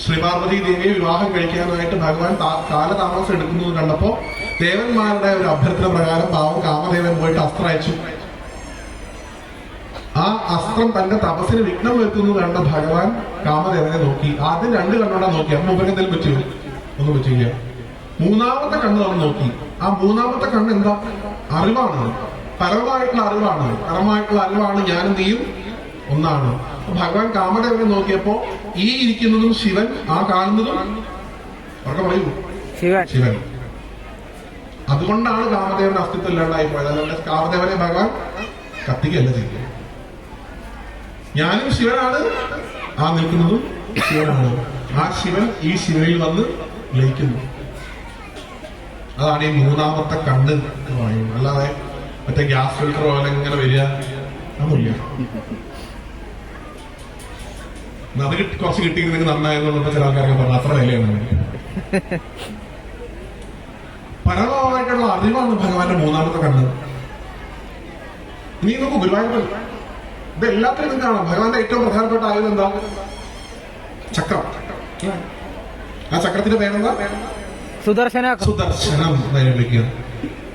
ശ്രീപാർവതി ദേവിയെ വിവാഹം കഴിക്കാനായിട്ട് ഭഗവാൻ കാലതാമസം എടുക്കുന്നത് കണ്ടപ്പോ ദേവന്മാരുടെ ഒരു അഭ്യർത്ഥന പ്രകാരം പാവം കാമദേവൻ പോയിട്ട് അസ്ത്രം അയച്ചു. ആ അസ്ത്രം തന്റെ തപസ്സിന് വിഘ്നം വരുത്തുന്നത് കണ്ട ഭഗവാൻ കാമദേവനെ നോക്കി. ആദ്യം 2 കണ്ണോടാ നോക്കി. അപ്പൊ മുമ്പ് എന്തെങ്കിലും പറ്റിയോ? ഒന്നും പറ്റിയില്ല. മൂന്നാമത്തെ കണ്ണ് തുറന്ന് നോക്കി. ആ മൂന്നാമത്തെ കണ്ണ് എന്താ? അറിവാണ്, പരമമായിട്ടുള്ള അറിവാണ്. പരമമായിട്ടുള്ള അറിവാണ് ഞാനും നീയും ഒന്നാണ്. ഭഗവാൻ കാമദേവനെ നോക്കിയപ്പോ ഈ ഇരിക്കുന്നതും ശിവൻ, ആ കാണുന്നതും അവർക്ക് പറയൂ ശിവൻ. അതുകൊണ്ടാണ് കാമദേവന്റെ അസ്തിത്വം ഇല്ലാണ്ടായി പോയത്. അല്ലാണ്ട് കാമദേവനെ ഭഗവാൻ കത്തിക്കല്ല ചെയ്യുന്നത്. ഞാനും ശിവനാണ്, ആ നിൽക്കുന്നതും ശിവനാണ്. ആ ശിവൻ ഈ ശിവനിൽ വന്ന് ലയിക്കുന്നു. അതാണ് ഈ മൂന്നാമത്തെ കണ്ണ് എന്ന് പറയുന്നത്. അല്ലാതെ മറ്റേ ഗ്യാസ് ഫിൽറ്റർ പോലെ ഇങ്ങനെ വരിക അതൊന്നുമില്ല. അത് കുറച്ച് കിട്ടിയിരുന്നെങ്കിൽ നന്നായിരുന്നു ചില ആൾക്കാരൊക്കെ പറഞ്ഞു. അത്ര വിലയാണ്. പരമമായിട്ടുള്ള അറിവാണ് ഭഗവാന്റെ മൂന്നാമത്തെ കണ്ണ്. ഇനി നമുക്ക് ഗുരുവായൂർ ഇത് എല്ലാത്തിനും നിങ്ങൾക്ക് കാണാം. ഭഗവാന്റെ ഏറ്റവും പ്രധാനപ്പെട്ട ആയുധം എന്താ? ചക്രം. ആ ചക്രത്തിന്റെ പേരെന്താ? സുദർശനം. അതിനെ വിളിക്കുക.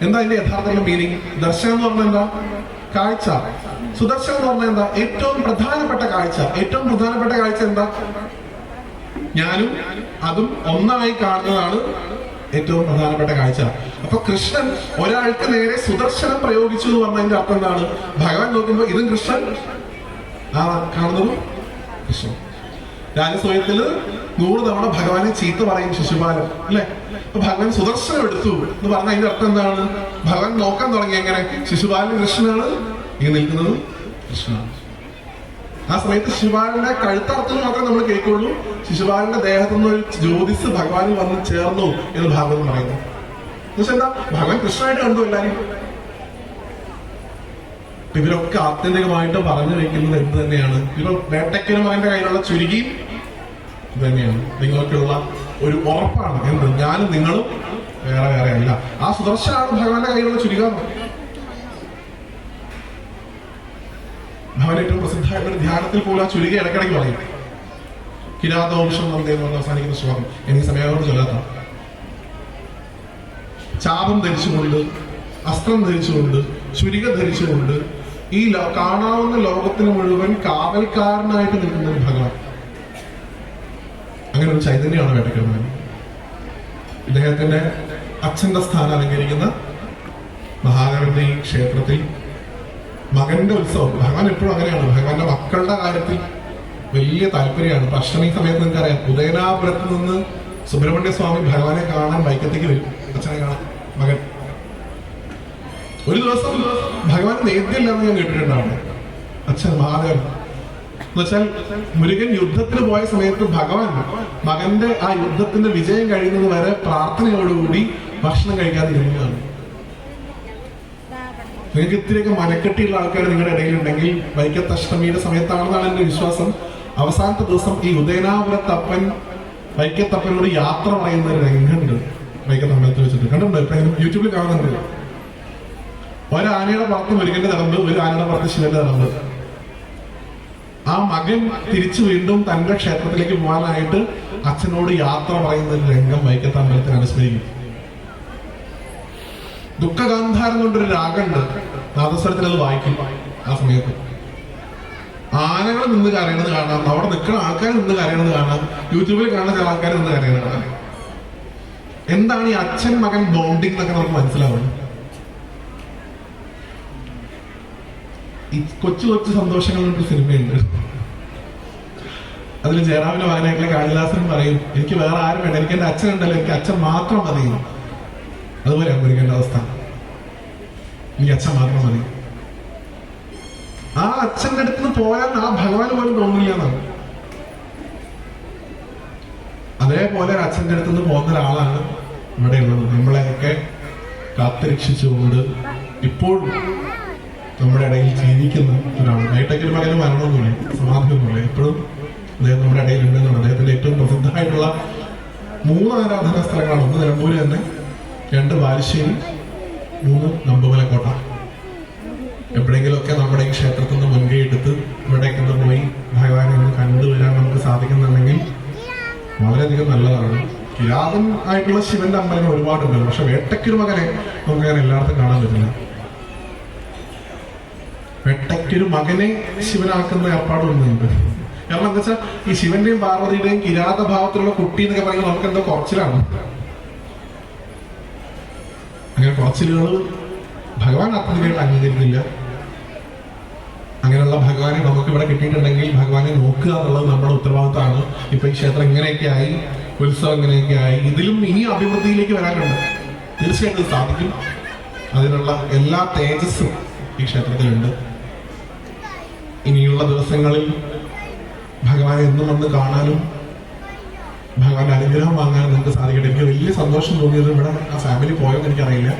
എന്താ അതിന്റെ യഥാർത്ഥ മീനിങ്? ദർശനം എന്ന് പറഞ്ഞാൽ എന്താ? കാഴ്ച. സുദർശനം എന്ന് പറഞ്ഞാൽ എന്താ? ഏറ്റവും പ്രധാനപ്പെട്ട കാഴ്ച. ഏറ്റവും പ്രധാനപ്പെട്ട കാഴ്ച എന്താ? ഞാനും അതും ഒന്നായി കാണുന്നതാണ് ഏറ്റവും പ്രധാനപ്പെട്ട കാഴ്ച. അപ്പൊ കൃഷ്ണൻ ഒരാൾക്ക് നേരെ സുദർശനം പ്രയോഗിച്ചു എന്ന് പറഞ്ഞതിന്റെ അർത്ഥം എന്താണ്? ഭഗവാൻ നോക്കുമ്പോ ഇതും കൃഷ്ണൻ, ആ കാണുന്നതും കൃഷ്ണൻ. രാജസ്വയത്തില് 100 തവണ ഭഗവാനെ ചീത്ത പറയും ശിശുപാലൻ അല്ലെ. അപ്പൊ ഭഗവാൻ സുദർശനം എടുത്തു എന്ന് പറഞ്ഞ അതിന്റെ അർത്ഥം എന്താണ്? ഭഗവാൻ നോക്കാൻ തുടങ്ങി എങ്ങനെ ശിശുപാലൻ കൃഷ്ണനാണ്, ഈ നിൽക്കുന്നതും കൃഷ്ണനാണ്. ആ സമയത്ത് ശിശുപാലന്റെ കഴുത്തർത്ഥം മാത്രമേ നമ്മൾ കേൾക്കുള്ളൂ. ശിശുപാലന്റെ ദേഹത്തു നിന്ന് ഒരു ജ്യോതിസ് ഭഗവാനിൽ വന്ന് ചേർന്നു എന്ന് ഭാഗവതം പറയുന്നു. എന്നുവെച്ചാൽ എന്താ? ഭഗവാൻ കൃഷ്ണനായിട്ട് കണ്ടു എല്ലാരും. ഇവരൊക്കെ ആത്യന്തികമായിട്ട് പറഞ്ഞു വെക്കുന്നത് എന്ത് തന്നെയാണ്? ഇവർ വേട്ടയ്ക്കനും അവന്റെ കയ്യിലുള്ള ചുരുകിയും ഇത് തന്നെയാണ്. നിങ്ങൾക്കുള്ള ഒരു ഉറപ്പാണ്. എന്ത്? ഞാനും നിങ്ങളും വേറെ വേറെ അല്ല. ആ സുദർശനാണ് ഭഗവാന്റെ കയ്യിലുള്ള ചുരുകം. ഭഗവാൻ ഏറ്റവും പ്രസിദ്ധമായിട്ട് ഒരു ധ്യാനത്തിൽ പോലും ആ ചുരുക ഇടയ്ക്കിടയ്ക്ക് പറയും. കിരാതവംശം നന്ദി എന്ന് പറഞ്ഞ് അവസാനിക്കുന്ന ശ്ലോകം എനിക്ക് സമയത്തോട് ചൊല്ലാത്ത. ചാപം ധരിച്ചുകൊണ്ട്, അസ്ത്രം ധരിച്ചുകൊണ്ട്, ചുരിക ധരിച്ചുകൊണ്ട് ഈ കാണാവുന്ന ലോകത്തിന് മുഴുവൻ കാവൽക്കാരനായിട്ട് നിൽക്കുന്ന ഒരു ഭഗവാൻ. അങ്ങനെ ഒരു ചൈതന്യമാണ് വേട്ടയ്ക്കൽ. ഇദ്ദേഹത്തിന്റെ അച്ഛന്റെ സ്ഥാനം അലങ്കരിക്കുന്ന മഹാഗണപതി ക്ഷേത്രത്തിൽ മകന്റെ ഉത്സവം. ഭഗവാൻ എപ്പോഴും അങ്ങനെയാണ്. ഭഗവാന്റെ മക്കളുടെ കാര്യത്തിൽ വലിയ താല്പര്യമാണ്. ഇപ്പൊ അഷ്ടമി സമയത്ത് നിങ്ങൾക്കറിയാം, ഉദയനാപുരത്ത് നിന്ന് സുബ്രഹ്മണ്യ സ്വാമി ഭഗവാനെ കാണാൻ വൈക്കത്തേക്ക് വരും. അച്ഛനെ കാണാൻ മകൻ. ഒരു ദിവസം ഭഗവാൻ നേദ്യമില്ലെന്ന് ഞാൻ കേട്ടിട്ടുണ്ടാവും. അച്ഛൻ മഹാദേവൻ എന്നുവെച്ചാൽ മുരുകൻ യുദ്ധത്തിന് പോയ സമയത്ത് ഭഗവാൻ മകന്റെ ആ യുദ്ധത്തിന്റെ വിജയം കഴിയുന്നത് വരെ പ്രാർത്ഥനയോടുകൂടി ഭക്ഷണം കഴിക്കാതെ ഇരുന്നതാണ്. നിങ്ങൾക്ക് ഇത്തിരിയൊക്കെ മനക്കെട്ടിയുള്ള ആൾക്കാർ നിങ്ങളുടെ ഇടയിലുണ്ടെങ്കിൽ വൈക്കത്ത് അഷ്ടമിയുടെ സമയത്താണെന്നാണ് എന്റെ വിശ്വാസം. അവസാനത്തെ ദിവസം ഈ ഉദയനാപുരത്തപ്പൻ വൈക്കത്തപ്പനോട് യാത്ര പറയുന്ന ഒരു രംഗമുണ്ട് വൈക്കത്ത് അമ്പലത്തിൽ വെച്ചിട്ട്. കണ്ടിട്ടുണ്ടോ? ഇപ്പൊ യൂട്യൂബിൽ കാണുന്നുണ്ട്. ഒരാനയുടെ പുറത്ത് മുരുകന്റെ തടമ്പ്, ഒരു ആനയുടെ പുറത്ത് ശിവന്റെ തടമ്പ്. ആ മകൻ തിരിച്ചു വീണ്ടും തന്റെ ക്ഷേത്രത്തിലേക്ക് പോകാനായിട്ട് അച്ഛനോട് യാത്ര പറയുന്ന ഒരു രംഗം വൈക്കത്ത് അമ്പലത്തിൽ അനുസ്മരിക്കും. ദുഃഖഗാന്ധാരം കൊണ്ടൊരു രാഗമുണ്ട്. നാദസ്വരത്തിൽ അത് വായിക്കും. ആ സമയത്ത് ആനകൾ നിന്ന് കരയണത് കാണാം, അവിടെ നിൽക്കുന്ന ആൾക്കാർ നിന്ന് കരയണത് കാണാം, യൂട്യൂബിൽ കാണുന്ന ചില ആൾക്കാർ നിന്ന് കരയണത് കാണാം. എന്താണ് ഈ അച്ഛൻ മകൻ ബോണ്ടിങ് എന്നൊക്കെ നമുക്ക് മനസ്സിലാവുന്നത്? ഈ കൊച്ചു കൊച്ചു സന്തോഷങ്ങളുടെ സിനിമയുണ്ട്. അതിൽ ജയറാമിന്റെ മകനായിട്ടുള്ള കാളിദാസൻ പറയും, എനിക്ക് വേറെ ആരും വേണ്ട, എനിക്ക് എന്റെ അച്ഛൻ ഉണ്ടല്ലോ, എനിക്ക് അച്ഛൻ മാത്രം മതി. അതുപോലെ മുരുകന്റെ അവസ്ഥ, എനിക്ക് അച്ഛൻ മാത്രം മതി. ആ അച്ഛന്റെ അടുത്ത് നിന്ന് പോയാൽ ആ ഭഗവാൻ പോലും തോന്നില്ല എന്നാണ്. അതേപോലെ അച്ഛന്റെ അടുത്ത് നിന്ന് പോകുന്ന ഒരാളാണ് ഇവിടെ ഉള്ളത്. നമ്മളെയൊക്കെ കാത്തുരക്ഷിച്ചുകൊണ്ട് ഇപ്പോഴും നമ്മുടെ ഇടയിൽ ജീവിക്കുന്ന ഒരാൾ. വേട്ടയ്ക്കൊരു മകന് മരണമൊന്നുമില്ല, സമാധിയൊന്നുമില്ല. എപ്പോഴും അദ്ദേഹം നമ്മുടെ ഇടയിൽ ഉണ്ടെന്നാണ്. അദ്ദേഹത്തിന്റെ ഏറ്റവും പ്രസിദ്ധമായിട്ടുള്ള 3 ആരാധനാ സ്ഥലങ്ങളാണ്. 1 നിലമ്പൂര് തന്നെ, 2 ബാലുശ്ശേരി, 3 നമ്പുമലക്കോട്ട. എപ്പോഴെങ്കിലുമൊക്കെ നമ്മുടെ ഈ ക്ഷേത്രത്തിൽ നിന്ന് മുൻകൈ എടുത്ത് ഇവിടേക്ക് ഒന്ന് പോയി ഭഗവാനെ ഒന്ന് കണ്ടുവരാൻ നമുക്ക് സാധിക്കുന്നുണ്ടെങ്കിൽ വളരെയധികം നല്ലതാണ്. കിരാതൻ ആയിട്ടുള്ള ശിവന്റെ അമ്പലങ്ങൾ ഒരുപാടുണ്ടല്ലോ, പക്ഷെ വേട്ടയ്ക്കൊരു മകനെ നമുക്ക് അങ്ങനെ എല്ലായിടത്തും കാണാൻ പറ്റില്ല. വേട്ടയ്ക്കൊരു മകനെ ശിവനാക്കുന്ന ഏർപ്പാടൊന്നുണ്ട്. കാരണം എന്താ വെച്ചാൽ ഈ ശിവന്റെയും പാർവതിയുടെയും കിരാത ഭാവത്തിലുള്ള കുട്ടി എന്നൊക്കെ പറയുന്നത് നമുക്ക് എന്തോ കുറച്ചിലാണ്. അങ്ങനെ കുറച്ചിലുകൾ ഭഗവാൻ അത്രയായിട്ട് അംഗീകരിക്കുന്നില്ല. അങ്ങനെയുള്ള ഭഗവാനെ നമുക്ക് ഇവിടെ കിട്ടിയിട്ടുണ്ടെങ്കിൽ ഭഗവാനെ നോക്കുക എന്നുള്ളത് നമ്മുടെ ഉത്തരവാദിത്തമാണ്. ഇപ്പൊ ഈ ക്ഷേത്രം ഇങ്ങനെയൊക്കെ ആയി, ഉത്സവം ഇങ്ങനെയൊക്കെ ആയി, ഇതിലും ഇനി അഭിവൃദ്ധിയിലേക്ക് വരാനുണ്ട്. തീർച്ചയായിട്ടും സാധിക്കും. അതിനുള്ള എല്ലാ തേജസ്സും ഈ ക്ഷേത്രത്തിലുണ്ട്. ഇനിയുള്ള ദിവസങ്ങളിൽ ഭഗവാനെ എന്നും വന്ന് കാണാനും ഭഗവാന്റെ അനുഗ്രഹം വാങ്ങാനും നിങ്ങൾക്ക് സാധിക്കട്ടെ. എനിക്ക് വലിയ സന്തോഷം തോന്നിയത്, ഇവിടെ ആ ഫാമിലി പോയെന്ന് എനിക്കറിയില്ല,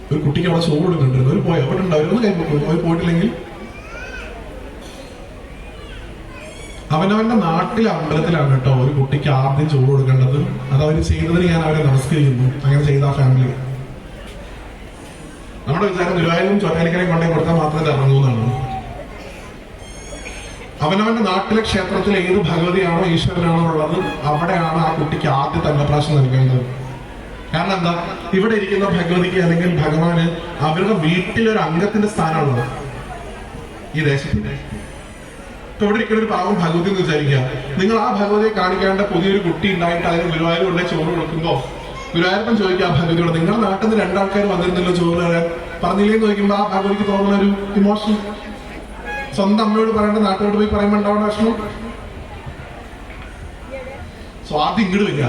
ഒരു കുട്ടിക്ക് അവിടെ ചോറ് കൊടുക്കുന്നുണ്ട്. ഒരു പോയോ അവിടെ ഉണ്ടായിരുന്നു, കൈപ്പൊക്കും. അവർ പോയിട്ടില്ലെങ്കിൽ അവനവന്റെ നാട്ടിലെ അമ്പലത്തിലാണ് കേട്ടോ ഒരു കുട്ടിക്ക് ആദ്യം ചോറ് കൊടുക്കേണ്ടത്. അത് അവർ ചെയ്തതിന് ഞാൻ അവരെ നമസ്കരിക്കുന്നു. അങ്ങനെ ചെയ്ത ആ ഫാമിലി. നമ്മുടെ വിചാരം ഗുരുവായൂരും ചോറ്റാനിക്കരയും കൊണ്ടേ കൊടുത്താൽ മാത്രമേ ഇറങ്ങൂന്നാണ്. അവനവന്റെ നാട്ടിലെ ക്ഷേത്രത്തിൽ ഏത് ഭഗവതിയാണോ ഈശ്വരനാണോ ഉള്ളത്, അവിടെയാണ് ആ കുട്ടിക്ക് ആദ്യത്തെ അന്നപ്രാശം നൽകേണ്ടത്. കാരണം എന്താ, ഇവിടെ ഇരിക്കുന്ന ഭഗവതിക്ക് അല്ലെങ്കിൽ ഭഗവാന് അവരുടെ വീട്ടിലൊരു അംഗത്തിന്റെ സ്ഥാനമാണുള്ളത് ഈ ദേശത്തിന്റെ. ഇപ്പൊ ഇവിടെ ഇരിക്കുന്ന ഒരു പാവം ഭഗവതി എന്ന് വിചാരിക്കുക. നിങ്ങൾ ആ ഭഗവതിയെ കാണിക്കാണ്ട് പുതിയൊരു കുട്ടി ഉണ്ടായിട്ട് അതിന് ഗുരുവായൂർ കൊണ്ടേ ചോറ് കൊടുക്കുമ്പോ ഗുരുവായൂരപ്പൻ ചോദിക്കുക ആ ഭഗവതിയോട്, നിങ്ങളുടെ നാട്ടിൽ നിന്ന് 2 ആൾക്കാർ വന്നിരുന്നല്ലോ ചോറ് തരാൻ, പറഞ്ഞില്ലേന്ന് ചോദിക്കുമ്പോ ആ ഭഗവതിക്ക് തോന്നുന്ന ഒരു ഇമോഷൻ. സ്വന്തം അമ്മയോട് പറയേണ്ട നാട്ടിലോട്ട് പോയി പറയുമ്പോ ഉണ്ടാവുന്ന വിഷമം. സോ ആദ്യം ഇങ്ങോട്ട് വരിക.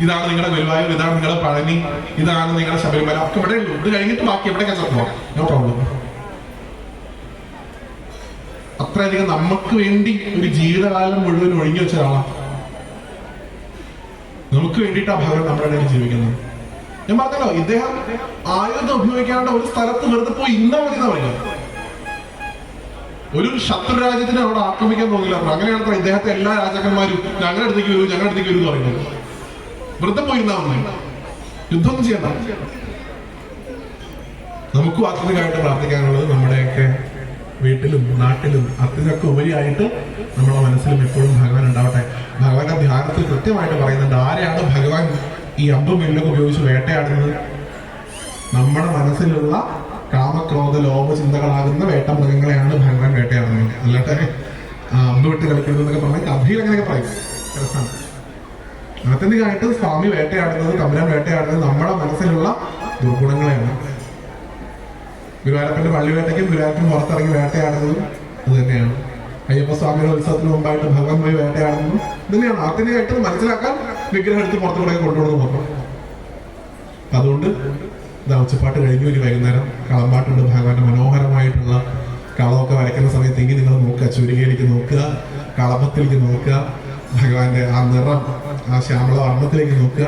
ഇതാണ് നിങ്ങളുടെ ഗുരുവായൂർ, ഇതാണ് നിങ്ങളുടെ പഴനി, ഇതാണ് നിങ്ങളുടെ ശബരിമല, ഒക്കെ ഇവിടെ ഉള്ളൂ. ഇത് കഴിഞ്ഞിട്ട് ബാക്കി എവിടേക്കാ ചെന്നോ, നോ പ്രോബ്ലം. അത്രയധികം നമുക്ക് വേണ്ടി ഒരു ജീവിതകാലം മുഴുവൻ ഒഴിഞ്ഞു വെച്ച ഒരാളാണ്. നമുക്ക് വേണ്ടിയിട്ട് ആ ഭഗവാൻ നമ്മുടെ ഇടയിൽ ജീവിക്കുന്നത്. ഞാൻ പറഞ്ഞല്ലോ, ഇദ്ദേഹം ആയുധം ഉപയോഗിക്കാണ്ട് ഒരു സ്ഥലത്ത് വെറുതെ പോയി ഇന്ന മതി എന്ന് പറയുന്നത്. ഒരു ശത്രു രാജ്യത്തിനെ അവിടെ ആക്രമിക്കാൻ തോന്നില്ല. അങ്ങനെയാണ് ഇദ്ദേഹത്തെ എല്ലാ രാജാക്കന്മാരും ഞങ്ങളുടെ അടുത്തേക്ക് വരൂ, ഞങ്ങളുടെ അടുത്തേക്ക് വരൂ എന്ന് പറയുന്നത്. വെറുതെ പോയിരുന്നാ മതി, യുദ്ധമൊന്നും ചെയ്യണ്ട. നമുക്കും ആത്മികമായിട്ട് പ്രാർത്ഥിക്കാനുള്ളത് നമ്മുടെയൊക്കെ വീട്ടിലും നാട്ടിലും അതിനൊക്കെ ഉപരിയായിട്ട് നമ്മുടെ മനസ്സിലും എപ്പോഴും ഭഗവാൻ ഉണ്ടാവട്ടെ. ഭഗവാന്റെ ധ്യാനത്തിൽ കൃത്യമായിട്ട് പറയുന്നുണ്ട്, ആരെയാണ് ഭഗവാൻ ഈ അമ്പും വില്ലൊക്കെ ഉപയോഗിച്ച് വേട്ടയാടുന്നത് നമ്മുടെ മനസ്സിലുള്ള കാമക്രോധ ലോഭ ചിന്തകളാകുന്ന വേട്ട മൃഗങ്ങളെയാണ് ഭഗവാൻ വേട്ടയാടുന്നത്. അല്ലാതെ അമ്പ് വിട്ട് കളിക്കുന്നത് എന്നൊക്കെ പറഞ്ഞാൽ കഥയിൽ അങ്ങനെയൊക്കെ പറയും. രസമാണ്. ആത്യന്തികമായിട്ട് സ്വാമി വേട്ടയാടുന്നത്, തമ്പുരാൻ വേട്ടയാടുന്നത് നമ്മുടെ മനസ്സിലുള്ള ദുർഗുണങ്ങളെയാണ്. ഗുരുവായൂരപ്പന്റെ പള്ളിവേട്ടയ്ക്കും ഗുരുവായൂരപ്പൻ പുറത്തിറങ്ങി വേട്ടയാടുന്നതും ഇത് തന്നെയാണ്. അയ്യപ്പ സ്വാമിയുടെ ഉത്സവത്തിന് മുമ്പായിട്ട് ഭഗവാൻ പോയി വേട്ടയാടുന്നതും ഇതന്നെയാണ്. ആത്യന്തികമായിട്ട് മനസ്സിലാക്കാൻ വിഗ്രഹം എടുത്ത് പുറത്തുകൂടെ കൊണ്ടുപോകുന്നത് മാത്രം. അതുകൊണ്ട് ഇതാ ഉച്ചപ്പാട്ട് കഴിഞ്ഞു. ഒരു വൈകുന്നേരം കളമ്പാട്ടുണ്ട്. ഭഗവാന്റെ മനോഹരമായിട്ടുള്ള കളമൊക്കെ വരയ്ക്കുന്ന സമയത്തെങ്കിൽ നിങ്ങൾ നോക്കുക, ചുരുകയിലേക്ക് നോക്കുക, കളഭത്തിലേക്ക് നോക്കുക, ഭഗവാന്റെ ആ നിറം, ആ ശ്യാമള വർണ്ണത്തിലേക്ക് നോക്കുക.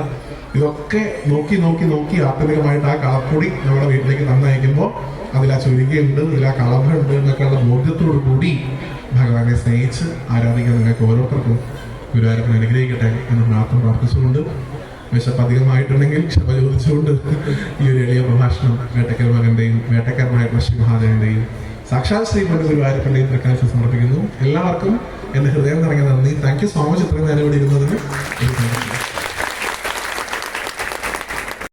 ഇതൊക്കെ നോക്കി നോക്കി നോക്കി ആത്യന്തികമായിട്ട് ആ കളപ്പൊടി നമ്മുടെ വീട്ടിലേക്ക് തന്നയക്കുമ്പോൾ അതിൽ ആ ചുരുകയുണ്ട്, ഇതിൽ ആ കളഭമുണ്ട് എന്നൊക്കെയുള്ള ബോധ്യത്തോടു കൂടി ഭഗവാനെ സ്നേഹിച്ച് ആരാധിക്കാൻ നിങ്ങൾക്ക് ഓരോരുത്തർക്കും ഗുരുവായൂരപ്പൻ അനുഗ്രഹിക്കട്ടെ എന്ന് മാത്രം പ്രാർത്ഥിച്ചുകൊണ്ട്, വിശപ്പ് അധികമായിട്ടുണ്ടെങ്കിൽ ക്ഷമ ചോദിച്ചുകൊണ്ട് ഈ ഒരു എളിയ പ്രഭാഷണം വേട്ടക്കൽ മകന്റെയും വേട്ടക്കാരനായിട്ടുള്ള ശ്രീ മഹാദേവന്റെയും സാക്ഷാൽ ശ്രീ പൊന്നു ഗുരുവായൂരപ്പന്റെയും പ്രകാശം സമർപ്പിക്കുന്നു. എല്ലാവർക്കും എന്റെ ഹൃദയം നിറഞ്ഞ നന്ദി. താങ്ക് യു സോ മച്ച് ഇത്രയും നേരം ഇവിടെ ഇരുന്നതിന്.